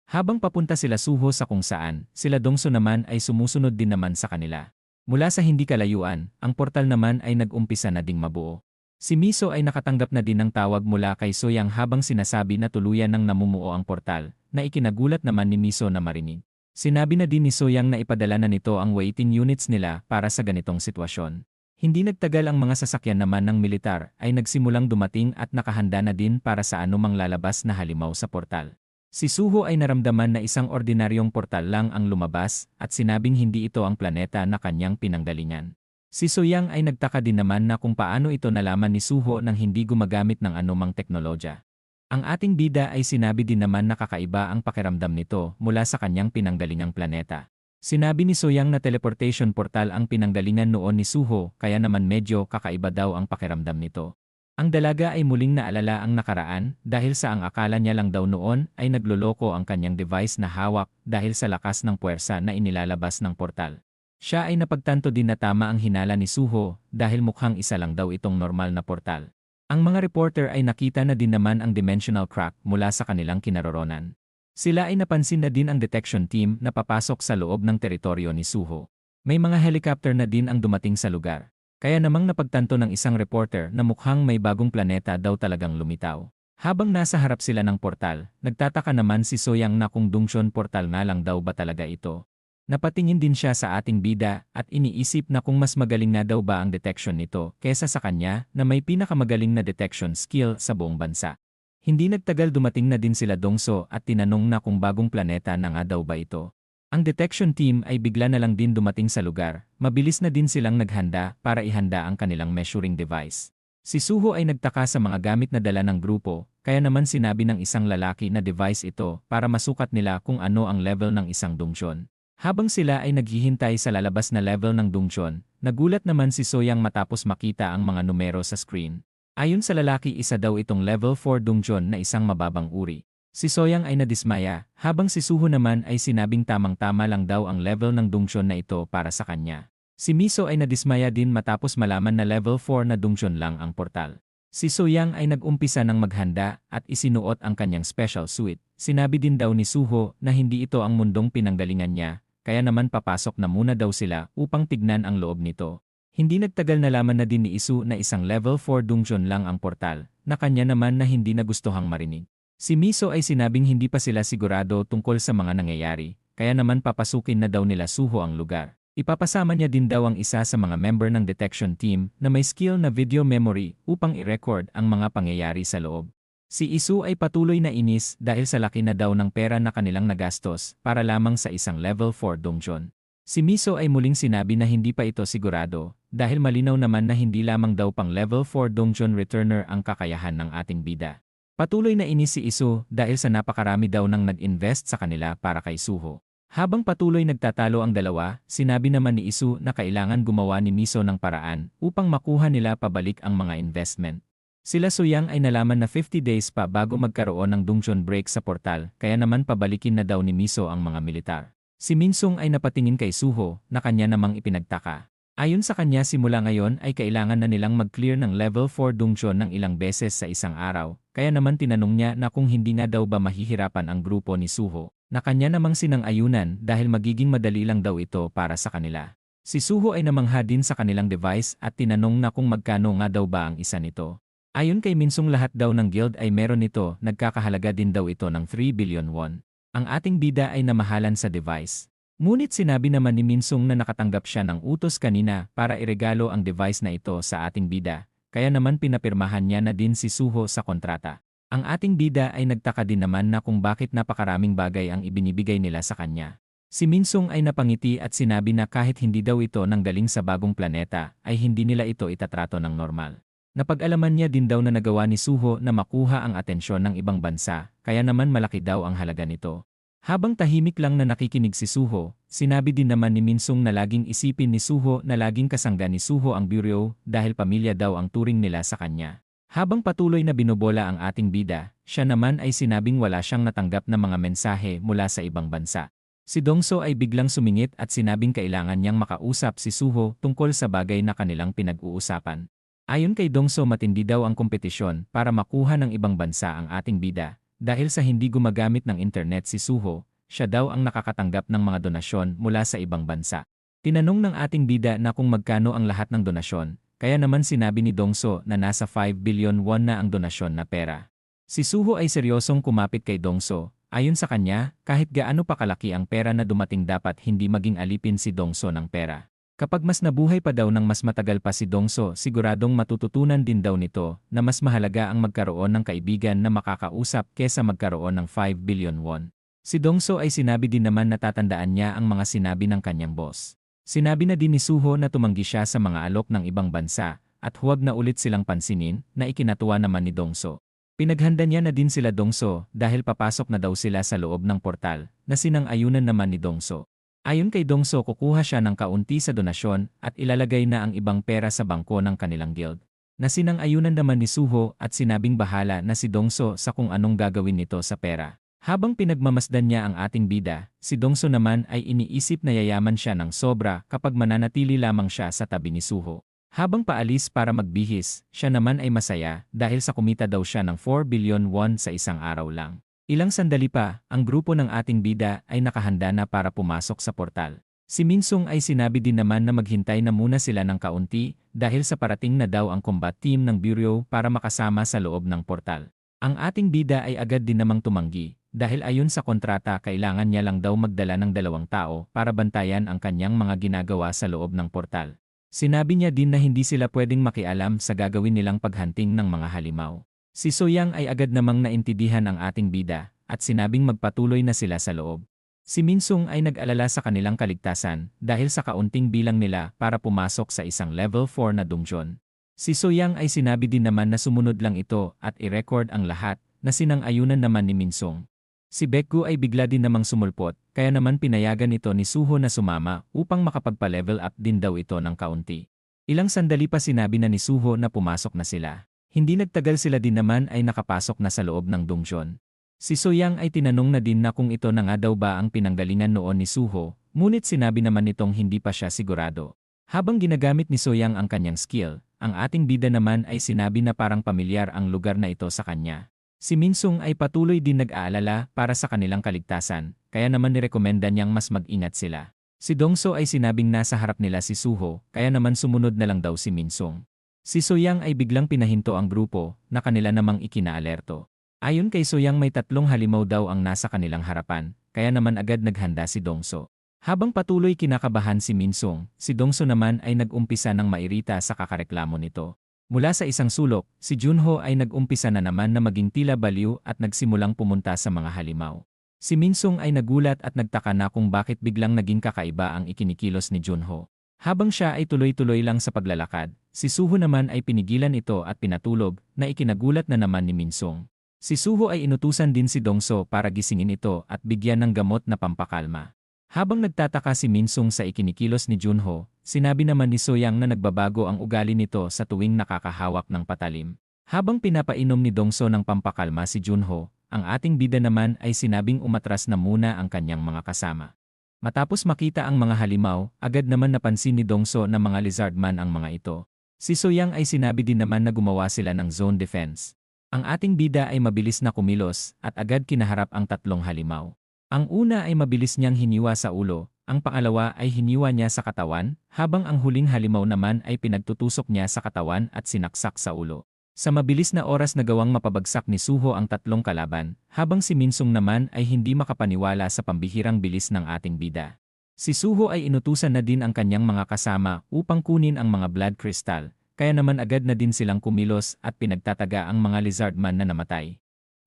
Habang papunta sila Suho sa kung saan, sila Dongso naman ay sumusunod din naman sa kanila. Mula sa hindi kalayuan, ang portal naman ay nag-umpisa na ding mabuo. Si Miso ay nakatanggap na din ng tawag mula kay Soyang habang sinasabi na tuluyan ng namumuo ang portal, na ikinagulat naman ni Miso na marinig. Sinabi na din ni Soyang na ipadala na nito ang waiting units nila para sa ganitong sitwasyon. Hindi nagtagal ang mga sasakyan naman ng militar ay nagsimulang dumating at nakahanda na din para sa anumang lalabas na halimaw sa portal. Si Suho ay naramdaman na isang ordinaryong portal lang ang lumabas at sinabing hindi ito ang planeta na kanyang pinanggalingan. Si Soyang ay nagtaka din naman na kung paano ito nalaman ni Suho nang hindi gumagamit ng anumang teknolohiya. Ang ating bida ay sinabi din naman na kakaiba ang pakiramdam nito mula sa kanyang pinanggalingang planeta. Sinabi ni Soyang na teleportation portal ang pinanggalingan noon ni Suho kaya naman medyo kakaiba daw ang pakiramdam nito. Ang dalaga ay muling naalala ang nakaraan dahil sa ang akala niya lang daw noon ay nagloloko ang kanyang device na hawak dahil sa lakas ng puwersa na inilalabas ng portal. Siya ay napagtanto din na tama ang hinala ni Suho dahil mukhang isa lang daw itong normal na portal. Ang mga reporter ay nakita na din naman ang dimensional crack mula sa kanilang kinaroroonan. Sila ay napansin na din ang detection team na papasok sa loob ng teritoryo ni Suho. May mga helicopter na din ang dumating sa lugar. Kaya namang napagtanto ng isang reporter na mukhang may bagong planeta daw talagang lumitaw. Habang nasa harap sila ng portal, nagtataka naman si Soyang na kung Dongshon portal nga lang daw ba talaga ito. Napatingin din siya sa ating bida at iniisip na kung mas magaling na daw ba ang detection nito kesa sa kanya na may pinakamagaling na detection skill sa buong bansa. Hindi nagtagal dumating na din sila Dongso at tinanong na kung bagong planeta na nga daw ba ito. Ang detection team ay bigla na lang din dumating sa lugar, mabilis na din silang naghanda para ihanda ang kanilang measuring device. Si Suho ay nagtaka sa mga gamit na dala ng grupo, kaya naman sinabi ng isang lalaki na device ito para masukat nila kung ano ang level ng isang Dongshon. Habang sila ay naghihintay sa lalabas na level ng Dongshon, nagulat naman si Soyang matapos makita ang mga numero sa screen. Ayon sa lalaki isa daw itong level 4 Dongshon na isang mababang uri. Si Soyang ay nadismaya, habang si Suho naman ay sinabing tamang-tama lang daw ang level ng Dongshon na ito para sa kanya. Si Miso ay nadismaya din matapos malaman na level 4 na Dongshon lang ang portal. Si Soyang ay nag-umpisa ng maghanda at isinuot ang kanyang special suit. Sinabi din daw ni Suho na hindi ito ang mundong pinanggalingan niya, kaya naman papasok na muna daw sila upang tignan ang loob nito. Hindi nagtagal nalaman na din ni Isu na isang level 4 Dongshon lang ang portal, na kanya naman na hindi nagustuhang marinig. Si Miso ay sinabing hindi pa sila sigurado tungkol sa mga nangyayari, kaya naman papasukin na daw nila Suho ang lugar. Ipapasama niya din daw ang isa sa mga member ng detection team na may skill na video memory upang i-record ang mga pangyayari sa loob. Si Isu ay patuloy na inis dahil sa laki na daw ng pera na kanilang nagastos para lamang sa isang level 4 Dongshon. Si Miso ay muling sinabi na hindi pa ito sigurado dahil malinaw naman na hindi lamang daw pang level 4 Dongshon returner ang kakayahan ng ating bida. Patuloy na inis si Isu dahil sa napakarami daw nang nag-invest sa kanila para kay Suho. Habang patuloy nagtatalo ang dalawa, sinabi naman ni Isu na kailangan gumawa ni Miso ng paraan upang makuha nila pabalik ang mga investment. Sila Soyang ay nalaman na 50 days pa bago magkaroon ng Dongshon break sa portal, kaya naman pabalikin na daw ni Miso ang mga militar. Si Minsung ay napatingin kay Suho na kanya namang ipinagtaka. Ayon sa kanya simula ngayon ay kailangan na nilang mag-clear ng level 4 Dongshon ng ilang beses sa isang araw, kaya naman tinanong niya na kung hindi nga daw ba mahihirapan ang grupo ni Suho, na kanya namang sinang-ayunan dahil magiging madali lang daw ito para sa kanila. Si Suho ay namangha din sa kanilang device at tinanong na kung magkano nga daw ba ang isa nito. Ayon kay Minsung lahat daw ng guild ay meron nito, nagkakahalaga din daw ito ng 3 billion won. Ang ating bida ay namahalan sa device. Ngunit sinabi naman ni Minsung na nakatanggap siya ng utos kanina para iregalo ang device na ito sa ating bida, kaya naman pinapirmahan niya na din si Suho sa kontrata. Ang ating bida ay nagtaka din naman na kung bakit napakaraming bagay ang ibinibigay nila sa kanya. Si Minsung ay napangiti at sinabi na kahit hindi daw ito nanggaling sa bagong planeta, ay hindi nila ito itatrato ng normal. Napag-alaman niya din daw na nagawa ni Suho na makuha ang atensyon ng ibang bansa, kaya naman malaki daw ang halaga nito. Habang tahimik lang na nakikinig si Suho, sinabi din naman ni Minsung na laging isipin ni Suho na laging kasangga ni Suho ang bureau dahil pamilya daw ang turing nila sa kanya. Habang patuloy na binobola ang ating bida, siya naman ay sinabing wala siyang natanggap na mga mensahe mula sa ibang bansa. Si Dongso ay biglang sumingit at sinabing kailangan niyang makausap si Suho tungkol sa bagay na kanilang pinag-uusapan. Ayon kay Dongso matindi daw ang kompetisyon para makuha ng ibang bansa ang ating bida, dahil sa hindi gumagamit ng internet si Suho, siya daw ang nakakatanggap ng mga donasyon mula sa ibang bansa. Tinanong ng ating bida na kung magkano ang lahat ng donasyon, kaya naman sinabi ni Dongso na nasa 5 billion won na ang donasyon na pera. Si Suho ay seryosong kumapit kay Dongso. Ayon sa kanya, kahit gaano pa kalaki ang pera na dumating dapat hindi maging alipin si Dongso ng pera. Kapag mas nabuhay pa daw ng mas matagal pa si Dongso, siguradong matututunan din daw nito na mas mahalaga ang magkaroon ng kaibigan na makakausap kesa magkaroon ng 5 billion won. Si Dongso ay sinabi din naman na tatandaan niya ang mga sinabi ng kanyang boss. Sinabi na din ni Suho na tumanggi siya sa mga alok ng ibang bansa at huwag na ulit silang pansinin na ikinatuwa naman ni Dongso. Pinaghanda niya na din sila Dongso dahil papasok na daw sila sa loob ng portal na sinang-ayunan naman ni Dongso. Ayon kay Dongso kukuha siya ng kaunti sa donasyon at ilalagay na ang ibang pera sa bangko ng kanilang guild. Na sinang-ayunan naman ni Suho at sinabing bahala na si Dongso sa kung anong gagawin nito sa pera. Habang pinagmamasdan niya ang ating bida, si Dongso naman ay iniisip na yayaman siya ng sobra kapag mananatili lamang siya sa tabi ni Suho. Habang paalis para magbihis, siya naman ay masaya dahil sa kumita daw siya ng 4 billion won sa isang araw lang. Ilang sandali pa, ang grupo ng ating bida ay nakahanda na para pumasok sa portal. Si Minsung ay sinabi din naman na maghintay na muna sila ng kaunti dahil sa parating na daw ang combat team ng bureau para makasama sa loob ng portal. Ang ating bida ay agad din namang tumanggi dahil ayon sa kontrata kailangan niya lang daw magdala ng 2 tao para bantayan ang kanyang mga ginagawa sa loob ng portal. Sinabi niya din na hindi sila pwedeng makialam sa gagawin nilang paghunting ng mga halimaw. Si Soyang ay agad namang naintindihan ang ating bida at sinabing magpatuloy na sila sa loob. Si Minsung ay nag-alala sa kanilang kaligtasan dahil sa kaunting bilang nila para pumasok sa isang level 4 na dungeon. Si Soyang ay sinabi din naman na sumunod lang ito at i-record ang lahat na sinang-ayunan naman ni Minsung. Si Baekgu ay bigla din namang sumulpot, kaya naman pinayagan ito ni Suho na sumama upang makapagpa-level up din daw ito ng kaunti. Ilang sandali pa sinabi na ni Suho na pumasok na sila. Hindi nagtagal sila din naman ay nakapasok na sa loob ng dungeon. Si Soyang ay tinanong na din na kung ito na nga daw ba ang pinanggalingan noon ni Suho, ngunit sinabi naman nitong hindi pa siya sigurado. Habang ginagamit ni Soyang ang kanyang skill, ang ating bida naman ay sinabi na parang pamilyar ang lugar na ito sa kanya. Si Minsung ay patuloy din nag-aalala para sa kanilang kaligtasan, kaya naman nirekomenda niyang mas mag-ingat sila. Si Dongso ay sinabing nasa harap nila si Suho, kaya naman sumunod na lang daw si Minsung. Si Soyang ay biglang pinahinto ang grupo na kanila namang ikinaalerto. Ayon kay Soyang may 3 halimaw daw ang nasa kanilang harapan, kaya naman agad naghanda si Dongso. Habang patuloy kinakabahan si Minsung, si Dongso naman ay nag-umpisa ng mairita sa kakareklamo nito. Mula sa isang sulok, si Junho ay nag-umpisa na naman na maging tila baliw at nagsimulang pumunta sa mga halimaw. Si Minsung ay nagulat at nagtaka na kung bakit biglang naging kakaiba ang ikinikilos ni Junho. Habang siya ay tuloy-tuloy lang sa paglalakad, si Suho naman ay pinigilan ito at pinatulog na ikinagulat na naman ni Minsung. Si Suho ay inutusan din si Dongso para gisingin ito at bigyan ng gamot na pampakalma. Habang nagtataka si Minsung sa ikinikilos ni Junho, sinabi naman ni Soyang na nagbabago ang ugali nito sa tuwing nakakahawak ng patalim. Habang pinapainom ni Dongso ng pampakalma si Junho, ang ating bida naman ay sinabing umatras na muna ang kanyang mga kasama. Matapos makita ang mga halimaw, agad naman napansin ni Dongso na mga lizardman ang mga ito. Si Soyang ay sinabi din naman na gumawa sila ng zone defense. Ang ating bida ay mabilis na kumilos at agad kinaharap ang 3 halimaw. Ang una ay mabilis niyang hiniwa sa ulo, Ang pangalawa ay hiniwa niya sa katawan, habang ang huling halimaw naman ay pinagtutusok niya sa katawan at sinaksak sa ulo. Sa mabilis na oras nagawang mapabagsak ni Suho ang tatlong kalaban, habang si Minsung naman ay hindi makapaniwala sa pambihirang bilis ng ating bida. Si Suho ay inutusan na din ang kanyang mga kasama upang kunin ang mga blood crystal, kaya naman agad na din silang kumilos at pinagtataga ang mga lizardman na namatay.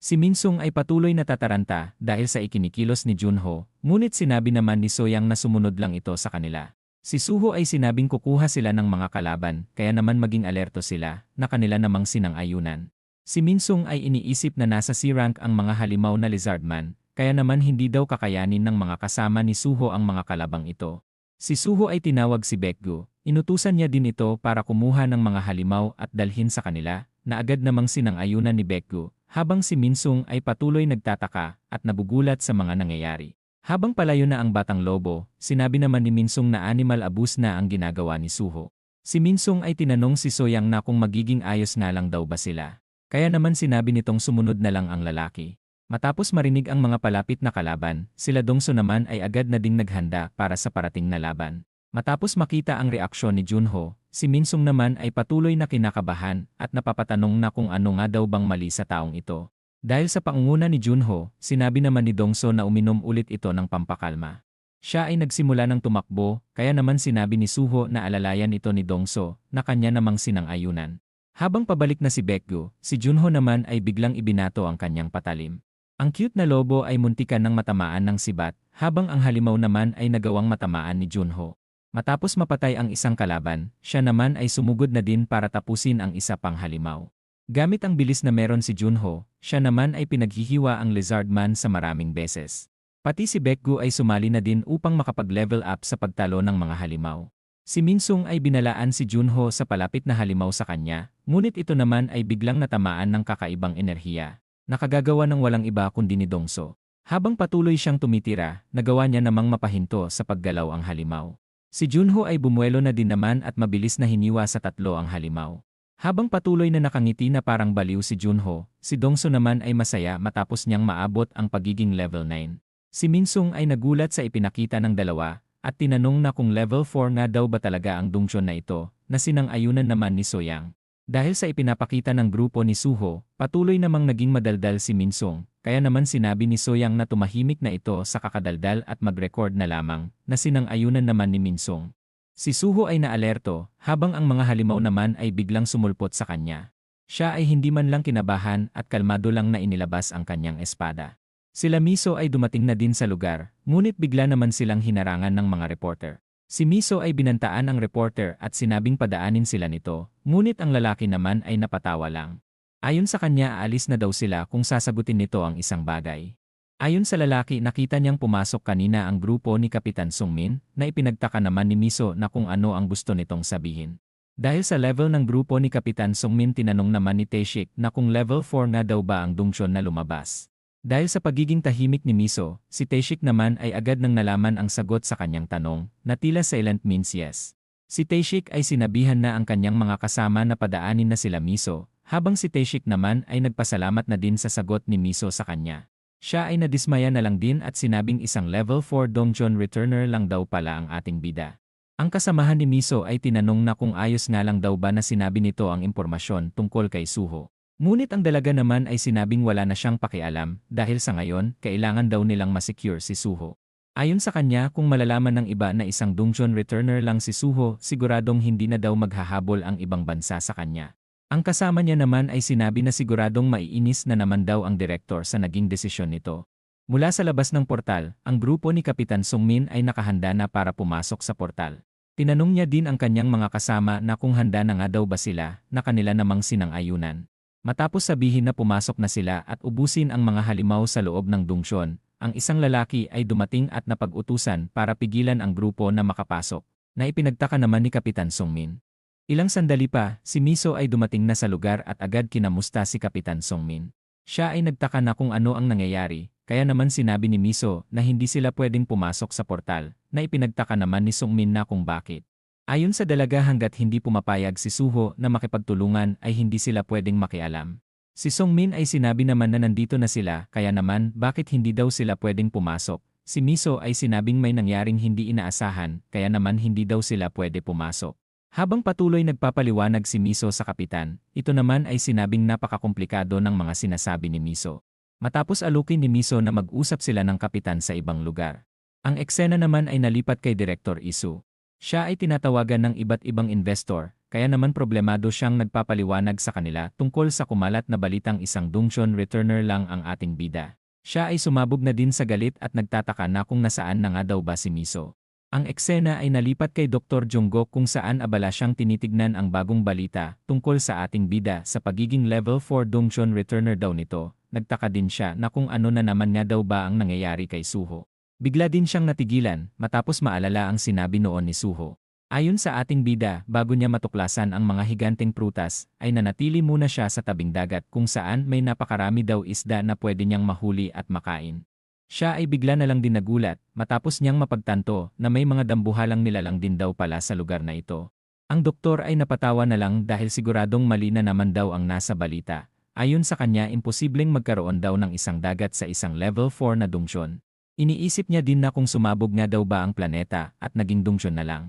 Si Minsung ay patuloy na tataranta dahil sa ikinikilos ni Junho, ngunit sinabi naman ni Soyang na sumunod lang ito sa kanila. Si Suho ay sinabing kukuha sila ng mga kalaban, kaya naman maging alerto sila na kanila namang sinang-ayunan. Si Minsung ay iniisip na nasa C-rank ang mga halimaw na lizardman, kaya naman hindi daw kakayanin ng mga kasama ni Suho ang mga kalabang ito. Si Suho ay tinawag si Baekgu, inutusan niya din ito para kumuha ng mga halimaw at dalhin sa kanila, na agad namang sinang-ayunan ni Baekgu. Habang si Minsung ay patuloy nagtataka at nabugulat sa mga nangyayari. Habang palayo na ang batang lobo, sinabi naman ni Minsung na animal abuse na ang ginagawa ni Suho. Si Minsung ay tinanong si Soyang na kung magiging ayos nga lang daw ba sila. Kaya naman sinabi nitong sumunod na lang ang lalaki. Matapos marinig ang mga palapit na kalaban, sila Dongso naman ay agad na ding naghanda para sa parating na laban. Matapos makita ang reaksyon ni Junho, si Minsung naman ay patuloy na kinakabahan at napapatanong na kung ano nga daw bang mali sa taong ito. Dahil sa pangunguna ni Junho, sinabi naman ni Dongso na uminom ulit ito ng pampakalma. Siya ay nagsimula ng tumakbo, kaya naman sinabi ni Suho na alalayan ito ni Dongso na kanya namang sinang-ayunan. Habang pabalik na si Baekgu, si Junho naman ay biglang ibinato ang kanyang patalim. Ang cute na lobo ay muntikan ng matamaan ng sibat, habang ang halimaw naman ay nagawang matamaan ni Junho. Matapos mapatay ang isang kalaban, siya naman ay sumugod na din para tapusin ang isa pang halimaw. Gamit ang bilis na meron si Junho, siya naman ay pinaghihiwa ang lizardman sa maraming beses. Pati si Baekgu ay sumali na din upang makapag-level up sa pagtalo ng mga halimaw. Si Minsung ay binalaan si Junho sa palapit na halimaw sa kanya, ngunit ito naman ay biglang natamaan ng kakaibang enerhiya. Nakagagawa ng walang iba kundi ni Dongso. Habang patuloy siyang tumitira, nagawa niya namang mapahinto sa paggalaw ang halimaw. Si Junho ay bumuelo na din naman at mabilis na hiniwa sa tatlo ang halimaw. Habang patuloy na nakangiti na parang baliw si Junho, si Dongso naman ay masaya matapos niyang maabot ang pagiging level 9. Si Minsung ay nagulat sa ipinakita ng dalawa at tinanong na kung level 4 nga daw ba talaga ang Dongchon na ito, na sinang-ayunan naman ni Soyang. Dahil sa ipinapakita ng grupo ni Suho, patuloy namang naging madaldal si Minsung. Kaya naman sinabi ni Soyang na tumahimik na ito sa kakadaldal at mag-record na lamang, na sinang-ayunan naman ni Minsung. Si Suho ay naalerto, habang ang mga halimaw naman ay biglang sumulpot sa kanya. Siya ay hindi man lang kinabahan at kalmado lang na inilabas ang kanyang espada. Sila Miso ay dumating na din sa lugar, ngunit bigla naman silang hinarangan ng mga reporter. Si Miso ay binantaan ang reporter at sinabing padaanin sila nito, ngunit ang lalaki naman ay napatawa lang. Ayon sa kanya aalis na daw sila kung sasagutin nito ang isang bagay. Ayon sa lalaki nakita niyang pumasok kanina ang grupo ni Kapitan Sungmin na ipinagtaka naman ni Miso na kung ano ang gusto nitong sabihin. Dahil sa level ng grupo ni Kapitan Sungmin tinanong naman ni Taeshik na kung level 4 na daw ba ang Dongchon na lumabas. Dahil sa pagiging tahimik ni Miso, si Taeshik naman ay agad nang nalaman ang sagot sa kanyang tanong na tila silent means yes. Si Taeshik ay sinabihan na ang kanyang mga kasama na padaanin na sila Miso. Habang si Taeshik naman ay nagpasalamat na din sa sagot ni Miso sa kanya. Siya ay nadismaya na lang din at sinabing isang level 4 Dongchon returner lang daw pala ang ating bida. Ang kasamahan ni Miso ay tinanong na kung ayos nga lang daw ba na sinabi nito ang impormasyon tungkol kay Suho. Ngunit ang dalaga naman ay sinabing wala na siyang pakialam dahil sa ngayon kailangan daw nilang masecure si Suho. Ayon sa kanya kung malalaman ng iba na isang Dongchon returner lang si Suho siguradong hindi na daw maghahabol ang ibang bansa sa kanya. Ang kasama niya naman ay sinabi na siguradong maiinis na naman daw ang direktor sa naging desisyon nito. Mula sa labas ng portal, ang grupo ni Kapitan Sungmin ay nakahanda na para pumasok sa portal. Tinanong niya din ang kanyang mga kasama na kung handa na nga daw ba sila na kanila namang sinang-ayunan. Matapos sabihin na pumasok na sila at ubusin ang mga halimaw sa loob ng Dongchon, ang isang lalaki ay dumating at napag-utusan para pigilan ang grupo na makapasok, na ipinagtaka naman ni Kapitan Sungmin. Ilang sandali pa, si Miso ay dumating na sa lugar at agad kinamusta si Kapitan Sungmin. Siya ay nagtaka na kung ano ang nangyayari, kaya naman sinabi ni Miso na hindi sila pwedeng pumasok sa portal, na ipinagtaka naman ni Sungmin na kung bakit. Ayon sa dalaga hanggat hindi pumapayag si Suho na makipagtulungan ay hindi sila pwedeng makialam. Si Sungmin ay sinabi naman na nandito na sila kaya naman bakit hindi daw sila pwedeng pumasok, Si Miso ay sinabing may nangyaring hindi inaasahan, kaya naman hindi daw sila pwede pumasok. Habang patuloy nagpapaliwanag si Miso sa kapitan, ito naman ay sinabing napakakomplikado ng mga sinasabi ni Miso. Matapos alukin ni Miso na mag-usap sila ng kapitan sa ibang lugar. Ang eksena naman ay nalipat kay Direktor Isu. Siya ay tinatawagan ng iba't ibang investor, kaya naman problemado siyang nagpapaliwanag sa kanila tungkol sa kumalat na balitang isang dungeon returner lang ang ating bida. Siya ay sumabog na din sa galit at nagtataka na kung nasaan na nga daw ba si Miso. Ang eksena ay nalipat kay Dr. Jungkook kung saan abala siyang tinitignan ang bagong balita tungkol sa ating bida sa pagiging level 4 dungeon returner daw nito. Nagtaka din siya na kung ano na naman nga daw ba ang nangyayari kay Suho. Bigla din siyang natigilan matapos maalala ang sinabi noon ni Suho. Ayon sa ating bida, bago niya matuklasan ang mga higanteng prutas, ay nanatili muna siya sa tabing dagat kung saan may napakarami daw isda na pwede niyang mahuli at makain. Siya ay bigla na lang din nagulat matapos niyang mapagtanto na may mga dambuhalang nilalang din daw pala sa lugar na ito. Ang doktor ay napatawa na lang dahil siguradong mali na naman daw ang nasa balita. Ayon sa kanya, imposibleng magkaroon daw ng isang dagat sa isang level 4 na dungeon. Iniisip niya din na kung sumabog nga daw ba ang planeta at naging dungeon na lang.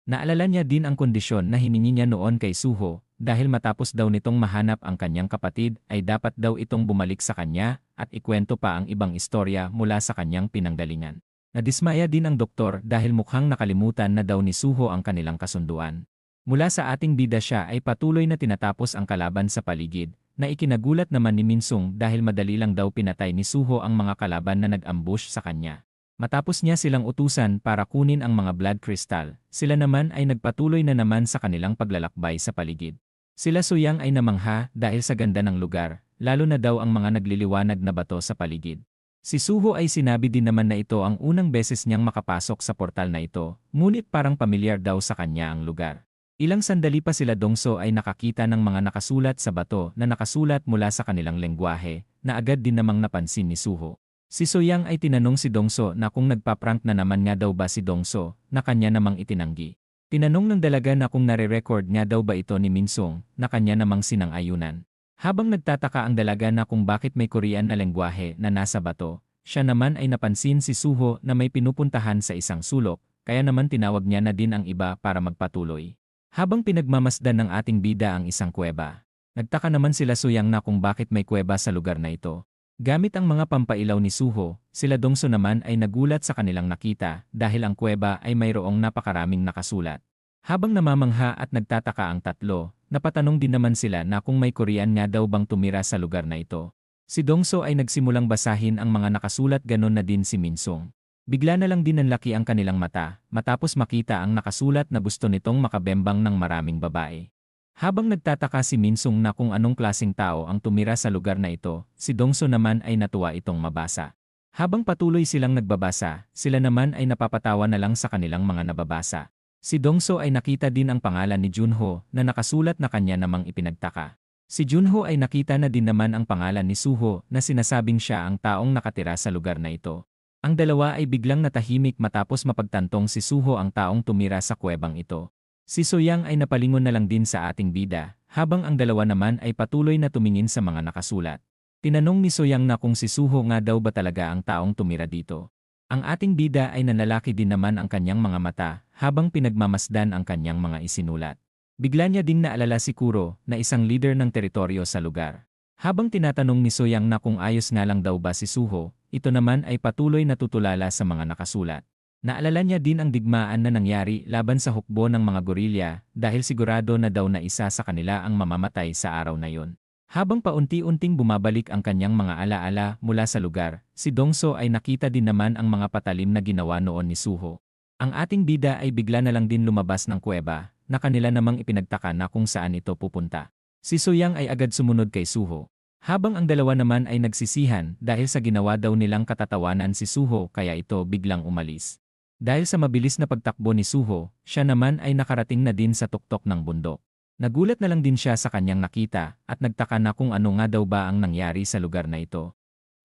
Naalala niya din ang kondisyon na hiningi niya noon kay Suho, dahil matapos daw nitong mahanap ang kanyang kapatid ay dapat daw itong bumalik sa kanya at ikwento pa ang ibang istorya mula sa kanyang pinanggalingan. Nadismaya din ang doktor dahil mukhang nakalimutan na daw ni Suho ang kanilang kasunduan. Mula sa ating bida siya ay patuloy na tinatapos ang kalaban sa paligid, na ikinagulat naman ni Minsung dahil madali lang daw pinatay ni Suho ang mga kalaban na nag-ambush sa kanya. Matapos niya silang utusan para kunin ang mga blood crystal, sila naman ay nagpatuloy na naman sa kanilang paglalakbay sa paligid. Sila Suyang ay namangha dahil sa ganda ng lugar, lalo na daw ang mga nagliliwanag na bato sa paligid. Si Suho ay sinabi din naman na ito ang unang beses niyang makapasok sa portal na ito, ngunit parang pamilyar daw sa kanya ang lugar. Ilang sandali pa sila Dongso ay nakakita ng mga nakasulat sa bato na nakasulat mula sa kanilang lengguwahe, na agad din namang napansin ni Suho. Si Soyang ay tinanong si Dongso na kung nagpa-prank na naman nga daw ba si Dongso, na kanya namang itinanggi. Tinanong ng dalaga na kung nare-record nga daw ba ito ni Minsung, na kanya namang sinang-ayunan. Habang nagtataka ang dalaga na kung bakit may Korean na lengguwahe na nasa bato, siya naman ay napansin si Suho na may pinupuntahan sa isang sulok, kaya naman tinawag niya na din ang iba para magpatuloy. Habang pinagmamasdan ng ating bida ang isang kuweba, nagtaka naman sila Soyang na kung bakit may kuweba sa lugar na ito. Gamit ang mga pampailaw ni Suho, sila Dongso naman ay nagulat sa kanilang nakita dahil ang kuweba ay mayroong napakaraming nakasulat. Habang namamangha at nagtataka ang tatlo, napatanong din naman sila na kung may Korean nga daw bang tumira sa lugar na ito. Si Dongso ay nagsimulang basahin ang mga nakasulat, ganon na din si Minsung. Bigla na lang din nanlaki ang kanilang mata matapos makita ang nakasulat na gusto nitong makabembang ng maraming babae. Habang nagtataka si Minsung na kung anong klaseng tao ang tumira sa lugar na ito, si Dongso naman ay natuwa itong mabasa. Habang patuloy silang nagbabasa, sila naman ay napapatawa na lang sa kanilang mga nababasa. Si Dongso ay nakita din ang pangalan ni Junho na nakasulat na kanya namang ipinagtaka. Si Junho ay nakita na din naman ang pangalan ni Suho na sinasabing siya ang taong nakatira sa lugar na ito. Ang dalawa ay biglang natahimik matapos mapagtantong si Suho ang taong tumira sa kuwebang ito. Si Soyang ay napalingon na lang din sa ating bida, habang ang dalawa naman ay patuloy na tumingin sa mga nakasulat. Tinanong ni Soyang na kung si Suho nga daw ba talaga ang taong tumira dito. Ang ating bida ay nanlalaki din naman ang kanyang mga mata, habang pinagmamasdan ang kanyang mga isinulat. Bigla niya ding naalala si Kuro, na isang leader ng teritoryo sa lugar. Habang tinatanong ni Soyang na kung ayos nga lang daw ba si Suho, ito naman ay patuloy na tutulala sa mga nakasulat. Naalala niya din ang digmaan na nangyari laban sa hukbo ng mga gorilya dahil sigurado na daw na isa sa kanila ang mamamatay sa araw na yon. Habang paunti-unting bumabalik ang kanyang mga alaala mula sa lugar, si Dongso ay nakita din naman ang mga patalim na ginawa noon ni Suho. Ang ating bida ay bigla na lang din lumabas ng kuweba, na kanila namang ipinagtaka na kung saan ito pupunta. Si Soyang ay agad sumunod kay Suho. Habang ang dalawa naman ay nagsisihan dahil sa ginawa daw nilang katatawanan si Suho kaya ito biglang umalis. Dahil sa mabilis na pagtakbo ni Suho, siya naman ay nakarating na din sa tuktok ng bundok. Nagulat na lang din siya sa kanyang nakita at nagtaka na kung ano nga daw ba ang nangyari sa lugar na ito.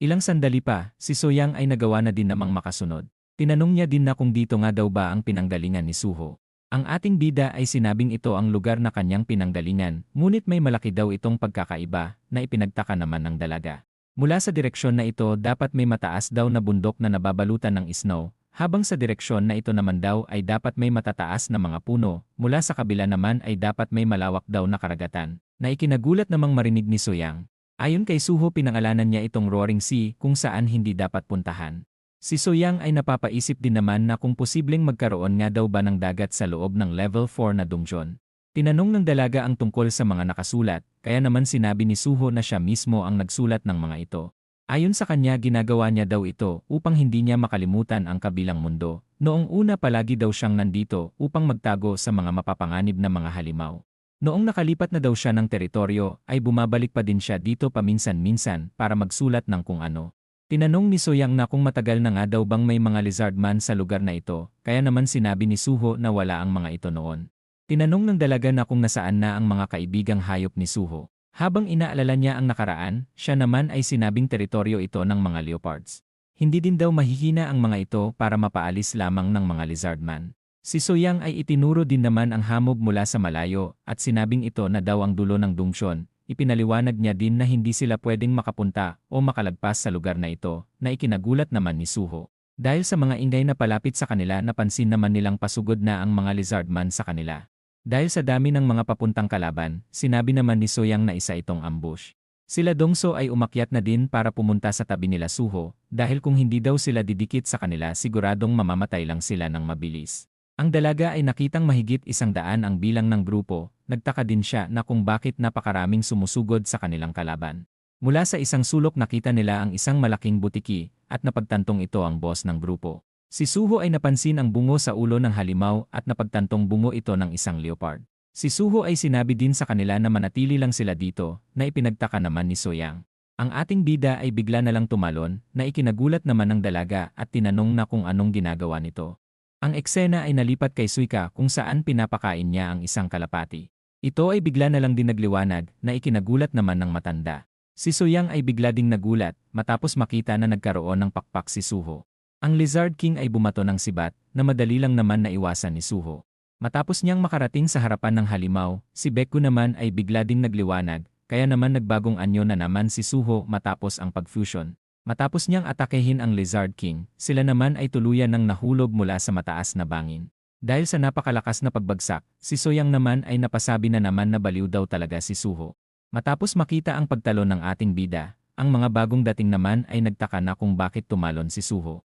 Ilang sandali pa, si Soyang ay nagawa na din namang makasunod. Tinanong niya din na kung dito nga daw ba ang pinanggalingan ni Suho. Ang ating bida ay sinabing ito ang lugar na kanyang pinanggalingan, ngunit may malaki daw itong pagkakaiba na ipinagtaka naman ng dalaga. Mula sa direksyon na ito dapat may mataas daw na bundok na nababalutan ng snow, habang sa direksyon na ito naman daw ay dapat may matataas na mga puno, mula sa kabila naman ay dapat may malawak daw na karagatan, na ikinagulat namang marinig ni Soyang. Ayon kay Suho pinangalanan niya itong Roaring Sea kung saan hindi dapat puntahan. Si Soyang ay napapaisip din naman na kung posibleng magkaroon nga daw ba ng dagat sa loob ng Level 4 na dungeon. Tinanong ng dalaga ang tungkol sa mga nakasulat, kaya naman sinabi ni Suho na siya mismo ang nagsulat ng mga ito. Ayon sa kanya ginagawa niya daw ito upang hindi niya makalimutan ang kabilang mundo. Noong una palagi daw siyang nandito upang magtago sa mga mapapanganib na mga halimaw. Noong nakalipat na daw siya ng teritoryo ay bumabalik pa din siya dito paminsan-minsan para magsulat ng kung ano. Tinanong ni Soyang na kung matagal na nga daw bang may mga lizardman sa lugar na ito, kaya naman sinabi ni Suho na wala ang mga ito noon. Tinanong ng dalaga na kung nasaan na ang mga kaibigang hayop ni Suho. Habang inaalala niya ang nakaraan, siya naman ay sinabing teritoryo ito ng mga leopards. Hindi din daw mahihina ang mga ito para mapaalis lamang ng mga lizardman. Si Soyang ay itinuro din naman ang hamog mula sa malayo at sinabing ito na daw ang dulo ng dungsyon. Ipinaliwanag niya din na hindi sila pwedeng makapunta o makalagpas sa lugar na ito, na ikinagulat naman ni Suho. Dahil sa mga ingay na palapit sa kanila napansin naman nilang pasugod na ang mga lizardman sa kanila. Dahil sa dami ng mga papuntang kalaban, sinabi naman ni Soyang na isa itong ambush. Sila Dongso ay umakyat na din para pumunta sa tabi nila Suho, dahil kung hindi daw sila didikit sa kanila siguradong mamamatay lang sila ng mabilis. Ang dalaga ay nakitang mahigit 100 ang bilang ng grupo, nagtaka din siya na kung bakit napakaraming sumusugod sa kanilang kalaban. Mula sa isang sulok nakita nila ang isang malaking butiki, at napagtantong ito ang boss ng grupo. Si Suho ay napansin ang bungo sa ulo ng halimaw at napagtantong bungo ito ng isang leopard. Si Suho ay sinabi din sa kanila na manatili lang sila dito, na ipinagtaka naman ni Soyang. Ang ating bida ay bigla na lang tumalon, na ikinagulat naman ng dalaga at tinanong na kung anong ginagawa nito. Ang eksena ay nalipat kay Suika kung saan pinapakain niya ang isang kalapati. Ito ay bigla na lang din nagliwanag na ikinagulat naman ng matanda. Si Soyang ay bigla ding nagulat matapos makita na nagkaroon ng pakpak si Suho. Ang Lizard King ay bumato ng sibat na madali lang naman naiwasan ni Suho. Matapos niyang makarating sa harapan ng halimaw, si Beku naman ay bigla ding nagliwanag, kaya naman nagbagong anyo na naman si Suho matapos ang pag-fusion. Matapos niyang atakehin ang Lizard King, sila naman ay tuluyan ng nahulog mula sa mataas na bangin. Dahil sa napakalakas na pagbagsak, si Soyang naman ay napasabi na naman na baliw daw talaga si Suho. Matapos makita ang pagtalon ng ating bida, ang mga bagong dating naman ay nagtaka na kung bakit tumalon si Suho.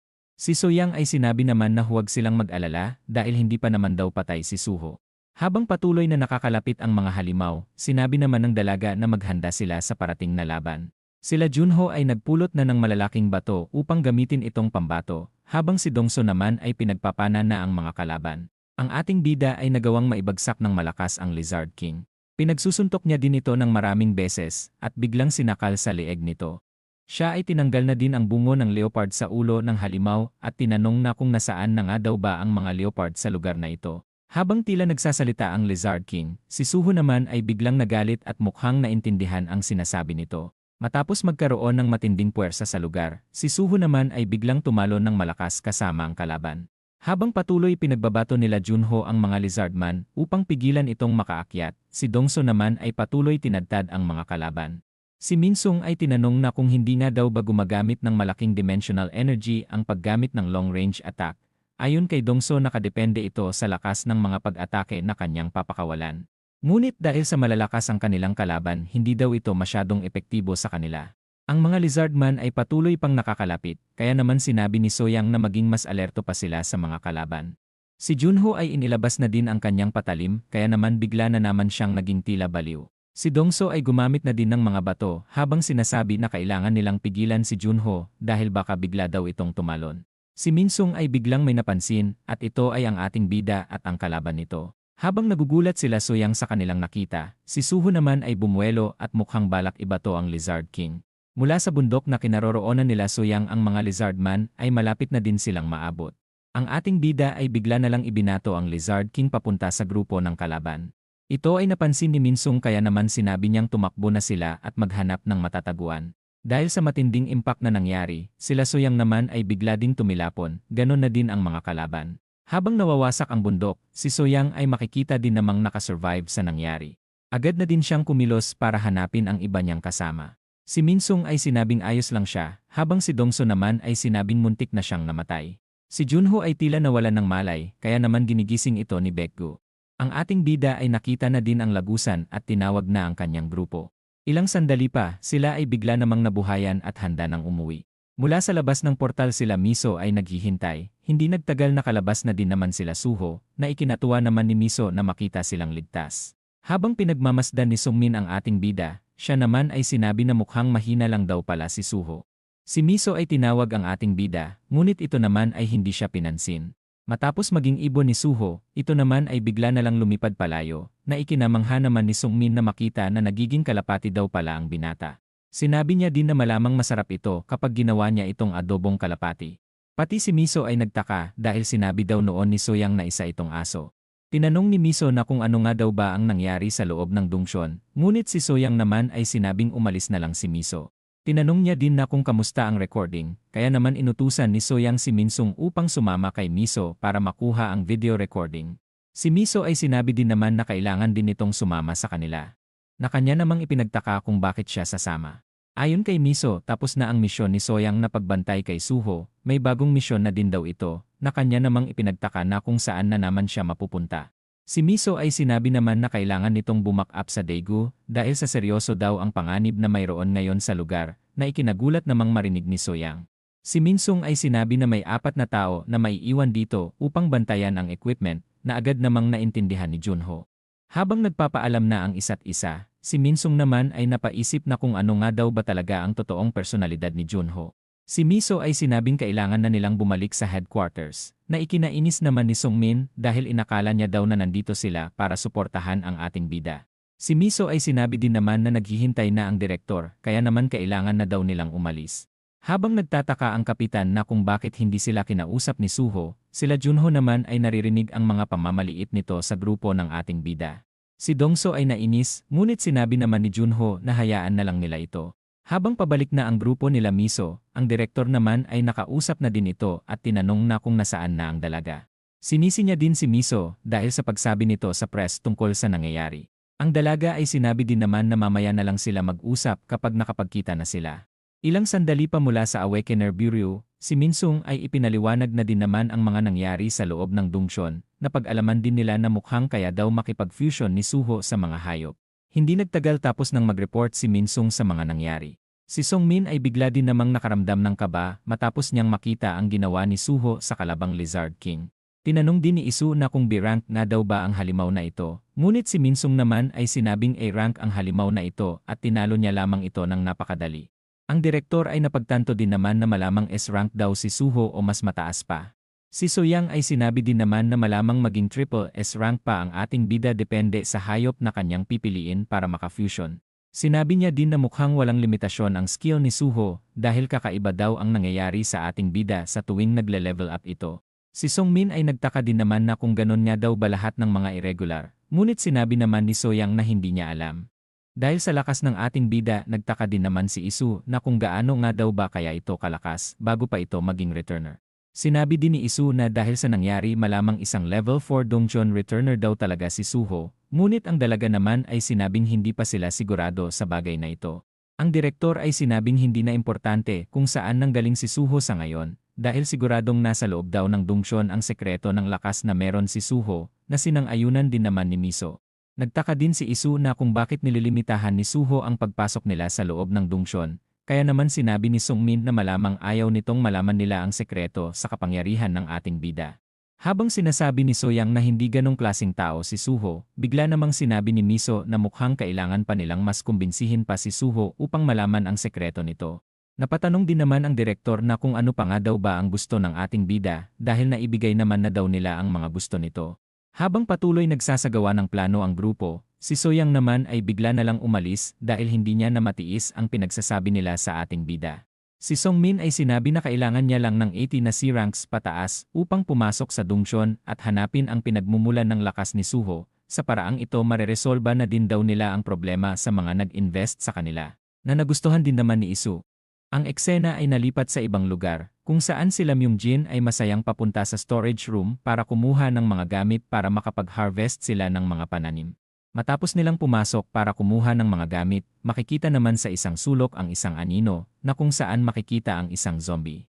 Si Soyang ay sinabi naman na huwag silang mag-alala dahil hindi pa naman daw patay si Suho. Habang patuloy na nakakalapit ang mga halimaw, sinabi naman ng dalaga na maghanda sila sa parating na laban. Sila Junho ay nagpulot na ng malalaking bato upang gamitin itong pambato, habang si Dongso naman ay pinagpapana na ang mga kalaban. Ang ating bida ay nagawang maibagsak ng malakas ang Lizard King. Pinagsusuntok niya din ito ng maraming beses at biglang sinakal sa leeg nito. Siya ay tinanggal na din ang bungo ng leopard sa ulo ng halimaw at tinanong na kung nasaan na nga daw ba ang mga leopard sa lugar na ito. Habang tila nagsasalita ang Lizard King, si Suho naman ay biglang nagalit at mukhang naintindihan ang sinasabi nito. Matapos magkaroon ng matinding puwersa sa lugar, si Suho naman ay biglang tumalon ng malakas kasama ang kalaban. Habang patuloy pinagbabato nila Junho ang mga lizardman upang pigilan itong makaakyat, si Dongso naman ay patuloy tinadtad ang mga kalaban. Si Minsung ay tinanong na kung hindi nga daw ba gumagamit ng malaking dimensional energy ang paggamit ng long-range attack. Ayon kay Dongso nakadepende ito sa lakas ng mga pag-atake na kanyang papakawalan. Ngunit dahil sa malalakas ang kanilang kalaban, hindi daw ito masyadong epektibo sa kanila. Ang mga lizardman ay patuloy pang nakakalapit, kaya naman sinabi ni Soyang na maging mas alerto pa sila sa mga kalaban. Si Junho ay inilabas na din ang kanyang patalim, kaya naman bigla na naman siyang naging tila baliw. Si Dongso ay gumamit na din ng mga bato habang sinasabi na kailangan nilang pigilan si Junho dahil baka bigla daw itong tumalon. Si Minsung ay biglang may napansin at ito ay ang ating bida at ang kalaban nito. Habang nagugulat sila Soyang sa kanilang nakita, si Suho naman ay bumuelo at mukhang balak ibato ang Lizard King. Mula sa bundok na kinaroroonan nila Soyang ang mga lizardman ay malapit na din silang maabot. Ang ating bida ay bigla na lang ibinato ang Lizard King papunta sa grupo ng kalaban. Ito ay napansin ni Minsung kaya naman sinabi niyang tumakbo na sila at maghanap ng matataguan. Dahil sa matinding impact na nangyari, sila Soyang naman ay bigla ding tumilapon, ganon na din ang mga kalaban. Habang nawawasak ang bundok, si Soyang ay makikita din namang nakasurvive sa nangyari. Agad na din siyang kumilos para hanapin ang iba niyang kasama. Si Minsung ay sinabing ayos lang siya, habang si Dongso naman ay sinabing muntik na siyang namatay. Si Junho ay tila nawalan ng malay, kaya naman ginigising ito ni Baekgyu. Ang ating bida ay nakita na din ang lagusan at tinawag na ang kanyang grupo. Ilang sandali pa, sila ay bigla namang nabuhayan at handa nang umuwi. Mula sa labas ng portal sila Miso ay naghihintay, hindi nagtagal nakalabas na din naman sila Suho, na ikinatuwa naman ni Miso na makita silang ligtas. Habang pinagmamasdan ni Sungmin ang ating bida, siya naman ay sinabi na mukhang mahina lang daw pala si Suho. Si Miso ay tinawag ang ating bida, ngunit ito naman ay hindi siya pinansin. Matapos maging ibon ni Suho, ito naman ay bigla na lang lumipad palayo, na ikinamangha naman ni Sungmin na makita na nagiging kalapati daw pala ang binata. Sinabi niya din na malamang masarap ito kapag ginawa niya itong adobong kalapati. Pati si Miso ay nagtaka dahil sinabi daw noon ni Soyang na isa itong aso. Tinanong ni Miso na kung ano nga daw ba ang nangyari sa loob ng dungsyon, ngunit si Soyang naman ay sinabing umalis na lang si Miso. Tinanong niya din na kung kamusta ang recording, kaya naman inutusan ni Soyang si Minsung upang sumama kay Miso para makuha ang video recording. Si Miso ay sinabi din naman na kailangan din itong sumama sa kanila. Na kanya namang ipinagtaka kung bakit siya sasama. Ayon kay Miso, tapos na ang misyon ni Soyang na pagbantay kay Suho, may bagong misyon na din daw ito, na kanya namang ipinagtaka na kung saan na naman siya mapupunta. Si Miso ay sinabi naman na kailangan nitong bumak-up sa Daegu dahil sa seryoso daw ang panganib na mayroon ngayon sa lugar, na ikinagulat namang marinig ni Soyang. Si Minsung ay sinabi na may 4 na tao na maiiwan dito upang bantayan ang equipment, na agad namang naintindihan ni Junho. Habang nagpapaalam na ang isa't isa, si Minsung naman ay napaisip na kung ano nga daw ba talaga ang totoong personalidad ni Junho. Si Miso ay sinabing kailangan na nilang bumalik sa headquarters, na ikinainis naman ni Sungmin dahil inakala niya daw na nandito sila para suportahan ang ating bida. Si Miso ay sinabi din naman na naghihintay na ang direktor, kaya naman kailangan na daw nilang umalis. Habang nagtataka ang kapitan na kung bakit hindi sila kinausap ni Suho, sila Junho naman ay naririnig ang mga pamamaliit nito sa grupo ng ating bida. Si Dongso ay nainis, ngunit sinabi naman ni Junho na hayaan na lang nila ito. Habang pabalik na ang grupo nila Miso, ang direktor naman ay nakausap na din ito at tinanong na kung nasaan na ang dalaga. Sinisi niya din si Miso dahil sa pagsabi nito sa press tungkol sa nangyayari. Ang dalaga ay sinabi din naman na mamaya na lang sila mag-usap kapag nakapagkita na sila. Ilang sandali pa mula sa Awakener Bureau, si Minsung ay ipinaliwanag na din naman ang mga nangyari sa loob ng dungsyon, na pag-alaman din nila na mukhang kaya daw makipag-fusion ni Suho sa mga hayop. Hindi nagtagal tapos nang mag-report si Minsung sa mga nangyari. Si Sungmin ay bigla din namang nakaramdam ng kaba matapos niyang makita ang ginawa ni Suho sa kalabang Lizard King. Tinanong din ni Isu na kung B-rank na daw ba ang halimaw na ito, ngunit si Minsung naman ay sinabing A-rank ang halimaw na ito at tinalo niya lamang ito ng napakadali. Ang direktor ay napagtanto din naman na malamang S-rank daw si Suho o mas mataas pa. Si Soyang ay sinabi din naman na malamang maging triple S-rank pa ang ating bida depende sa hayop na kanyang pipiliin para maka-fusion. Sinabi niya din na mukhang walang limitasyon ang skill ni Suho dahil kakaiba daw ang nangyayari sa ating bida sa tuwing nagle-level up ito. Si Sungmin ay nagtaka din naman na kung ganon nga daw ba lahat ng mga irregular, ngunit sinabi naman ni Soyang na hindi niya alam. Dahil sa lakas ng ating bida, nagtaka din naman si Isu na kung gaano nga daw ba kaya ito kalakas bago pa ito maging returner. Sinabi din ni Isu na dahil sa nangyari malamang isang level 4 Dongjon returner daw talaga si Suho, ngunit ang dalaga naman ay sinabing hindi pa sila sigurado sa bagay na ito. Ang direktor ay sinabing hindi na importante kung saan nanggaling si Suho sa ngayon, dahil siguradong nasa loob daw ng dungsyon ang sekreto ng lakas na meron si Suho, na sinang-ayunan din naman ni Miso. Nagtaka din si Isu na kung bakit nililimitahan ni Suho ang pagpasok nila sa loob ng dungsyon, kaya naman sinabi ni Sungmin na malamang ayaw nitong malaman nila ang sekreto sa kapangyarihan ng ating bida. Habang sinasabi ni Soyang na hindi ganong klaseng tao si Suho, bigla namang sinabi ni Miso na mukhang kailangan pa nilang mas kumbinsihin pa si Suho upang malaman ang sekreto nito. Napatanong din naman ang direktor na kung ano pa nga daw ba ang gusto ng ating bida dahil naibigay naman na daw nila ang mga gusto nito. Habang patuloy nagsasagawa ng plano ang grupo, si Soyang naman ay bigla na lang umalis dahil hindi niya na matiis ang pinagsasabi nila sa ating bida. Si Sungmin ay sinabi na kailangan niya lang ng 80 na C-ranks pataas upang pumasok sa dungsyon at hanapin ang pinagmumulan ng lakas ni Suho. Sa paraang ito mareresolba na din daw nila ang problema sa mga nag-invest sa kanila, na nagustuhan din naman ni Isu. Ang eksena ay nalipat sa ibang lugar, kung saan sila Myungjin ay masayang papunta sa storage room para kumuha ng mga gamit para makapag-harvest sila ng mga pananim. Matapos nilang pumasok para kumuha ng mga gamit, makikita naman sa isang sulok ang isang anino na kung saan makikita ang isang zombie.